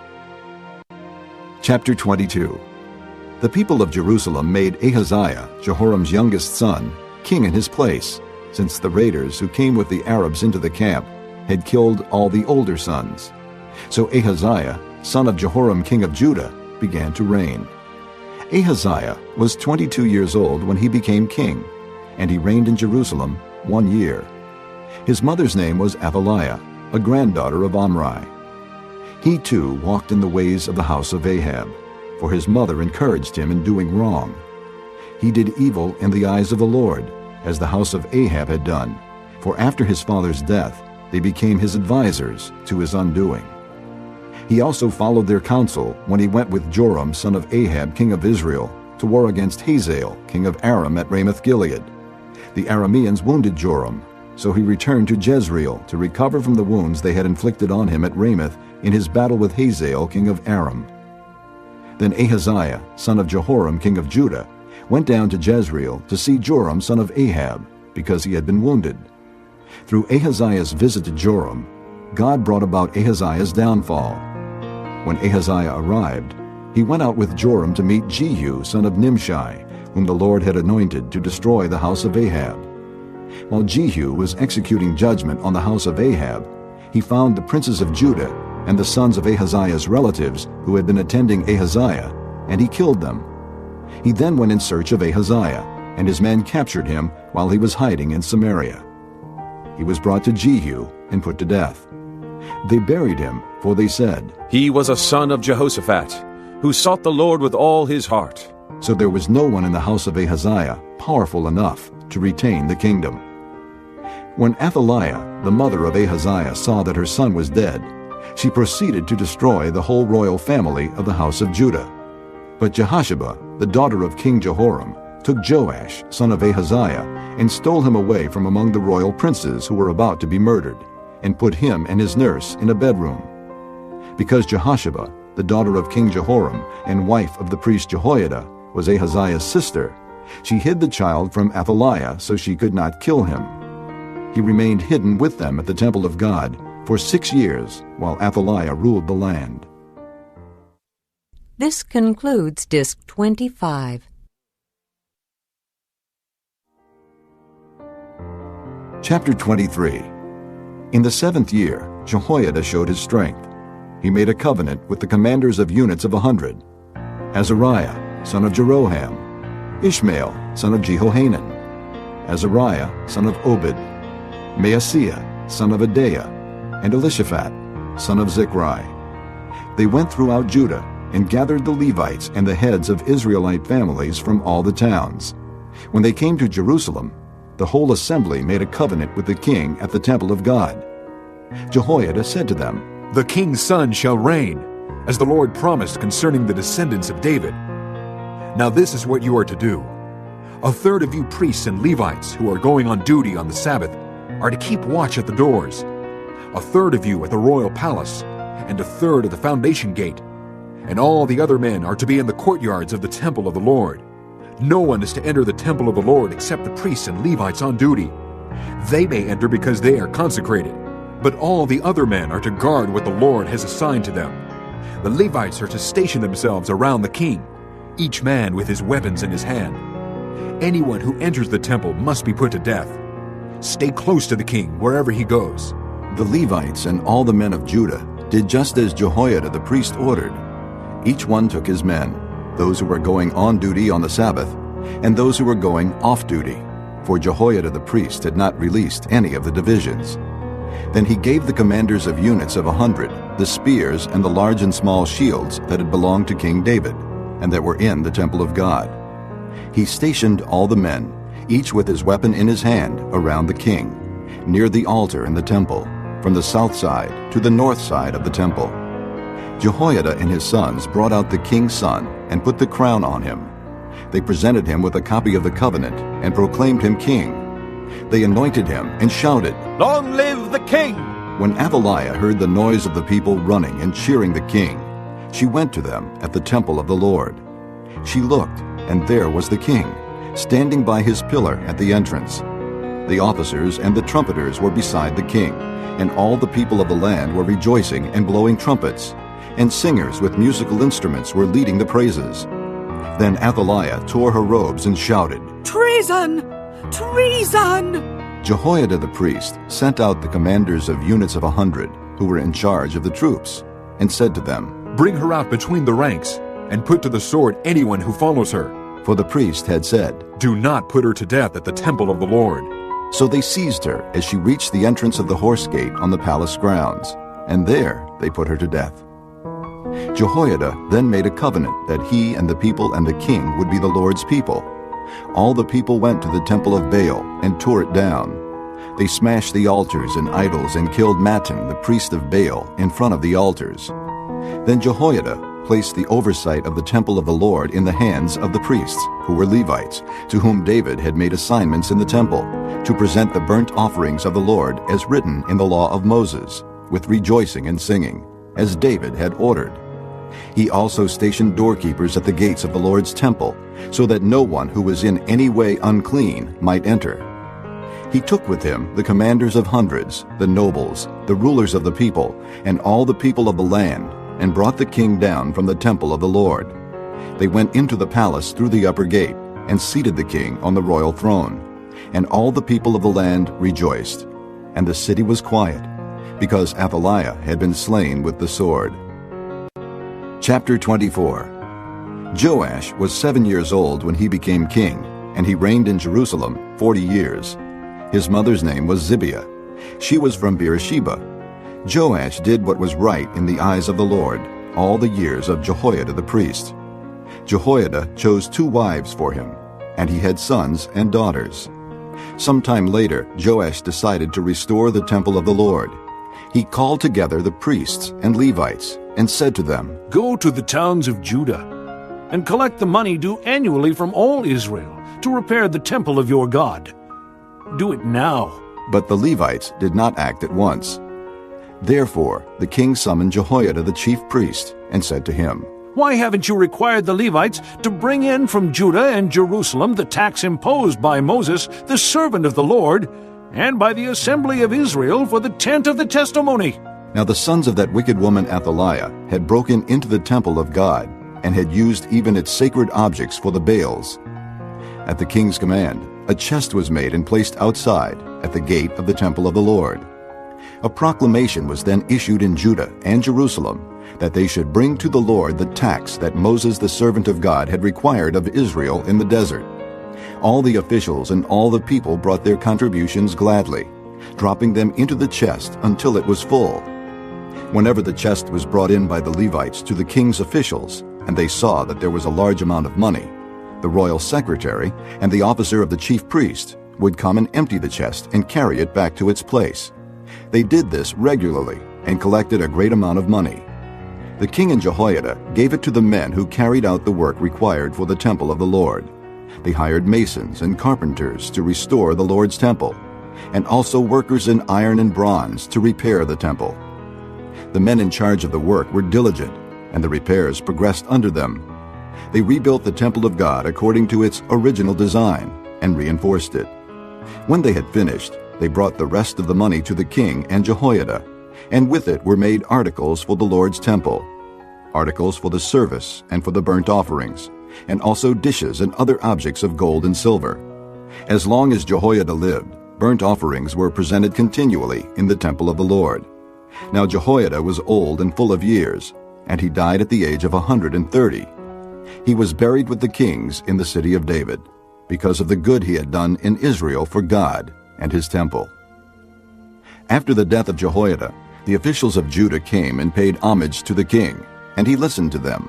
Chapter 22. The people of Jerusalem made Ahaziah, Jehoram's youngest son, king in his place, since the raiders who came with the Arabs into the camp had killed all the older sons. So Ahaziah, son of Jehoram king of Judah, began to reign. Ahaziah was 22 years old when he became king, and he reigned in Jerusalem 1 year. His mother's name was Athaliah, a granddaughter of Omri. He too walked in the ways of the house of Ahab, for his mother encouraged him in doing wrong. He did evil in the eyes of the Lord, as the house of Ahab had done, for after his father's death they became his advisers to his undoing. He also followed their counsel when he went with Joram son of Ahab king of Israel to war against Hazael king of Aram at Ramoth-Gilead. The Arameans wounded Joram, so he returned to Jezreel to recover from the wounds they had inflicted on him at Ramoth in his battle with Hazael king of Aram. Then Ahaziah, son of Jehoram king of Judah, went down to Jezreel to see Joram son of Ahab, because he had been wounded. Through Ahaziah's visit to Joram, God brought about Ahaziah's downfall. When Ahaziah arrived, he went out with Joram to meet Jehu son of Nimshi, whom the Lord had anointed to destroy the house of Ahab. While Jehu was executing judgment on the house of Ahab, he found the princes of Judah and the sons of Ahaziah's relatives who had been attending Ahaziah, and he killed them. He then went in search of Ahaziah, and his men captured him while he was hiding in Samaria. He was brought to Jehu and put to death. They buried him, for they said, "He was a son of Jehoshaphat, who sought the Lord with all his heart." So there was no one in the house of Ahaziah powerful enough to retain the kingdom. When Athaliah, the mother of Ahaziah, saw that her son was dead, she proceeded to destroy the whole royal family of the house of Judah. But Jehosheba, the daughter of King Jehoram, took Joash, son of Ahaziah, and stole him away from among the royal princes who were about to be murdered, and put him and his nurse in a bedroom. Because Jehosheba, the daughter of King Jehoram and wife of the priest Jehoiada, was Ahaziah's sister, she hid the child from Athaliah so she could not kill him. He remained hidden with them at the temple of God for 6 years while Athaliah ruled the land. This concludes Disc 25. Chapter 23. In the 7th year, Jehoiada showed his strength. He made a covenant with the commanders of units of 100. Azariah, son of Jeroham, Ishmael, son of Jehohanan, Azariah, son of Obed, Maaseiah, son of Adaiah, and Elishaphat, son of Zichri. They went throughout Judah and gathered the Levites and the heads of Israelite families from all the towns. When they came to Jerusalem, the whole assembly made a covenant with the king at the temple of God. Jehoiada said to them, "The king's son shall reign, as the Lord promised concerning the descendants of David. Now this is what you are to do. A third of you priests and Levites who are going on duty on the Sabbath are to keep watch at the doors. A third of you at the royal palace, and a third at the foundation gate. And all the other men are to be in the courtyards of the temple of the Lord. No one is to enter the temple of the Lord except the priests and Levites on duty. They may enter because they are consecrated, but all the other men are to guard what the Lord has assigned to them. The Levites are to station themselves around the king, each man with his weapons in his hand. Anyone who enters the temple must be put to death. Stay close to the king wherever he goes." The Levites and all the men of Judah did just as Jehoiada the priest ordered. Each one took his men, those who were going on duty on the Sabbath, and those who were going off duty, for Jehoiada the priest had not released any of the divisions. Then he gave the commanders of units of 100 the spears and the large and small shields that had belonged to King David, and that were in the temple of God. He stationed all the men, each with his weapon in his hand, around the king, near the altar in the temple, from the south side to the north side of the temple. Jehoiada and his sons brought out the king's son and put the crown on him. They presented him with a copy of the covenant and proclaimed him king. They anointed him and shouted, "Long live the king!" When Athaliah heard the noise of the people running and cheering the king, she went to them at the temple of the Lord. She looked, and there was the king, standing by his pillar at the entrance. The officers and the trumpeters were beside the king, and all the people of the land were rejoicing and blowing trumpets, and singers with musical instruments were leading the praises. Then Athaliah tore her robes and shouted, "Treason! Treason!" Jehoiada the priest sent out the commanders of units of 100 who were in charge of the troops, and said to them, "Bring her out between the ranks, and put to the sword anyone who follows her." For the priest had said, "Do not put her to death at the temple of the Lord." So they seized her as she reached the entrance of the horse gate on the palace grounds, and there they put her to death. Jehoiada then made a covenant that he and the people and the king would be the Lord's people. All the people went to the temple of Baal and tore it down. They smashed the altars and idols and killed Mattan, the priest of Baal, in front of the altars. Then Jehoiada placed the oversight of the temple of the Lord in the hands of the priests, who were Levites, to whom David had made assignments in the temple, to present the burnt offerings of the Lord as written in the law of Moses, with rejoicing and singing, as David had ordered. He also stationed doorkeepers at the gates of the Lord's temple, so that no one who was in any way unclean might enter. He took with him the commanders of hundreds, the nobles, the rulers of the people, and all the people of the land, and brought the king down from the temple of the Lord. They went into the palace through the upper gate, and seated the king on the royal throne. And all the people of the land rejoiced. And the city was quiet, because Athaliah had been slain with the sword. Chapter 24. Joash was 7 years old when he became king, and he reigned in Jerusalem 40 years. His mother's name was Zibiah. She was from Beersheba. Joash did what was right in the eyes of the Lord all the years of Jehoiada the priest. Jehoiada chose 2 wives for him, and he had sons and daughters. Sometime later, Joash decided to restore the temple of the Lord. He called together the priests and Levites and said to them, "Go to the towns of Judah and collect the money due annually from all Israel to repair the temple of your God. Do it now." But the Levites did not act at once. Therefore the king summoned Jehoiada the chief priest and said to him, "Why haven't you required the Levites to bring in from Judah and Jerusalem the tax imposed by Moses, the servant of the Lord, and by the assembly of Israel for the tent of the testimony?" Now the sons of that wicked woman Athaliah had broken into the temple of God and had used even its sacred objects for the Baals. At the king's command, a chest was made and placed outside at the gate of the temple of the Lord. A proclamation was then issued in Judah and Jerusalem that they should bring to the Lord the tax that Moses the servant of God had required of Israel in the desert. All the officials and all the people brought their contributions gladly, dropping them into the chest until it was full. Whenever the chest was brought in by the Levites to the king's officials, and they saw that there was a large amount of money, the royal secretary and the officer of the chief priest would come and empty the chest and carry it back to its place. They did this regularly and collected a great amount of money. The king and Jehoiada gave it to the men who carried out the work required for the temple of the Lord. They hired masons and carpenters to restore the Lord's temple, and also workers in iron and bronze to repair the temple. The men in charge of the work were diligent, and the repairs progressed under them. They rebuilt the temple of God according to its original design and reinforced it. When they had finished, they brought the rest of the money to the king and Jehoiada, and with it were made articles for the Lord's temple, articles for the service and for the burnt offerings, and also dishes and other objects of gold and silver. As long as Jehoiada lived, burnt offerings were presented continually in the temple of the Lord. Now Jehoiada was old and full of years, and he died at the age of 130. He was buried with the kings in the city of David, because of the good he had done in Israel for God and his temple. After the death of Jehoiada, the officials of Judah came and paid homage to the king, and he listened to them.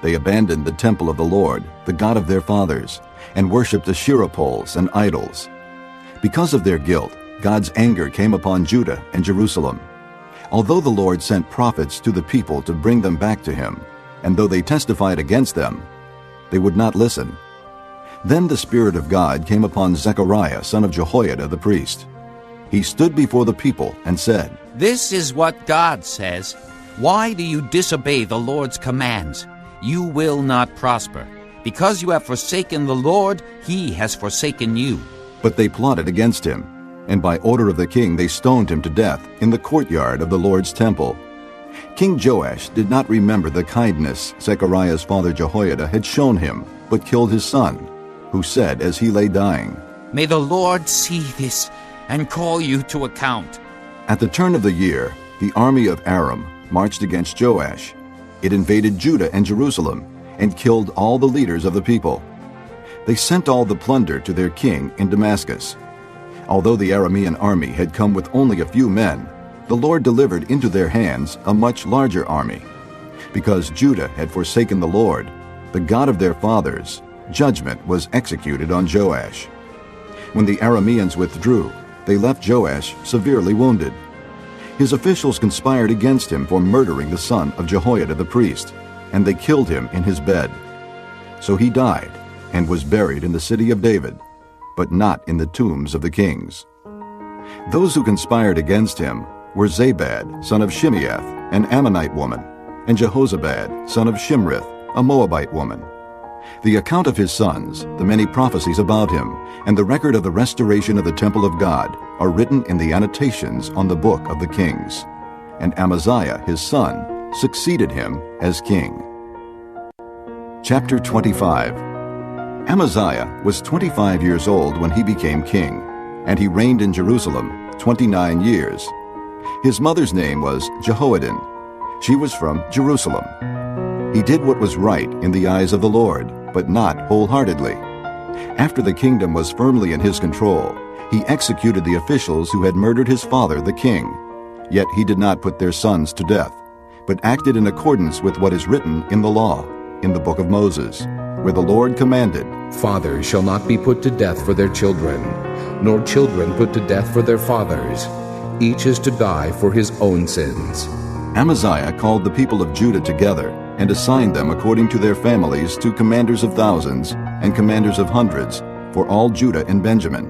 They abandoned the temple of the Lord, the God of their fathers, and worshipped Asherah poles and idols. Because of their guilt, God's anger came upon Judah and Jerusalem. Although the Lord sent prophets to the people to bring them back to him, and though they testified against them, they would not listen. Then the Spirit of God came upon Zechariah, son of Jehoiada the priest. He stood before the people and said, "This is what God says. Why do you disobey the Lord's commands? You will not prosper. Because you have forsaken the Lord, he has forsaken you." But they plotted against him, and by order of the king they stoned him to death in the courtyard of the Lord's temple. King Joash did not remember the kindness Zechariah's father Jehoiada had shown him, but killed his son, who said as he lay dying, "May the Lord see this and call you to account." At the turn of the year, the army of Aram marched against Joash. It invaded Judah and Jerusalem and killed all the leaders of the people. They sent all the plunder to their king in Damascus. Although the Aramean army had come with only a few men, the Lord delivered into their hands a much larger army. Because Judah had forsaken the Lord, the God of their fathers, judgment was executed on Joash. When the Arameans withdrew, they left Joash severely wounded. His officials conspired against him for murdering the son of Jehoiada the priest, and they killed him in his bed. So he died and was buried in the city of David, but not in the tombs of the kings. Those who conspired against him were Zabad, son of Shimeath, an Ammonite woman, and Jehozabad, son of Shimrith, a Moabite woman. The account of his sons, the many prophecies about him, and the record of the restoration of the temple of God are written in the annotations on the book of the kings. And Amaziah, his son, succeeded him as king. Chapter 25. Amaziah was 25 years old when he became king, and he reigned in Jerusalem 29 years. His mother's name was Jehoaddin. She was from Jerusalem. He did what was right in the eyes of the Lord, but not wholeheartedly. After the kingdom was firmly in his control, he executed the officials who had murdered his father, the king. Yet he did not put their sons to death, but acted in accordance with what is written in the law, in the book of Moses, where the Lord commanded, "Fathers shall not be put to death for their children, nor children put to death for their fathers. Each is to die for his own sins." Amaziah called the people of Judah together and assigned them according to their families to commanders of thousands and commanders of hundreds for all Judah and Benjamin.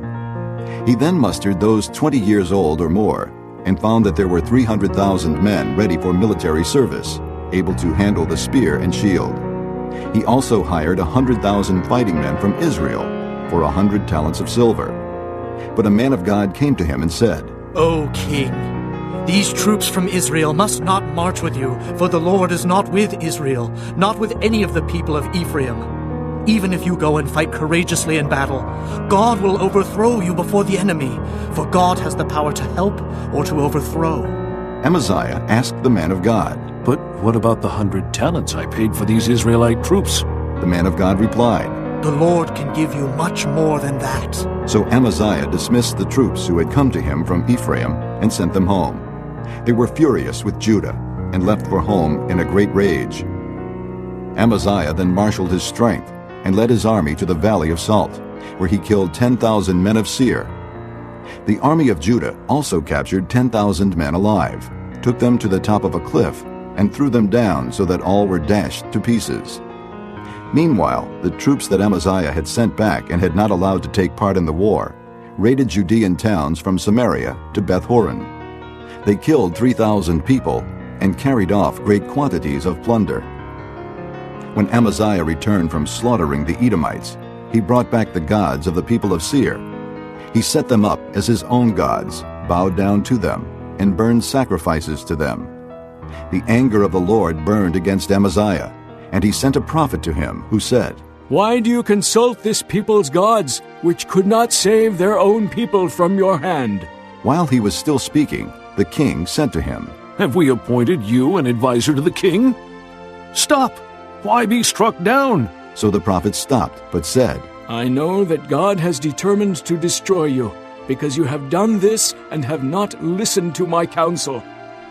He then mustered those 20 years old or more and found that there were 300,000 men ready for military service, able to handle the spear and shield. He also hired 100,000 fighting men from Israel for 100 talents of silver. But a man of God came to him and said, "O king, these troops from Israel must not march with you, for the Lord is not with Israel, not with any of the people of Ephraim. Even if you go and fight courageously in battle, God will overthrow you before the enemy, for God has the power to help or to overthrow." Amaziah asked the man of God, "But what about the 100 talents I paid for these Israelite troops?" The man of God replied, "The Lord can give you much more than that." So Amaziah dismissed the troops who had come to him from Ephraim and sent them home. They were furious with Judah and left for home in a great rage. Amaziah then marshaled his strength and led his army to the valley of Salt, where he killed 10,000 men of Seir. The army of Judah also captured 10,000 men alive, took them to the top of a cliff, and threw them down so that all were dashed to pieces. Meanwhile, the troops that Amaziah had sent back and had not allowed to take part in the war raided Judean towns from Samaria to Beth-horon. They killed 3,000 people and carried off great quantities of plunder. When Amaziah returned from slaughtering the Edomites, he brought back the gods of the people of Seir. He set them up as his own gods, bowed down to them, and burned sacrifices to them. The anger of the Lord burned against Amaziah, and he sent a prophet to him who said, "Why do you consult this people's gods, which could not save their own people from your hand?" While he was still speaking, the king said to him, "Have we appointed you an advisor to the king? Stop! Why be struck down?" So the prophet stopped, but said, "I know that God has determined to destroy you, because you have done this and have not listened to my counsel."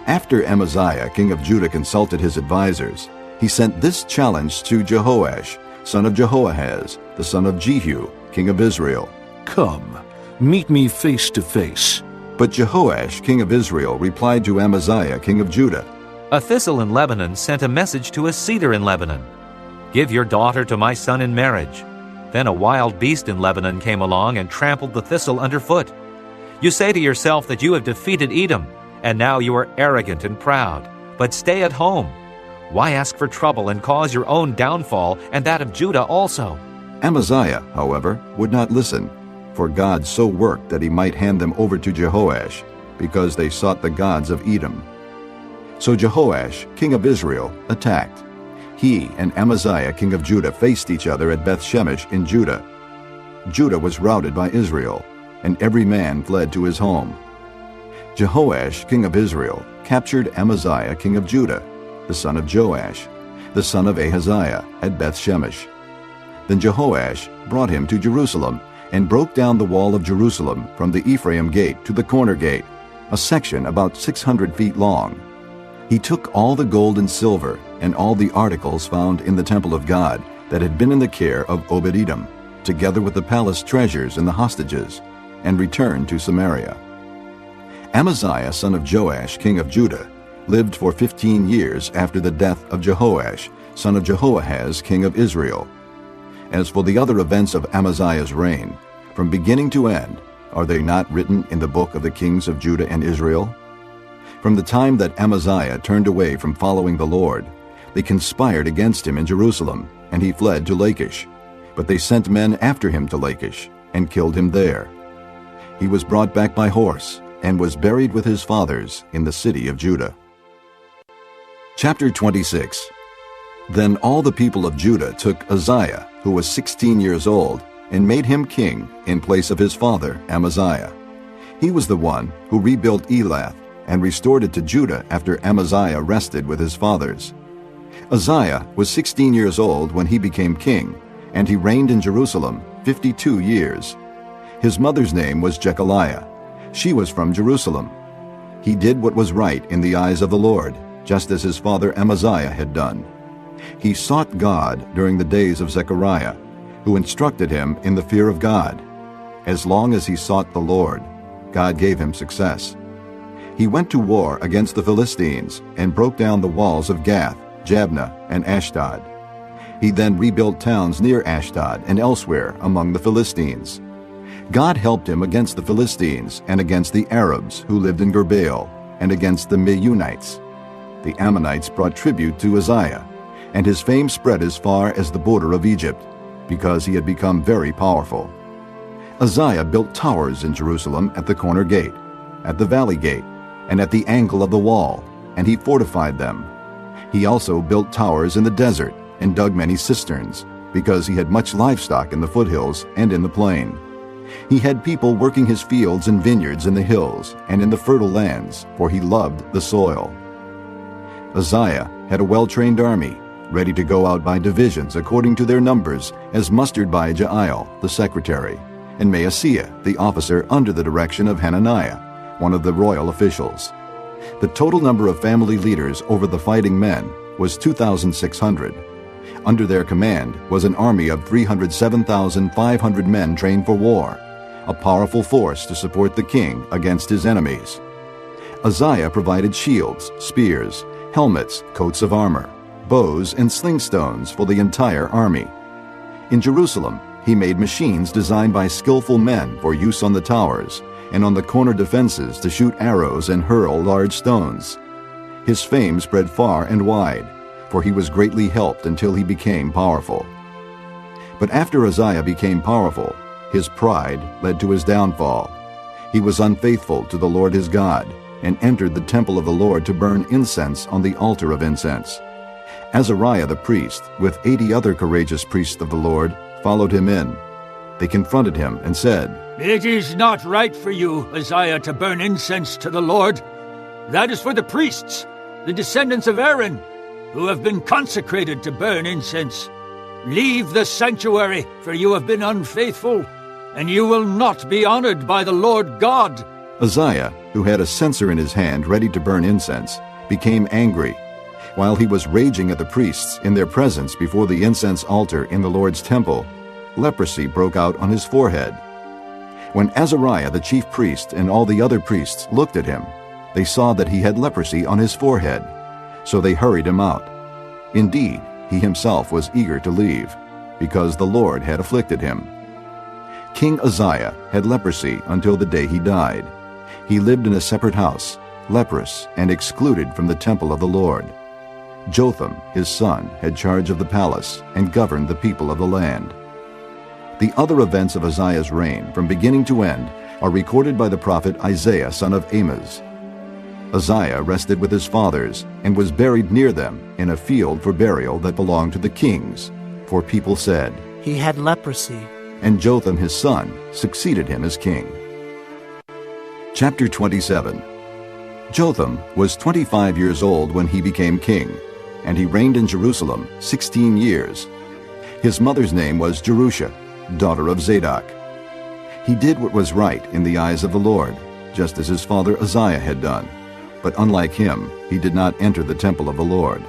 After Amaziah, king of Judah, consulted his advisers, he sent this challenge to Jehoash, son of Jehoahaz, the son of Jehu, king of Israel. "Come, meet me face to face." But Jehoash, king of Israel, replied to Amaziah, king of Judah, "A thistle in Lebanon sent a message to a cedar in Lebanon. 'Give your daughter to my son in marriage.' Then a wild beast in Lebanon came along and trampled the thistle underfoot. You say to yourself that you have defeated Edom, and now you are arrogant and proud. But stay at home. Why ask for trouble and cause your own downfall and that of Judah also?" Amaziah, however, would not listen, for God so worked that he might hand them over to Jehoash, because they sought the gods of Edom. So Jehoash, king of Israel, attacked. He and Amaziah, king of Judah, faced each other at Beth-shemesh in Judah. Judah was routed by Israel, and every man fled to his home. Jehoash, king of Israel, captured Amaziah, king of Judah, the son of Joash, the son of Ahaziah, at Beth-shemesh. Then Jehoash brought him to Jerusalem and broke down the wall of Jerusalem from the Ephraim gate to the corner gate, a section about 600 feet long. He took all the gold and silver and all the articles found in the temple of God that had been in the care of Obed-Edom, together with the palace treasures and the hostages, and returned to Samaria. Amaziah, son of Joash, king of Judah, lived for 15 years after the death of Jehoash, son of Jehoahaz, king of Israel. As for the other events of Amaziah's reign, from beginning to end, are they not written in the book of the kings of Judah and Israel? From the time that Amaziah turned away from following the Lord, they conspired against him in Jerusalem, and he fled to Lachish. But they sent men after him to Lachish, and killed him there. He was brought back by horse, and was buried with his fathers in the city of Judah. Chapter 26. Then all the people of Judah took Uzziah, who was 16 years old, and made him king in place of his father Amaziah. He was the one who rebuilt Elath, and restored it to Judah after Amaziah rested with his fathers. Uzziah was 16 years old when he became king, and he reigned in Jerusalem 52 years. His mother's name was Jechaliah. She was from Jerusalem. He did what was right in the eyes of the Lord, just as his father Amaziah had done. He sought God during the days of Zechariah, who instructed him in the fear of God. As long as he sought the Lord, God gave him success. He went to war against the Philistines and broke down the walls of Gath, Jabneh, and Ashdod. He then rebuilt towns near Ashdod and elsewhere among the Philistines. God helped him against the Philistines and against the Arabs who lived in Gurbaal and against the Meunites. The Ammonites brought tribute to Uzziah, and his fame spread as far as the border of Egypt, because he had become very powerful. Uzziah built towers in Jerusalem at the corner gate, at the valley gate, and at the angle of the wall, and he fortified them. He also built towers in the desert and dug many cisterns, because he had much livestock in the foothills and in the plain. He had people working his fields and vineyards in the hills and in the fertile lands, for he loved the soil. Uzziah had a well-trained army, ready to go out by divisions according to their numbers, as mustered by Jael, the secretary, and Maaseiah, the officer under the direction of Hananiah, one of the royal officials. The total number of family leaders over the fighting men was 2,600. Under their command was an army of 307,500 men trained for war, a powerful force to support the king against his enemies. Uzziah provided shields, spears, helmets, coats of armor, bows, and sling stones for the entire army. In Jerusalem, he made machines designed by skillful men for use on the towers and on the corner defenses to shoot arrows and hurl large stones. His fame spread far and wide, for he was greatly helped until he became powerful. But after Uzziah became powerful, his pride led to his downfall. He was unfaithful to the Lord his God, and entered the temple of the Lord to burn incense on the altar of incense. Azariah the priest, with 80 other courageous priests of the Lord, followed him in. They confronted him and said, "It is not right for you, Uzziah, to burn incense to the Lord. That is for the priests, the descendants of Aaron, who have been consecrated to burn incense. Leave the sanctuary, for you have been unfaithful, and you will not be honored by the Lord God." Uzziah, who had a censer in his hand ready to burn incense, became angry. While he was raging at the priests in their presence before the incense altar in the Lord's temple, leprosy broke out on his forehead. When Azariah the chief priest and all the other priests looked at him, they saw that he had leprosy on his forehead, so they hurried him out. Indeed, he himself was eager to leave, because the Lord had afflicted him. King Uzziah had leprosy until the day he died. He lived in a separate house, leprous and excluded from the temple of the Lord. Jotham, his son, had charge of the palace and governed the people of the land. The other events of Uzziah's reign, from beginning to end, are recorded by the prophet Isaiah, son of Amoz. Uzziah rested with his fathers and was buried near them in a field for burial that belonged to the kings, for people said, "He had leprosy." And Jotham his son succeeded him as king. Chapter 27. Jotham was 25 years old when he became king, and he reigned in Jerusalem 16 years. His mother's name was Jerusha, daughter of Zadok. He did what was right in the eyes of the Lord, just as his father Uzziah had done. But unlike him, he did not enter the temple of the Lord.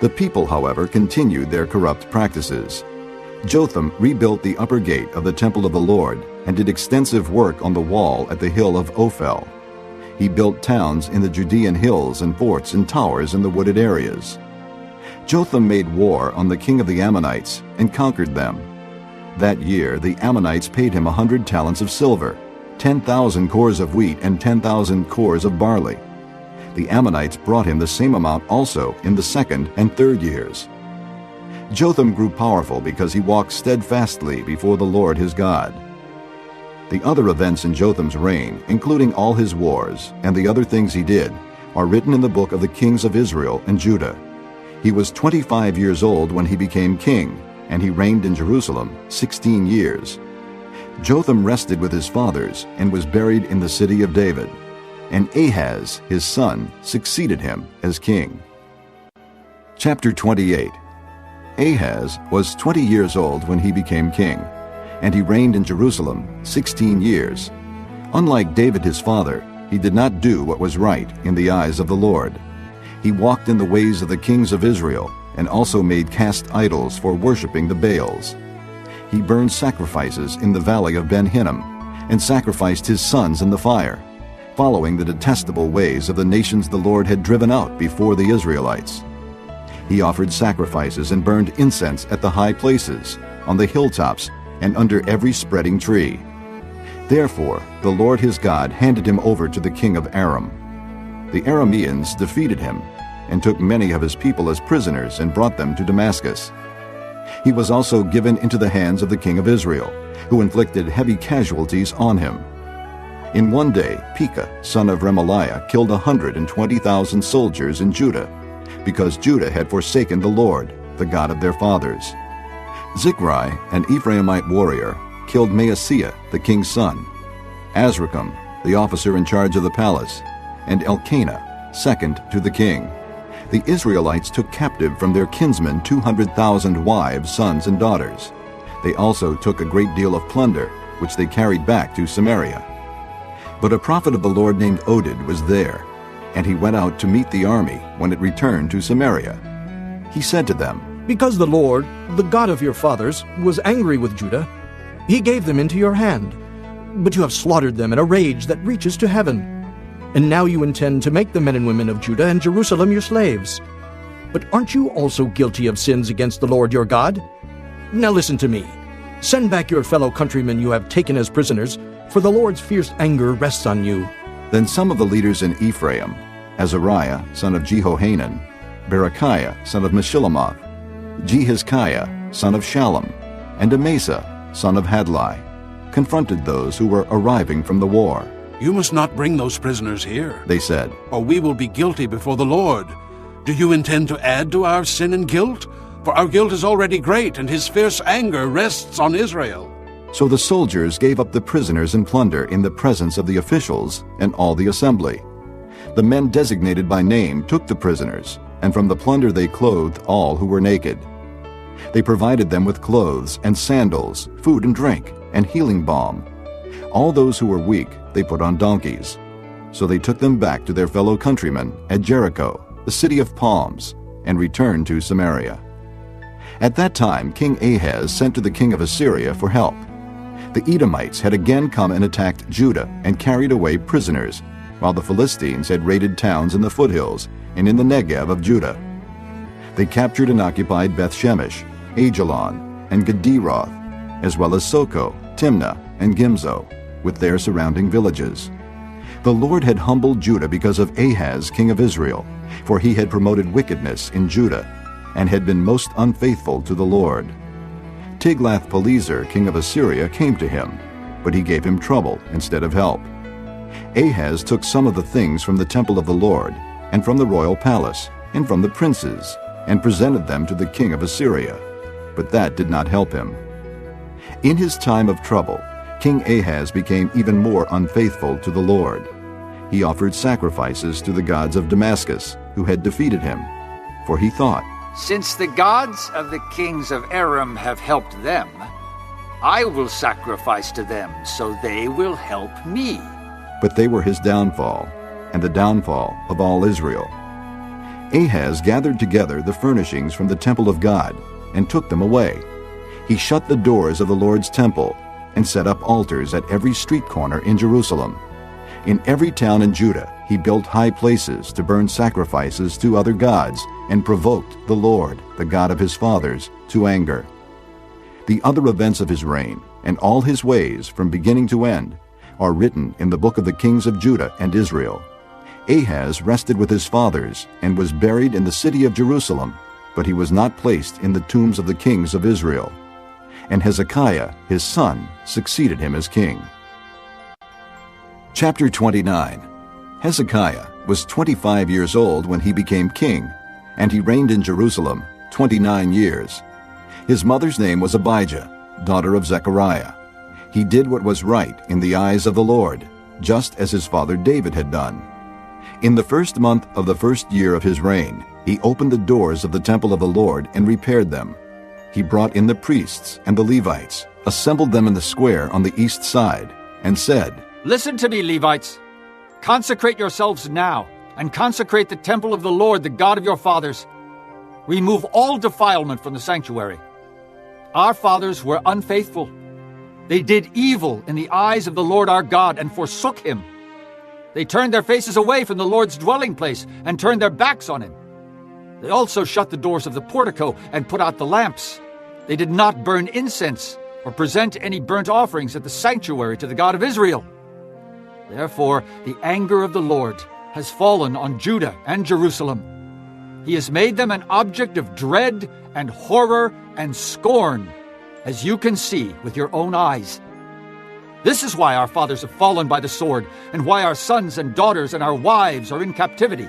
The people, however, continued their corrupt practices. Jotham rebuilt the upper gate of the temple of the Lord and did extensive work on the wall at the hill of Ophel. He built towns in the Judean hills and forts and towers in the wooded areas. Jotham made war on the king of the Ammonites and conquered them. That year the Ammonites paid him 100 talents of silver, 10,000 cores of wheat, and 10,000 cores of barley. The Ammonites brought him the same amount also in the second and third years. Jotham grew powerful because he walked steadfastly before the Lord his God. The other events in Jotham's reign, including all his wars and the other things he did, are written in the book of the kings of Israel and Judah. He was 25 years old when he became king, and he reigned in Jerusalem 16 years. Jotham rested with his fathers and was buried in the city of David, and Ahaz, his son, succeeded him as king. Chapter 28. Ahaz was 20 years old when he became king, and he reigned in Jerusalem 16 years. Unlike David his father, he did not do what was right in the eyes of the Lord. He walked in the ways of the kings of Israel, and also made cast idols for worshipping the Baals. He burned sacrifices in the valley of Ben-Hinnom, and sacrificed his sons in the fire, following the detestable ways of the nations the Lord had driven out before the Israelites. He offered sacrifices and burned incense at the high places, on the hilltops, and under every spreading tree. Therefore the Lord his God handed him over to the king of Aram. The Arameans defeated him, and took many of his people as prisoners and brought them to Damascus. He was also given into the hands of the king of Israel, who inflicted heavy casualties on him. In one day Pekah, son of Remaliah, killed 120,000 soldiers in Judah, because Judah had forsaken the Lord, the God of their fathers. Zichri, an Ephraimite warrior, killed Maaseiah, the king's son, Azrikam, the officer in charge of the palace, and Elkanah, second to the king. The Israelites took captive from their kinsmen 200,000 wives, sons, and daughters. They also took a great deal of plunder, which they carried back to Samaria. But a prophet of the Lord named Oded was there, and he went out to meet the army when it returned to Samaria. He said to them, "Because the Lord, the God of your fathers, was angry with Judah, he gave them into your hand. But you have slaughtered them in a rage that reaches to heaven. And now you intend to make the men and women of Judah and Jerusalem your slaves. But aren't you also guilty of sins against the Lord your God? Now listen to me. Send back your fellow countrymen you have taken as prisoners, for the Lord's fierce anger rests on you." Then some of the leaders in Ephraim, Azariah, son of Jehohanan, Berechiah, son of Meshillemoth, Jehizkiah, son of Shallum, and Amasa, son of Hadlai, confronted those who were arriving from the war. "You must not bring those prisoners here," they said, "or we will be guilty before the Lord. Do you intend to add to our sin and guilt? For our guilt is already great, and his fierce anger rests on Israel." So the soldiers gave up the prisoners and plunder in the presence of the officials and all the assembly. The men designated by name took the prisoners, and from the plunder they clothed all who were naked. They provided them with clothes and sandals, food and drink, and healing balm. All those who were weak they put on donkeys. So they took them back to their fellow countrymen at Jericho, the city of palms, and returned to Samaria. At that time King Ahaz sent to the king of Assyria for help. The Edomites had again come and attacked Judah and carried away prisoners, while the Philistines had raided towns in the foothills and in the Negev of Judah. They captured and occupied Beth-Shemesh, Ajalon, and Gederoth, as well as Soko, Timnah, and Gimzo, with their surrounding villages. The Lord had humbled Judah because of Ahaz, king of Israel, for he had promoted wickedness in Judah, and had been most unfaithful to the Lord. Tiglath-Pileser, king of Assyria, came to him, but he gave him trouble instead of help. Ahaz took some of the things from the temple of the Lord, and from the royal palace, and from the princes, and presented them to the king of Assyria, but that did not help him. In his time of trouble, King Ahaz became even more unfaithful to the Lord. He offered sacrifices to the gods of Damascus, who had defeated him, for he thought, "Since the gods of the kings of Aram have helped them, I will sacrifice to them, so they will help me." But they were his downfall, and the downfall of all Israel. Ahaz gathered together the furnishings from the temple of God, and took them away. He shut the doors of the Lord's temple, and set up altars at every street corner in Jerusalem. In every town in Judah he built high places to burn sacrifices to other gods, and provoked the Lord, the God of his fathers, to anger. The other events of his reign, and all his ways from beginning to end, are written in the book of the kings of Judah and Israel. Ahaz rested with his fathers, and was buried in the city of Jerusalem, but he was not placed in the tombs of the kings of Israel. And Hezekiah, his son, succeeded him as king. Chapter 29. Hezekiah was 25 years old when he became king, and he reigned in Jerusalem 29 years. His mother's name was Abijah, daughter of Zechariah. He did what was right in the eyes of the Lord, just as his father David had done. In the first month of the first year of his reign, he opened the doors of the temple of the Lord and repaired them. He brought in the priests and the Levites, assembled them in the square on the east side, and said, "Listen to me, Levites. Consecrate yourselves now, and consecrate the temple of the Lord, the God of your fathers. Remove all defilement from the sanctuary. Our fathers were unfaithful. They did evil in the eyes of the Lord our God and forsook him. They turned their faces away from the Lord's dwelling place and turned their backs on him. They also shut the doors of the portico and put out the lamps. They did not burn incense or present any burnt offerings at the sanctuary to the God of Israel. Therefore, the anger of the Lord has fallen on Judah and Jerusalem. He has made them an object of dread and horror and scorn, as you can see with your own eyes. This is why our fathers have fallen by the sword, and why our sons and daughters and our wives are in captivity.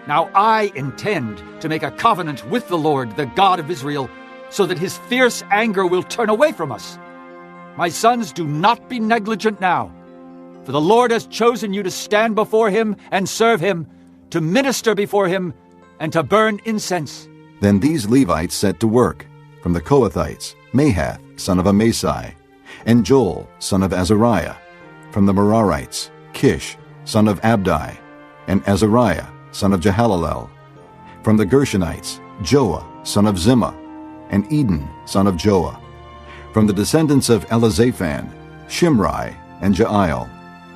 Now I intend to make a covenant with the Lord, the God of Israel, so that his fierce anger will turn away from us. My sons, do not be negligent now, for the Lord has chosen you to stand before him and serve him, to minister before him, and to burn incense." Then these Levites set to work, from the Kohathites, Mahath, son of Amasai, and Joel, son of Azariah, from the Merarites, Kish, son of Abdi, and Azariah, son of Jehalalel, from the Gershonites, Joah, son of Zimmah, and Eden, son of Joah, from the descendants of Elizaphan, Shimri, and Jael,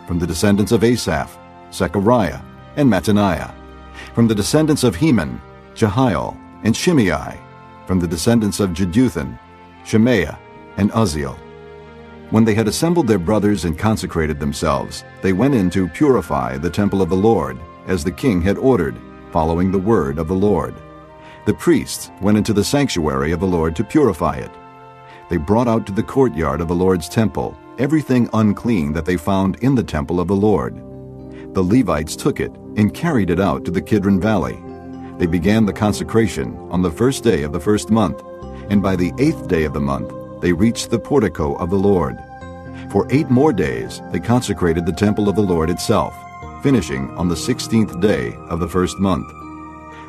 from the descendants of Asaph, Zechariah, and Mattaniah, from the descendants of Heman, Jehiel, and Shimei, from the descendants of Jeduthun, Shemaiah, and Uzziel. When they had assembled their brothers and consecrated themselves, they went in to purify the temple of the Lord, as the king had ordered, following the word of the Lord. The priests went into the sanctuary of the Lord to purify it. They brought out to the courtyard of the Lord's temple everything unclean that they found in the temple of the Lord. The Levites took it and carried it out to the Kidron Valley. They began the consecration on the first day of the first month, and by the 8th day of the month they reached the portico of the Lord. For 8 more days they consecrated the temple of the Lord itself, finishing on the 16th day of the first month.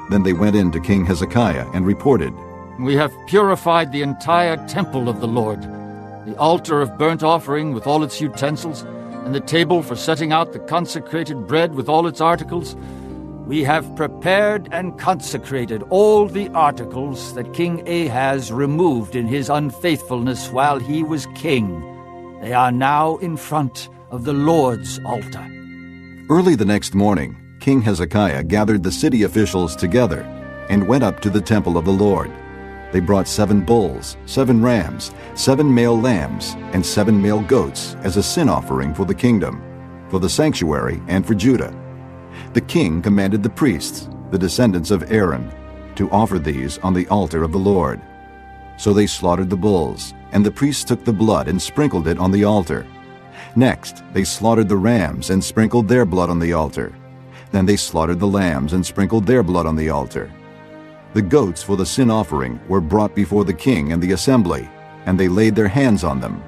Then they went in to King Hezekiah and reported, "We have purified the entire temple of the Lord, the altar of burnt offering with all its utensils, and the table for setting out the consecrated bread with all its articles. We have prepared and consecrated all the articles that King Ahaz removed in his unfaithfulness while he was king. They are now in front of the Lord's altar." Early the next morning, King Hezekiah gathered the city officials together and went up to the temple of the Lord. They brought 7 bulls, 7 rams, 7 male lambs, and 7 male goats as a sin offering for the kingdom, for the sanctuary, and for Judah. The king commanded the priests, the descendants of Aaron, to offer these on the altar of the Lord. So they slaughtered the bulls, and the priests took the blood and sprinkled it on the altar. Next, they slaughtered the rams and sprinkled their blood on the altar. Then they slaughtered the lambs and sprinkled their blood on the altar. The goats for the sin offering were brought before the king and the assembly, and they laid their hands on them.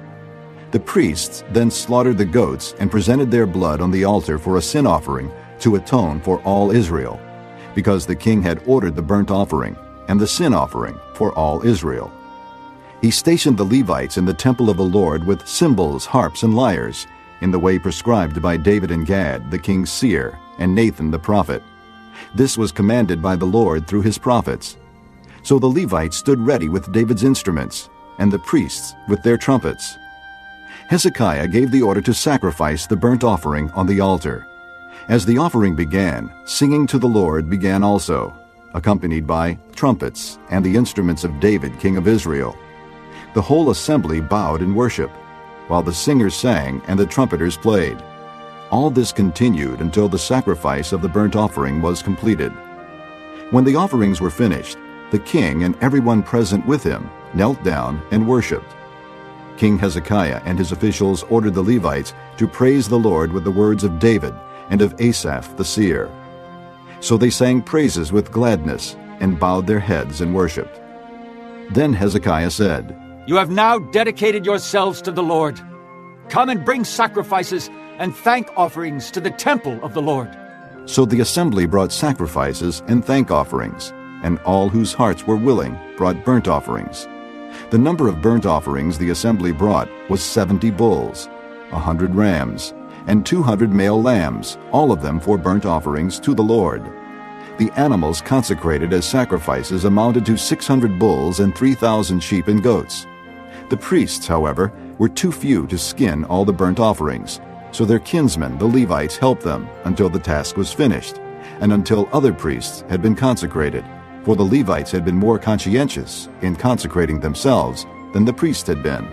The priests then slaughtered the goats and presented their blood on the altar for a sin offering to atone for all Israel, because the king had ordered the burnt offering and the sin offering for all Israel. He stationed the Levites in the temple of the Lord with cymbals, harps, and lyres, in the way prescribed by David and Gad, the king's seer, and Nathan the prophet. This was commanded by the Lord through his prophets. So the Levites stood ready with David's instruments, and the priests with their trumpets. Hezekiah gave the order to sacrifice the burnt offering on the altar. As the offering began, singing to the Lord began also, accompanied by trumpets and the instruments of David, king of Israel. The whole assembly bowed in worship, while the singers sang and the trumpeters played. All this continued until the sacrifice of the burnt offering was completed. When the offerings were finished, the king and everyone present with him knelt down and worshipped. King Hezekiah and his officials ordered the Levites to praise the Lord with the words of David and of Asaph the seer. So they sang praises with gladness and bowed their heads and worshipped. Then Hezekiah said, "You have now dedicated yourselves to the Lord. Come and bring sacrifices and thank offerings to the temple of the Lord." So the assembly brought sacrifices and thank offerings, and all whose hearts were willing brought burnt offerings. The number of burnt offerings the assembly brought was 70 bulls, 100 rams, and 200 male lambs, all of them for burnt offerings to the Lord. The animals consecrated as sacrifices amounted to 600 bulls and 3,000 sheep and goats. The priests, however, were too few to skin all the burnt offerings, so their kinsmen, the Levites, helped them until the task was finished, and until other priests had been consecrated, for the Levites had been more conscientious in consecrating themselves than the priests had been.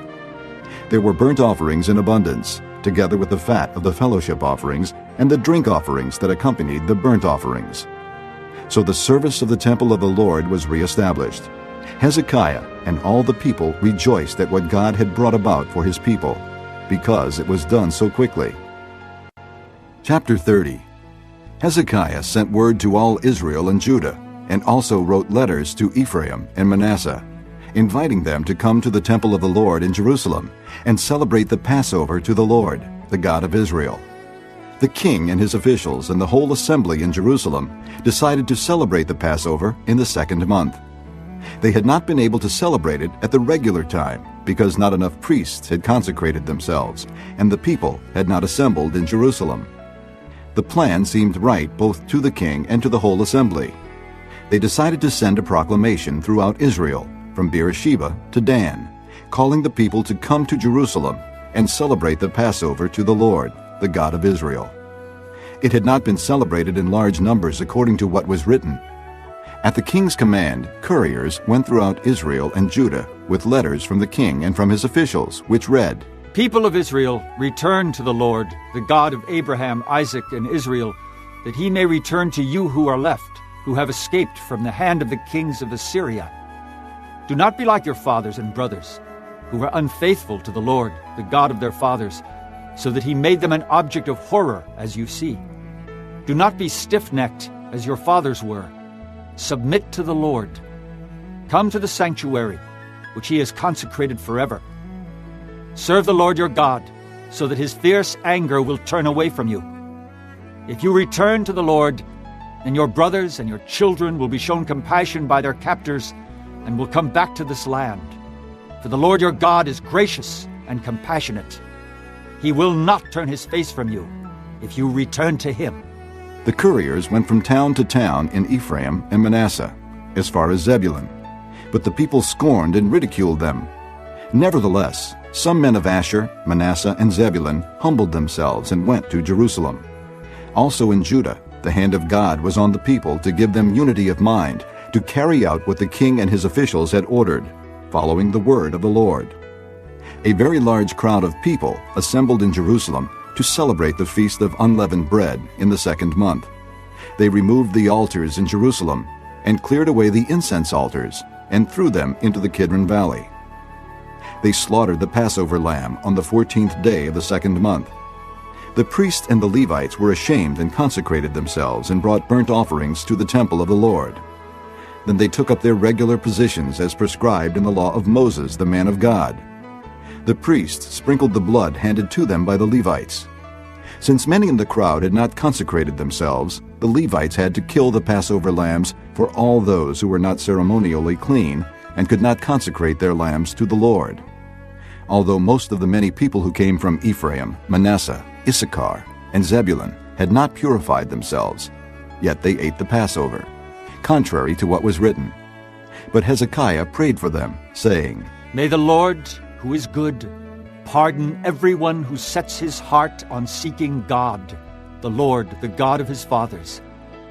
There were burnt offerings in abundance, together with the fat of the fellowship offerings and the drink offerings that accompanied the burnt offerings. So the service of the temple of the Lord was reestablished. Hezekiah and all the people rejoiced at what God had brought about for his people, because it was done so quickly. Chapter 30. Hezekiah sent word to all Israel and Judah, and also wrote letters to Ephraim and Manasseh, inviting them to come to the temple of the Lord in Jerusalem and celebrate the Passover to the Lord, the God of Israel. The king and his officials and the whole assembly in Jerusalem decided to celebrate the Passover in the 2nd month. They had not been able to celebrate it at the regular time because not enough priests had consecrated themselves, and the people had not assembled in Jerusalem. The plan seemed right both to the king and to the whole assembly. They decided to send a proclamation throughout Israel, from Beersheba to Dan, calling the people to come to Jerusalem and celebrate the Passover to the Lord, the God of Israel. It had not been celebrated in large numbers according to what was written. At the king's command, couriers went throughout Israel and Judah with letters from the king and from his officials, which read, People of Israel, return to the Lord, the God of Abraham, Isaac, and Israel, that he may return to you who are left, who have escaped from the hand of the kings of Assyria. Do not be like your fathers and brothers, who were unfaithful to the Lord, the God of their fathers, so that he made them an object of horror, as you see. Do not be stiff-necked, as your fathers were. Submit to the Lord. Come to the sanctuary, which he has consecrated forever. Serve the Lord your God, so that his fierce anger will turn away from you. If you return to the Lord, then your brothers and your children will be shown compassion by their captors and will come back to this land. For the Lord your God is gracious and compassionate. He will not turn his face from you if you return to him. The couriers went from town to town in Ephraim and Manasseh, as far as Zebulun. But the people scorned and ridiculed them. Nevertheless, some men of Asher, Manasseh, and Zebulun humbled themselves and went to Jerusalem. Also in Judah, the hand of God was on the people to give them unity of mind, to carry out what the king and his officials had ordered, following the word of the Lord. A very large crowd of people assembled in Jerusalem to celebrate the Feast of Unleavened Bread in the 2nd month. They removed the altars in Jerusalem and cleared away the incense altars and threw them into the Kidron Valley. They slaughtered the Passover lamb on the 14th day of the 2nd month. The priests and the Levites were ashamed and consecrated themselves and brought burnt offerings to the temple of the Lord. Then they took up their regular positions as prescribed in the law of Moses, the man of God. The priests sprinkled the blood handed to them by the Levites. Since many in the crowd had not consecrated themselves, the Levites had to kill the Passover lambs for all those who were not ceremonially clean and could not consecrate their lambs to the Lord. Although most of the many people who came from Ephraim, Manasseh, Issachar, and Zebulun had not purified themselves, yet they ate the Passover, contrary to what was written. But Hezekiah prayed for them, saying, May the Lord, who is good, pardon everyone who sets his heart on seeking God, the Lord, the God of his fathers,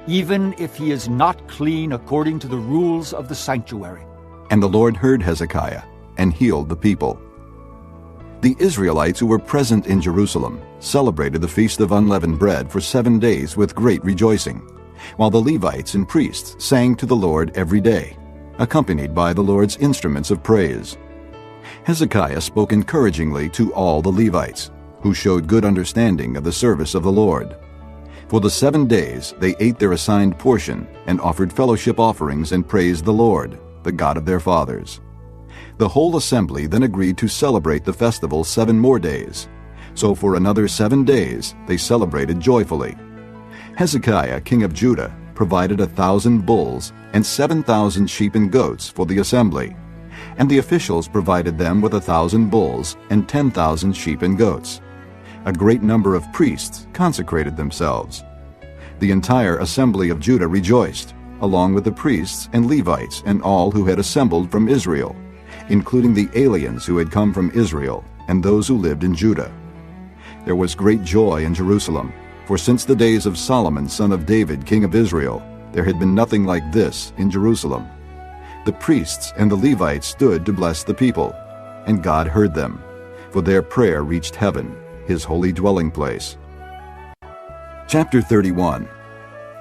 even if he is not clean according to the rules of the sanctuary. And the Lord heard Hezekiah and healed the people. The Israelites who were present in Jerusalem celebrated the Feast of Unleavened Bread for 7 days with great rejoicing, while the Levites and priests sang to the Lord every day, accompanied by the Lord's instruments of praise. Hezekiah spoke encouragingly to all the Levites, who showed good understanding of the service of the Lord. For the 7 days they ate their assigned portion and offered fellowship offerings and praised the Lord, the God of their fathers. The whole assembly then agreed to celebrate the festival 7 more days. So for another 7 days they celebrated joyfully. Hezekiah, king of Judah, provided 1,000 bulls and 7,000 sheep and goats for the assembly, and the officials provided them with 1,000 bulls and 10,000 sheep and goats. A great number of priests consecrated themselves. The entire assembly of Judah rejoiced, along with the priests and Levites and all who had assembled from Israel, including the aliens who had come from Israel and those who lived in Judah. There was great joy in Jerusalem, for since the days of Solomon, son of David, king of Israel, there had been nothing like this in Jerusalem. The priests and the Levites stood to bless the people, and God heard them, for their prayer reached heaven, his holy dwelling place. Chapter 31.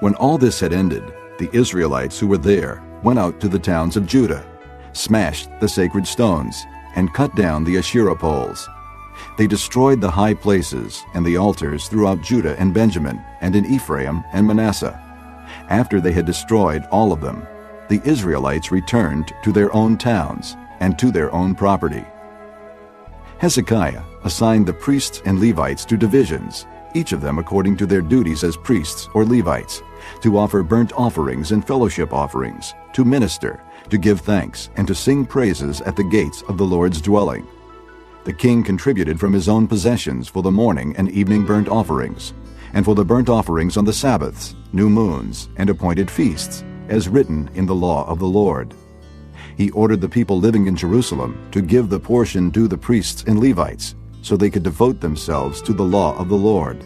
When all this had ended, the Israelites who were there went out to the towns of Judah, smashed the sacred stones, and cut down the Asherah poles. They destroyed the high places and the altars throughout Judah and Benjamin, and in Ephraim and Manasseh. After they had destroyed all of them, the Israelites returned to their own towns and to their own property. Hezekiah assigned the priests and Levites to divisions, each of them according to their duties as priests or Levites, to offer burnt offerings and fellowship offerings, to minister, to give thanks, and to sing praises at the gates of the Lord's dwelling. The king contributed from his own possessions for the morning and evening burnt offerings, and for the burnt offerings on the Sabbaths, new moons, and appointed feasts, as written in the law of the Lord. He ordered the people living in Jerusalem to give the portion due the priests and Levites, so they could devote themselves to the law of the Lord.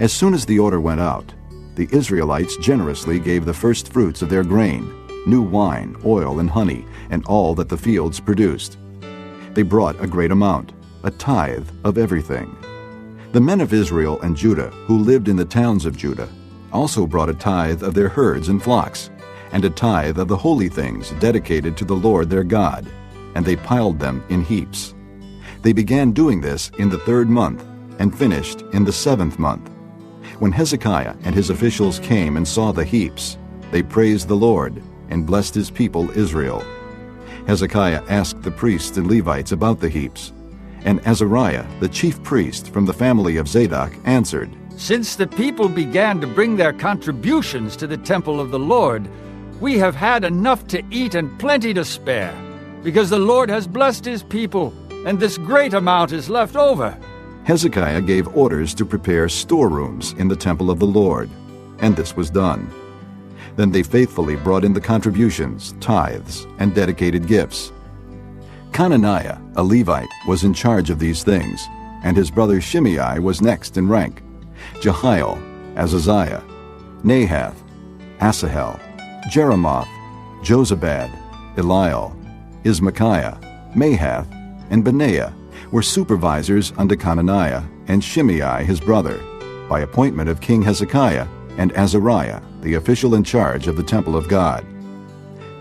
As soon as the order went out, the Israelites generously gave the first fruits of their grain, new wine, oil, and honey, and all that the fields produced. They brought a great amount, a tithe of everything. The men of Israel and Judah, who lived in the towns of Judah, also brought a tithe of their herds and flocks, and a tithe of the holy things dedicated to the Lord their God, and they piled them in heaps. They began doing this in the 3rd month, and finished in the 7th month. When Hezekiah and his officials came and saw the heaps, they praised the Lord and blessed his people Israel. Hezekiah asked the priests and Levites about the heaps, and Azariah, the chief priest from the family of Zadok, answered, "Since the people began to bring their contributions to the temple of the Lord, we have had enough to eat and plenty to spare, because the Lord has blessed his people, and this great amount is left over." Hezekiah gave orders to prepare storerooms in the temple of the Lord, and this was done. Then they faithfully brought in the contributions, tithes, and dedicated gifts. Conaniah, a Levite, was in charge of these things, and his brother Shimei was next in rank. Jehiel, Azaziah, Nahath, Asahel, Jeremoth, Jozabad, Eliel, Ismachiah, Mahath, and Benaiah were supervisors under Conaniah and Shimei his brother, by appointment of King Hezekiah, and Azariah, the official in charge of the temple of God.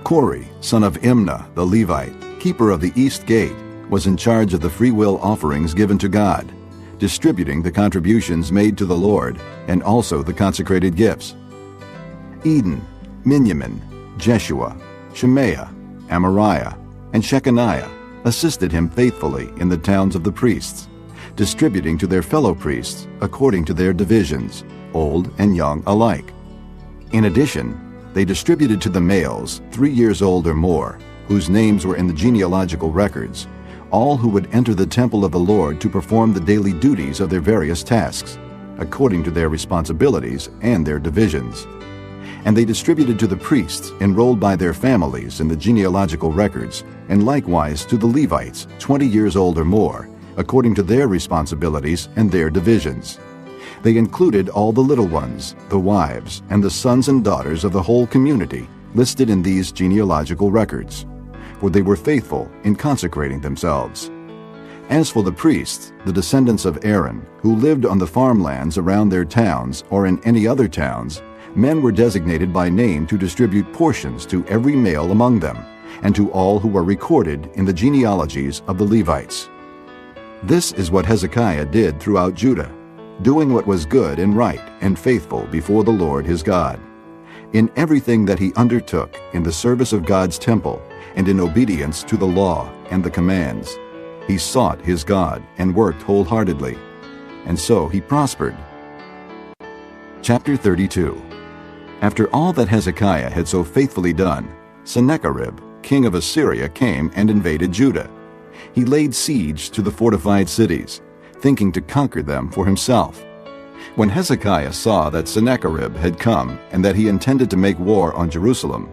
Kori, son of Imnah the Levite, keeper of the east gate, was in charge of the freewill offerings given to God, distributing the contributions made to the Lord, and also the consecrated gifts. Eden, Miniamin, Jeshua, Shemaiah, Amariah, and Shechaniah assisted him faithfully in the towns of the priests, distributing to their fellow priests according to their divisions, old and young alike. In addition, they distributed to the males 3 years old or more, whose names were in the genealogical records, all who would enter the temple of the Lord to perform the daily duties of their various tasks, according to their responsibilities and their divisions. And they distributed to the priests enrolled by their families in the genealogical records, and likewise to the Levites 20 years old or more, according to their responsibilities and their divisions. They included all the little ones, the wives, and the sons and daughters of the whole community listed in these genealogical records, for they were faithful in consecrating themselves. As for the priests, the descendants of Aaron, who lived on the farmlands around their towns or in any other towns, men were designated by name to distribute portions to every male among them, and to all who were recorded in the genealogies of the Levites. This is what Hezekiah did throughout Judah, doing what was good and right and faithful before the Lord his God. In everything that he undertook in the service of God's temple, and in obedience to the law and the commands, he sought his God and worked wholeheartedly, and so he prospered. Chapter 32. After all that Hezekiah had so faithfully done, Sennacherib, king of Assyria, came and invaded Judah. He laid siege to the fortified cities, thinking to conquer them for himself. When Hezekiah saw that Sennacherib had come and that he intended to make war on Jerusalem,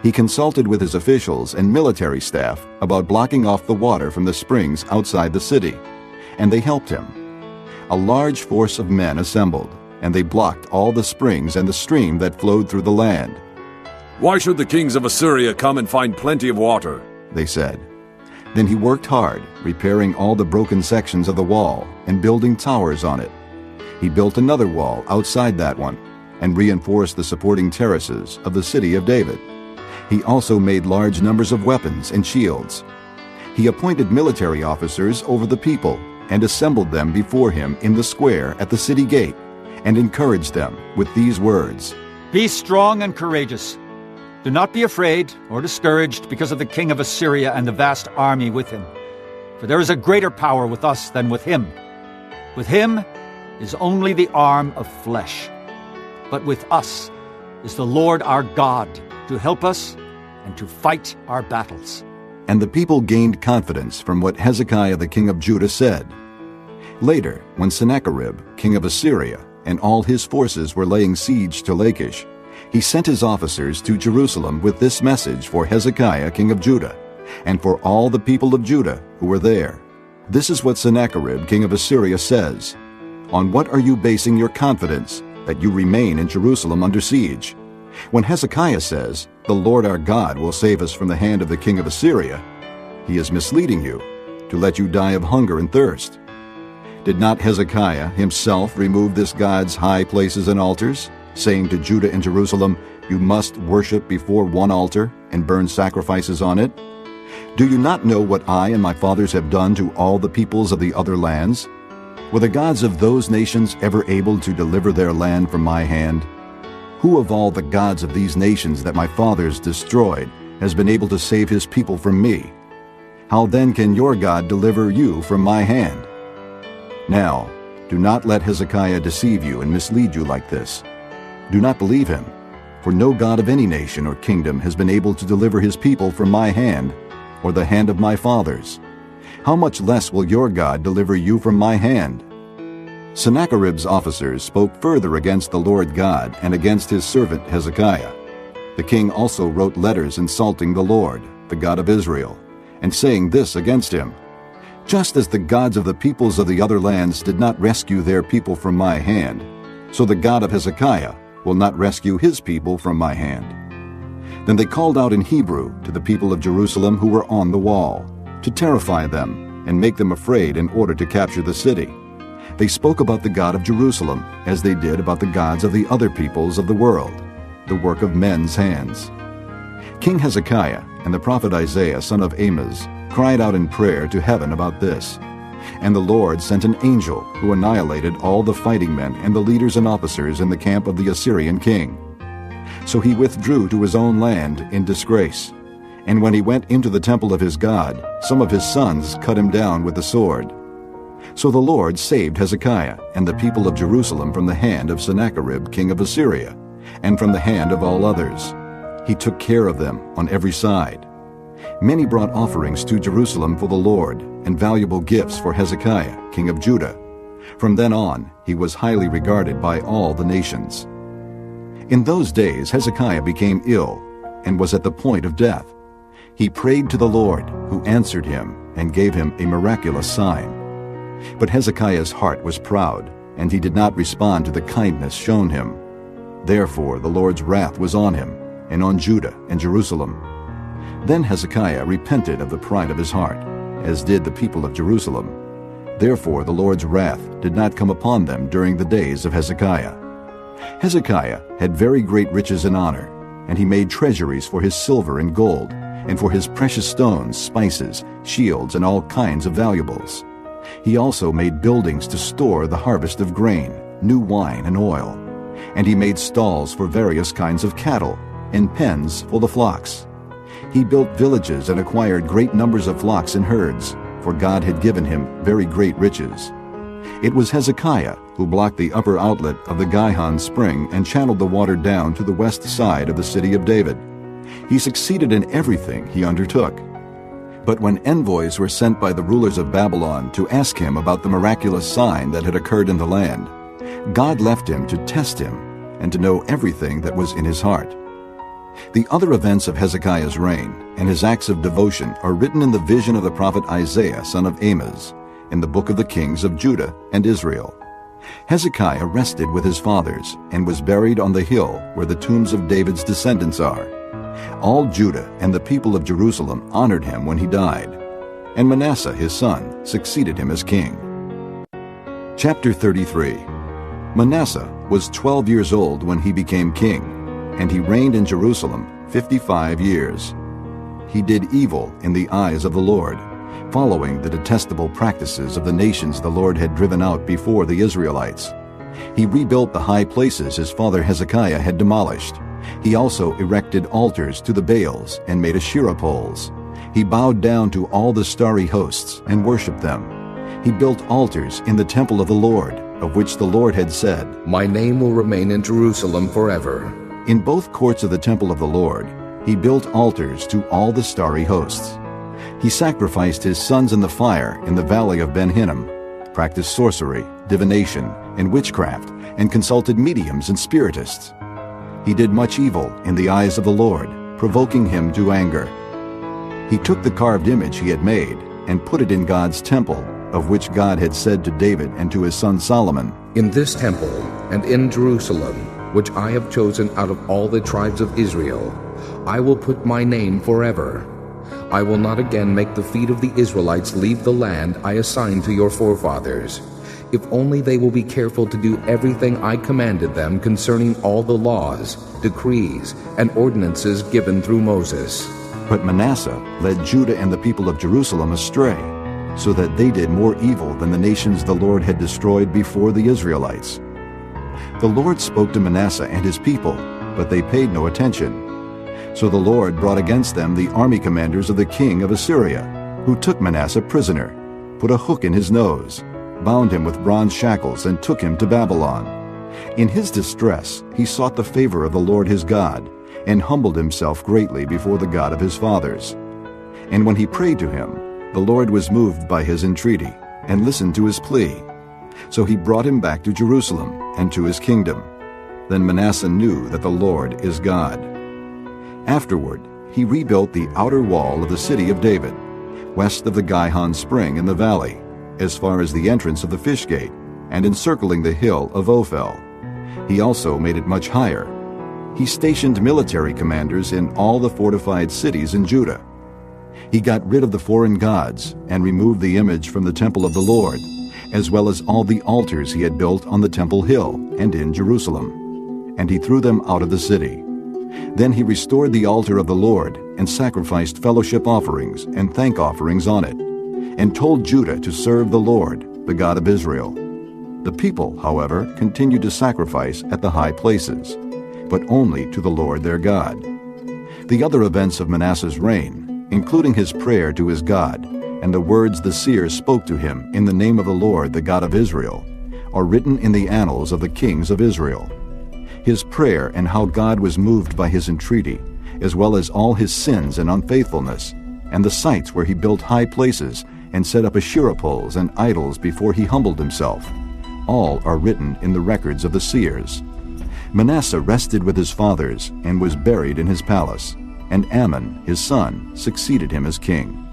he consulted with his officials and military staff about blocking off the water from the springs outside the city, and they helped him. A large force of men assembled, and they blocked all the springs and the stream that flowed through the land. "Why should the kings of Assyria come and find plenty of water?" they said. Then he worked hard, repairing all the broken sections of the wall and building towers on it. He built another wall outside that one and reinforced the supporting terraces of the city of David. He also made large numbers of weapons and shields. He appointed military officers over the people and assembled them before him in the square at the city gate, and encouraged them with these words, "Be strong and courageous. Do not be afraid or discouraged because of the king of Assyria and the vast army with him. For there is a greater power with us than with him. With him is only the arm of flesh. But with us is the Lord our God to help us and to fight our battles. And the people gained confidence from what Hezekiah the king of Judah said. Later, when Sennacherib, king of Assyria, and all his forces were laying siege to Lachish, he sent his officers to Jerusalem with this message for Hezekiah king of Judah, and for all the people of Judah who were there. This is what Sennacherib king of Assyria says: On what are you basing your confidence, that you remain in Jerusalem under siege? When Hezekiah says, The Lord our God will save us from the hand of the king of Assyria, he is misleading you, to let you die of hunger and thirst. Did not Hezekiah himself remove this God's high places and altars, saying to Judah and Jerusalem, You must worship before one altar and burn sacrifices on it? Do you not know what I and my fathers have done to all the peoples of the other lands? Were the gods of those nations ever able to deliver their land from my hand? Who of all the gods of these nations that my fathers destroyed has been able to save his people from me? How then can your God deliver you from my hand? Now, do not let Hezekiah deceive you and mislead you like this. Do not believe him, for no god of any nation or kingdom has been able to deliver his people from my hand, or the hand of my fathers. How much less will your God deliver you from my hand? Sennacherib's officers spoke further against the Lord God and against his servant Hezekiah. The king also wrote letters insulting the Lord, the God of Israel, and saying this against him: Just as the gods of the peoples of the other lands did not rescue their people from my hand, so the God of Hezekiah will not rescue his people from my hand. Then they called out in Hebrew to the people of Jerusalem who were on the wall, to terrify them and make them afraid in order to capture the city. They spoke about the God of Jerusalem as they did about the gods of the other peoples of the world, the work of men's hands. King Hezekiah and the prophet Isaiah son of Amoz cried out in prayer to heaven about this. And the Lord sent an angel who annihilated all the fighting men and the leaders and officers in the camp of the Assyrian king. So he withdrew to his own land in disgrace. And when he went into the temple of his God, some of his sons cut him down with the sword. So the Lord saved Hezekiah and the people of Jerusalem from the hand of Sennacherib king of Assyria, and from the hand of all others. He took care of them on every side. Many brought offerings to Jerusalem for the Lord, and valuable gifts for Hezekiah king of Judah. From then on he was highly regarded by all the nations. In those days Hezekiah became ill, and was at the point of death. He prayed to the Lord, who answered him, and gave him a miraculous sign. But Hezekiah's heart was proud, and he did not respond to the kindness shown him. Therefore the Lord's wrath was on him, and on Judah and Jerusalem. Then Hezekiah repented of the pride of his heart, as did the people of Jerusalem. Therefore the Lord's wrath did not come upon them during the days of Hezekiah. Hezekiah had very great riches and honor, and he made treasuries for his silver and gold, and for his precious stones, spices, shields, and all kinds of valuables. He also made buildings to store the harvest of grain, new wine, and oil. And he made stalls for various kinds of cattle, and pens for the flocks. He built villages and acquired great numbers of flocks and herds, for God had given him very great riches. It was Hezekiah who blocked the upper outlet of the Gihon spring and channeled the water down to the west side of the city of David. He succeeded in everything he undertook. But when envoys were sent by the rulers of Babylon to ask him about the miraculous sign that had occurred in the land, God left him to test him and to know everything that was in his heart. The other events of Hezekiah's reign and his acts of devotion are written in the vision of the prophet Isaiah son of Amoz, in the book of the kings of Judah and Israel. Hezekiah rested with his fathers and was buried on the hill where the tombs of David's descendants are. All Judah and the people of Jerusalem honored him when he died, and Manasseh his son succeeded him as king. Chapter 33. Manasseh was 12 years old when he became king, and he reigned in Jerusalem 55 years. He did evil in the eyes of the Lord, following the detestable practices of the nations the Lord had driven out before the Israelites. He rebuilt the high places his father Hezekiah had demolished, He also erected altars to the Baals and made Asherah poles. He bowed down to all the starry hosts and worshipped them. He built altars in the temple of the Lord, of which the Lord had said, My name will remain in Jerusalem forever. In both courts of the temple of the Lord, he built altars to all the starry hosts. He sacrificed his sons in the fire in the valley of Ben-Hinnom, practiced sorcery, divination, and witchcraft, and consulted mediums and spiritists. He did much evil in the eyes of the Lord, provoking him to anger. He took the carved image he had made and put it in God's temple, of which God had said to David and to his son Solomon, In this temple and in Jerusalem, which I have chosen out of all the tribes of Israel, I will put my name forever. I will not again make the feet of the Israelites leave the land I assigned to your forefathers, if only they will be careful to do everything I commanded them concerning all the laws, decrees, and ordinances given through Moses. But Manasseh led Judah and the people of Jerusalem astray, so that they did more evil than the nations the Lord had destroyed before the Israelites. The Lord spoke to Manasseh and his people, but they paid no attention. So the Lord brought against them the army commanders of the king of Assyria, who took Manasseh prisoner, put a hook in his nose, bound him with bronze shackles, and took him to Babylon. In his distress he sought the favor of the Lord his God, and humbled himself greatly before the God of his fathers. And when he prayed to him, the Lord was moved by his entreaty, and listened to his plea. So he brought him back to Jerusalem and to his kingdom. Then Manasseh knew that the Lord is God. Afterward, he rebuilt the outer wall of the city of David, west of the Gihon spring in the valley, as far as the entrance of the fish gate, and encircling the hill of Ophel. He also made it much higher. He stationed military commanders in all the fortified cities in Judah. He got rid of the foreign gods and removed the image from the temple of the Lord, as well as all the altars he had built on the temple hill and in Jerusalem. And he threw them out of the city. Then he restored the altar of the Lord and sacrificed fellowship offerings and thank offerings on it, and told Judah to serve the Lord, the God of Israel. The people, however, continued to sacrifice at the high places, but only to the Lord their God. The other events of Manasseh's reign, including his prayer to his God and the words the seers spoke to him in the name of the Lord, the God of Israel, are written in the annals of the kings of Israel. His prayer and how God was moved by his entreaty, as well as all his sins and unfaithfulness, and the sites where he built high places and set up Asherah poles and idols before he humbled himself, all are written in the records of the seers. Manasseh rested with his fathers and was buried in his palace, and Amon, his son, succeeded him as king.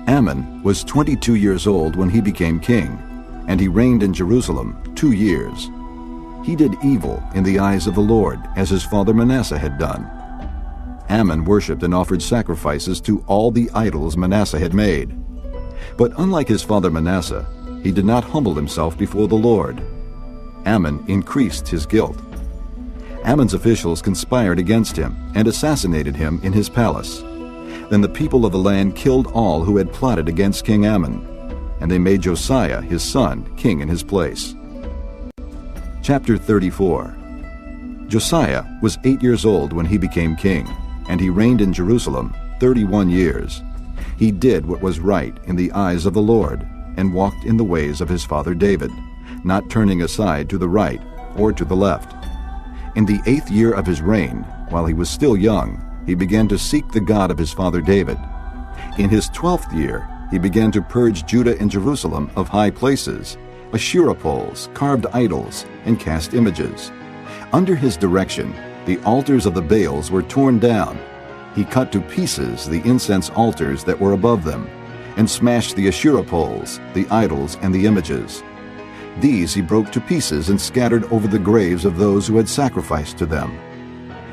Amon was 22 years old when he became king, and he reigned in Jerusalem 2 years. He did evil in the eyes of the Lord, as his father Manasseh had done. Amon worshipped and offered sacrifices to all the idols Manasseh had made. But unlike his father Manasseh, he did not humble himself before the Lord. Amon increased his guilt. Ammon's officials conspired against him and assassinated him in his palace. Then the people of the land killed all who had plotted against King Ammon, and they made Josiah, his son, king in his place. Chapter 34. Josiah was 8 years old when he became king, and he reigned in Jerusalem 31 years. He did what was right in the eyes of the Lord, and walked in the ways of his father David, not turning aside to the right or to the left. In the 8th year of his reign, while he was still young, he began to seek the God of his father David. In his 12th year, he began to purge Judah and Jerusalem of high places, Asherah poles, carved idols, and cast images. Under his direction, the altars of the Baals were torn down. He cut to pieces the incense altars that were above them, and smashed the Asherah poles, the idols, and the images. These he broke to pieces and scattered over the graves of those who had sacrificed to them.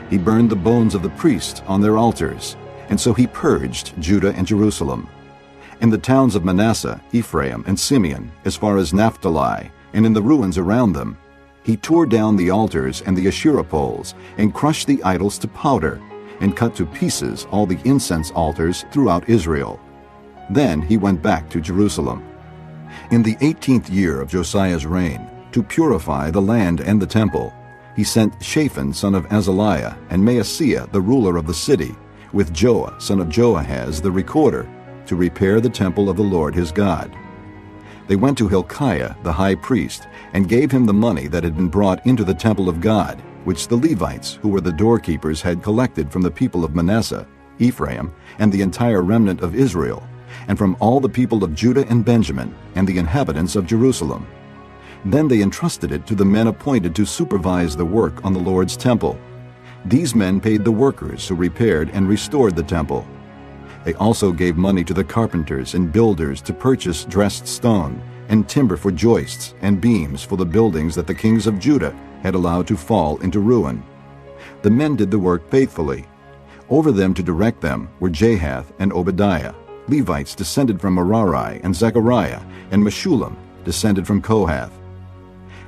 He burned the bones of the priests on their altars, and so he purged Judah and Jerusalem. In the towns of Manasseh, Ephraim, and Simeon, as far as Naphtali, and in the ruins around them, he tore down the altars and the Asherah poles, and crushed the idols to powder, and cut to pieces all the incense altars throughout Israel. Then he went back to Jerusalem. In the 18th year of Josiah's reign, to purify the land and the temple, he sent Shaphan son of Azaliah and Maaseiah the ruler of the city, with Joah son of Joahaz the recorder, to repair the temple of the Lord his God. They went to Hilkiah the high priest, and gave him the money that had been brought into the temple of God, which the Levites, who were the doorkeepers, had collected from the people of Manasseh, Ephraim, and the entire remnant of Israel, and from all the people of Judah and Benjamin, and the inhabitants of Jerusalem. Then they entrusted it to the men appointed to supervise the work on the Lord's temple. These men paid the workers who repaired and restored the temple. They also gave money to the carpenters and builders to purchase dressed stone, and timber for joists and beams for the buildings that the kings of Judah had allowed to fall into ruin. The men did the work faithfully. Over them to direct them were Jahath and Obadiah, Levites descended from Merari, and Zechariah, and Meshullam, descended from Kohath.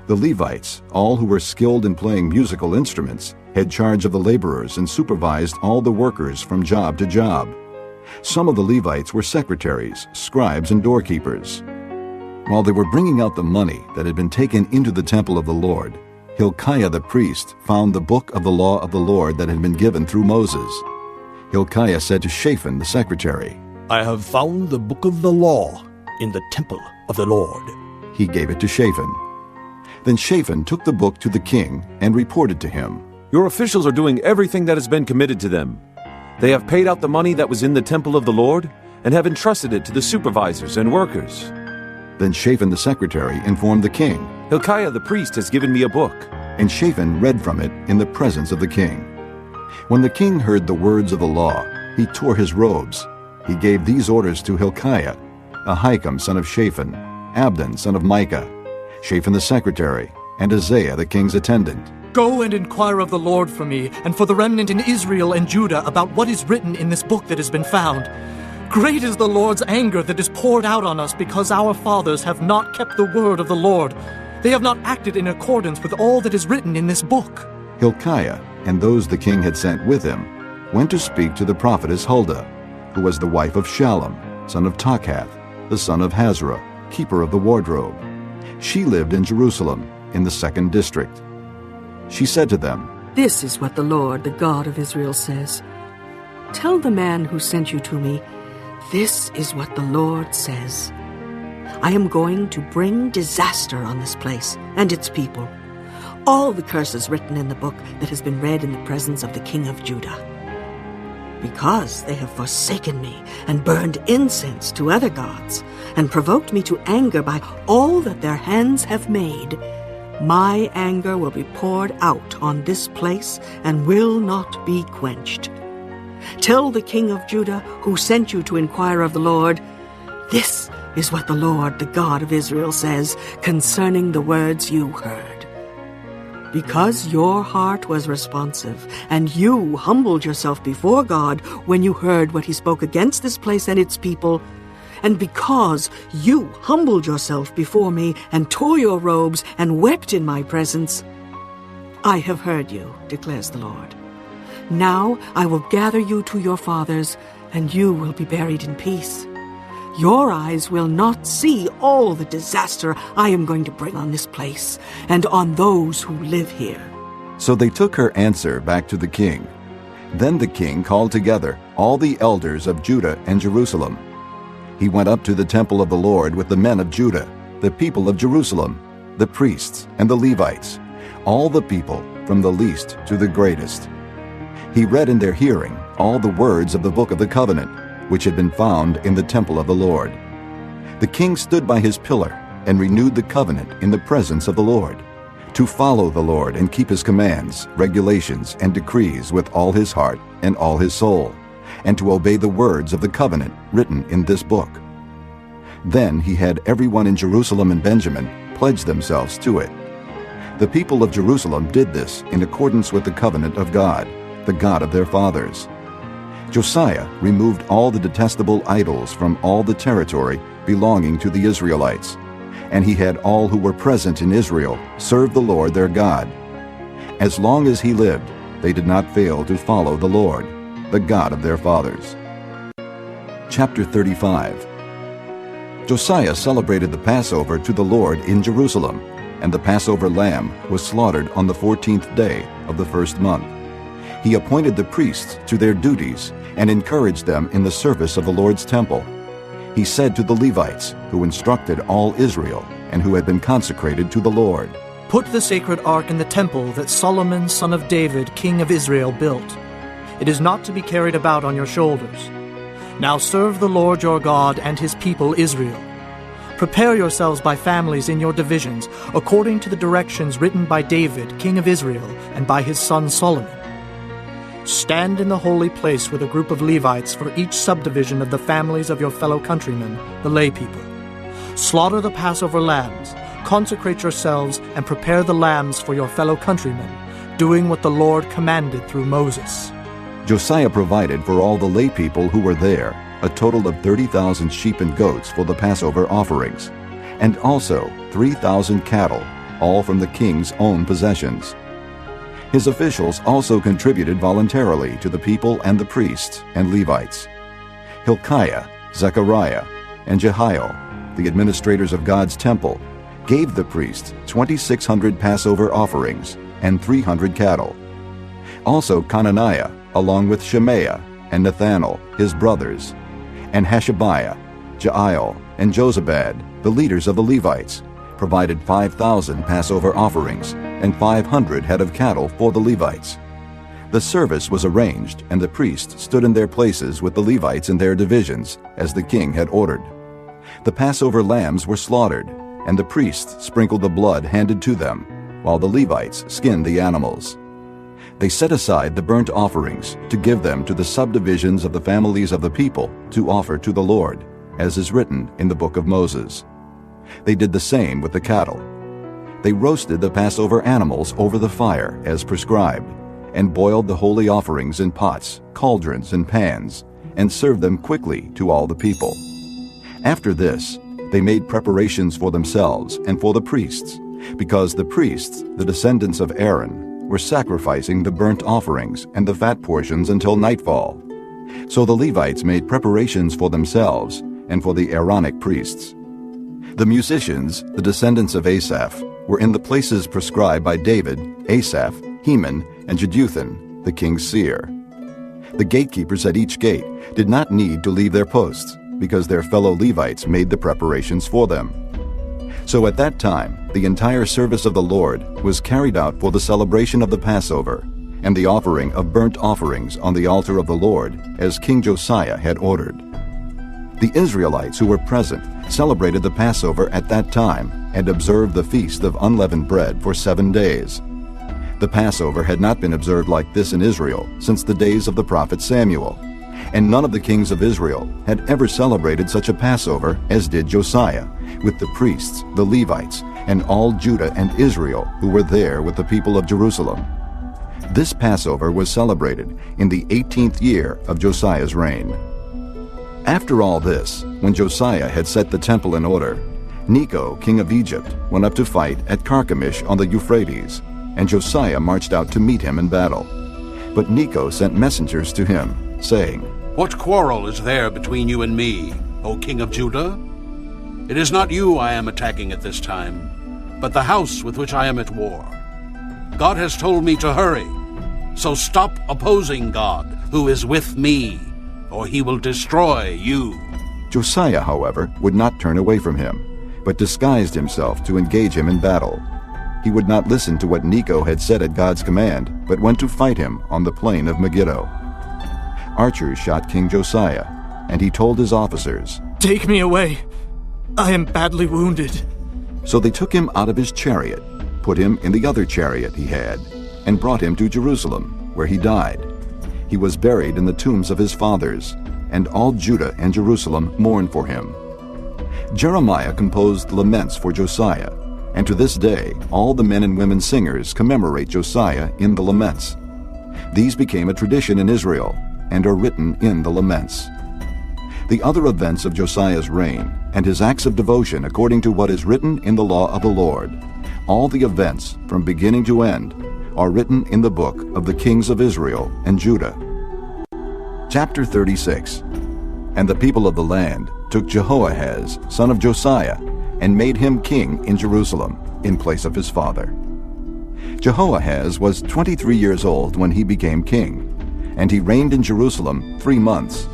The Levites, all who were skilled in playing musical instruments, had charge of the laborers and supervised all the workers from job to job. Some of the Levites were secretaries, scribes, and doorkeepers. While they were bringing out the money that had been taken into the temple of the Lord, Hilkiah the priest found the book of the law of the Lord that had been given through Moses. Hilkiah said to Shaphan the secretary, "I have found the book of the law in the temple of the Lord." He gave it to Shaphan. Then Shaphan took the book to the king and reported to him, "Your officials are doing everything that has been committed to them. They have paid out the money that was in the temple of the Lord and have entrusted it to the supervisors and workers." Then Shaphan the secretary informed the king, "Hilkiah the priest has given me a book." And Shaphan read from it in the presence of the king. When the king heard the words of the law, he tore his robes. He gave these orders to Hilkiah, Ahikam son of Shaphan, Abdon son of Micah, Shaphan the secretary, and Isaiah the king's attendant. "Go and inquire of the Lord for me, and for the remnant in Israel and Judah, about what is written in this book that has been found. Great is the Lord's anger that is poured out on us, because our fathers have not kept the word of the Lord. They have not acted in accordance with all that is written in this book." Hilkiah and those the king had sent with him went to speak to the prophetess Huldah, who was the wife of Shallum, son of Takhath, the son of Hazrah, keeper of the wardrobe. She lived in Jerusalem, in the 2nd district. She said to them, "This is what the Lord, the God of Israel, says. Tell the man who sent you to me, this is what the Lord says. I am going to bring disaster on this place and its people. All the curses written in the book that has been read in the presence of the king of Judah. Because they have forsaken me and burned incense to other gods, and provoked me to anger by all that their hands have made, my anger will be poured out on this place and will not be quenched. Tell the king of Judah, who sent you to inquire of the Lord, this is what the Lord, the God of Israel, says concerning the words you heard. Because your heart was responsive, and you humbled yourself before God when you heard what he spoke against this place and its people, and because you humbled yourself before me and tore your robes and wept in my presence, I have heard you, declares the Lord. Now I will gather you to your fathers, and you will be buried in peace. Your eyes will not see all the disaster I am going to bring on this place and on those who live here." So they took her answer back to the king. Then the king called together all the elders of Judah and Jerusalem. He went up to the temple of the Lord with the men of Judah, the people of Jerusalem, the priests and the Levites, all the people from the least to the greatest. He read in their hearing all the words of the book of the covenant, which had been found in the temple of the Lord. The king stood by his pillar and renewed the covenant in the presence of the Lord, to follow the Lord and keep his commands, regulations, and decrees with all his heart and all his soul, and to obey the words of the covenant written in this book. Then he had everyone in Jerusalem and Benjamin pledge themselves to it. The people of Jerusalem did this in accordance with the covenant of God, the God of their fathers. Josiah removed all the detestable idols from all the territory belonging to the Israelites, and he had all who were present in Israel serve the Lord their God. As long as he lived, they did not fail to follow the Lord, the God of their fathers. Chapter 35. Josiah celebrated the Passover to the Lord in Jerusalem, and the Passover lamb was slaughtered on the 14th day of the first month. He appointed the priests to their duties and encouraged them in the service of the Lord's temple. He said to the Levites, who instructed all Israel and who had been consecrated to the Lord, "Put the sacred ark in the temple that Solomon, son of David, king of Israel, built. It is not to be carried about on your shoulders. Now serve the Lord your God and his people Israel. Prepare yourselves by families in your divisions, according to the directions written by David, king of Israel, and by his son Solomon. Stand in the holy place with a group of Levites for each subdivision of the families of your fellow countrymen, the lay people. Slaughter the Passover lambs, consecrate yourselves, and prepare the lambs for your fellow countrymen, doing what the Lord commanded through Moses." Josiah provided for all the lay people who were there a total of 30,000 sheep and goats for the Passover offerings, and also 3,000 cattle, all from the king's own possessions. His officials also contributed voluntarily to the people and the priests and Levites. Hilkiah, Zechariah, and Jehiel, the administrators of God's temple, gave the priests 2,600 Passover offerings and 300 cattle. Also Conaniah, along with Shemaiah and Nathanael, his brothers, and Hashabiah, Jael, and Jozabad, the leaders of the Levites, provided 5,000 Passover offerings and 500 head of cattle for the Levites. The service was arranged, and the priests stood in their places with the Levites in their divisions, as the king had ordered. The Passover lambs were slaughtered, and the priests sprinkled the blood handed to them, while the Levites skinned the animals. They set aside the burnt offerings to give them to the subdivisions of the families of the people to offer to the Lord, as is written in the book of Moses. They did the same with the cattle. They roasted the Passover animals over the fire as prescribed, and boiled the holy offerings in pots, cauldrons, and pans, and served them quickly to all the people. After this, they made preparations for themselves and for the priests, because the priests, the descendants of Aaron, were sacrificing the burnt offerings and the fat portions until nightfall. So the Levites made preparations for themselves and for the Aaronic priests. The musicians, the descendants of Asaph, were in the places prescribed by David, Asaph, Heman, and Jeduthun, the king's seer. The gatekeepers at each gate did not need to leave their posts, because their fellow Levites made the preparations for them. So at that time, the entire service of the Lord was carried out for the celebration of the Passover, and the offering of burnt offerings on the altar of the Lord, as King Josiah had ordered. The Israelites who were present celebrated the Passover at that time and observed the feast of unleavened bread for 7 days. The Passover had not been observed like this in Israel since the days of the prophet Samuel, and none of the kings of Israel had ever celebrated such a Passover as did Josiah, with the priests, the Levites, and all Judah and Israel who were there with the people of Jerusalem. This Passover was celebrated in the 18th year of Josiah's reign. After all this, when Josiah had set the temple in order, Necho, king of Egypt, went up to fight at Carchemish on the Euphrates, and Josiah marched out to meet him in battle. But Necho sent messengers to him, saying, "What quarrel is there between you and me, O king of Judah? It is not you I am attacking at this time, but the house with which I am at war. God has told me to hurry, so stop opposing God, who is with me, or he will destroy you." Josiah, however, would not turn away from him, but disguised himself to engage him in battle. He would not listen to what Necho had said at God's command, but went to fight him on the plain of Megiddo. Archers shot King Josiah, and he told his officers, "Take me away. I am badly wounded." So they took him out of his chariot, put him in the other chariot he had, and brought him to Jerusalem, where he died. He was buried in the tombs of his fathers, and all Judah and Jerusalem mourned for him. Jeremiah composed laments for Josiah, and to this day all the men and women singers commemorate Josiah in the laments. These became a tradition in Israel, and are written in the laments. The other events of Josiah's reign, and his acts of devotion according to what is written in the law of the Lord, all the events from beginning to end, are written in the book of the kings of Israel and Judah. Chapter 36. And the people of the land took Jehoahaz, son of Josiah, and made him king in Jerusalem in place of his father. Jehoahaz was 23 years old when he became king, and he reigned in Jerusalem 3 months.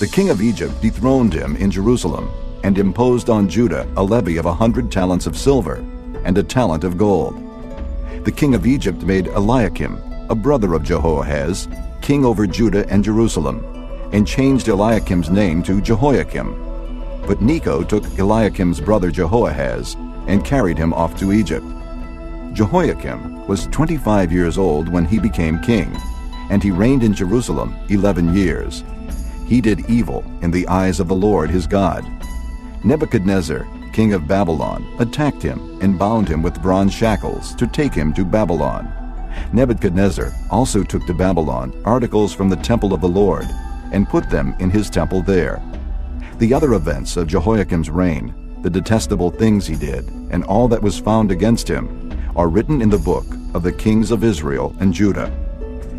The king of Egypt dethroned him in Jerusalem and imposed on Judah a levy of 100 talents of silver and a talent of gold. The king of Egypt made Eliakim, a brother of Jehoahaz, king over Judah and Jerusalem, and changed Eliakim's name to Jehoiakim. But Necho took Eliakim's brother Jehoahaz and carried him off to Egypt. Jehoiakim was 25 years old when he became king, and he reigned in Jerusalem 11 years. He did evil in the eyes of the Lord his God. Nebuchadnezzar, king of Babylon, attacked him and bound him with bronze shackles to take him to Babylon. Nebuchadnezzar also took to Babylon articles from the temple of the Lord and put them in his temple there. The other events of Jehoiakim's reign, the detestable things he did, and all that was found against him, are written in the book of the kings of Israel and Judah.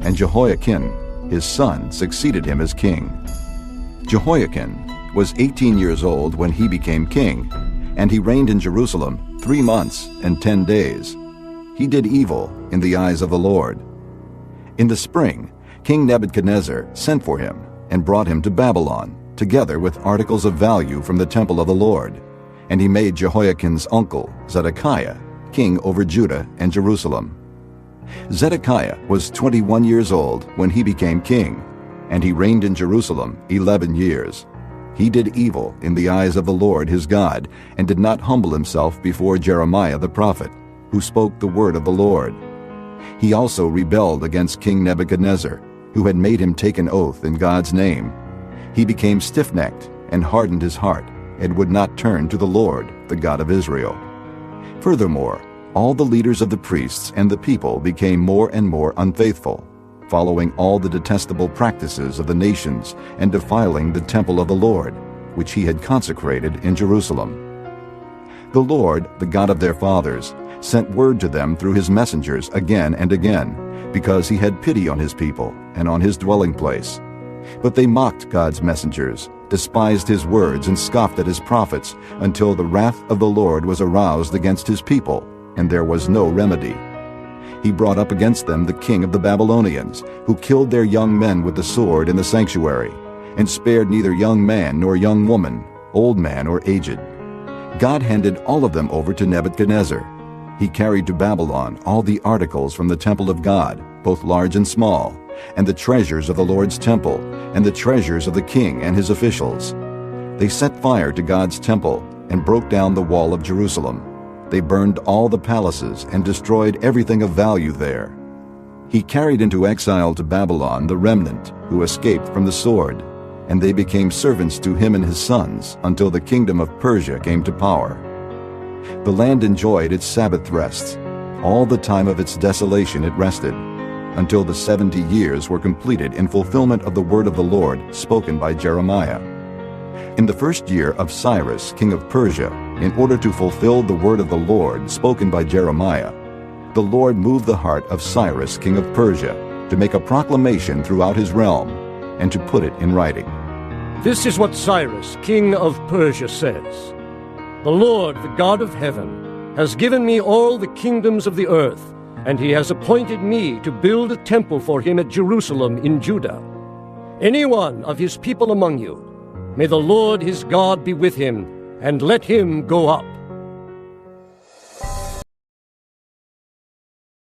And Jehoiakim, his son, succeeded him as king. Jehoiakim was 18 years old when he became king, and he reigned in Jerusalem 3 months and 10 days. He did evil in the eyes of the Lord. In the spring, King Nebuchadnezzar sent for him and brought him to Babylon, together with articles of value from the temple of the Lord. And he made Jehoiakim's uncle, Zedekiah, king over Judah and Jerusalem. Zedekiah was 21 years old when he became king, and he reigned in Jerusalem 11 years. He did evil in the eyes of the Lord his God, and did not humble himself before Jeremiah the prophet, who spoke the word of the Lord. He also rebelled against King Nebuchadnezzar, who had made him take an oath in God's name. He became stiff-necked and hardened his heart, and would not turn to the Lord, the God of Israel. Furthermore, all the leaders of the priests and the people became more and more unfaithful, following all the detestable practices of the nations and defiling the temple of the Lord, which he had consecrated in Jerusalem. The Lord, the God of their fathers, sent word to them through his messengers again and again, because he had pity on his people and on his dwelling place. But they mocked God's messengers, despised his words, and scoffed at his prophets, until the wrath of the Lord was aroused against his people, and there was no remedy. He brought up against them the king of the Babylonians, who killed their young men with the sword in the sanctuary, and spared neither young man nor young woman, old man or aged. God handed all of them over to Nebuchadnezzar. He carried to Babylon all the articles from the temple of God, both large and small, and the treasures of the Lord's temple, and the treasures of the king and his officials. They set fire to God's temple and broke down the wall of Jerusalem. They burned all the palaces and destroyed everything of value there. He carried into exile to Babylon the remnant who escaped from the sword, and they became servants to him and his sons until the kingdom of Persia came to power. The land enjoyed its Sabbath rests. All the time of its desolation it rested, until the 70 years were completed in fulfillment of the word of the Lord spoken by Jeremiah. In the first year of Cyrus, king of Persia, in order to fulfill the word of the Lord spoken by Jeremiah, the Lord moved the heart of Cyrus, king of Persia, to make a proclamation throughout his realm, and to put it in writing. This is what Cyrus, king of Persia, says. The Lord, the God of heaven, has given me all the kingdoms of the earth, and he has appointed me to build a temple for him at Jerusalem in Judah. Any one of his people among you, may the Lord his God be with him, and let him go up.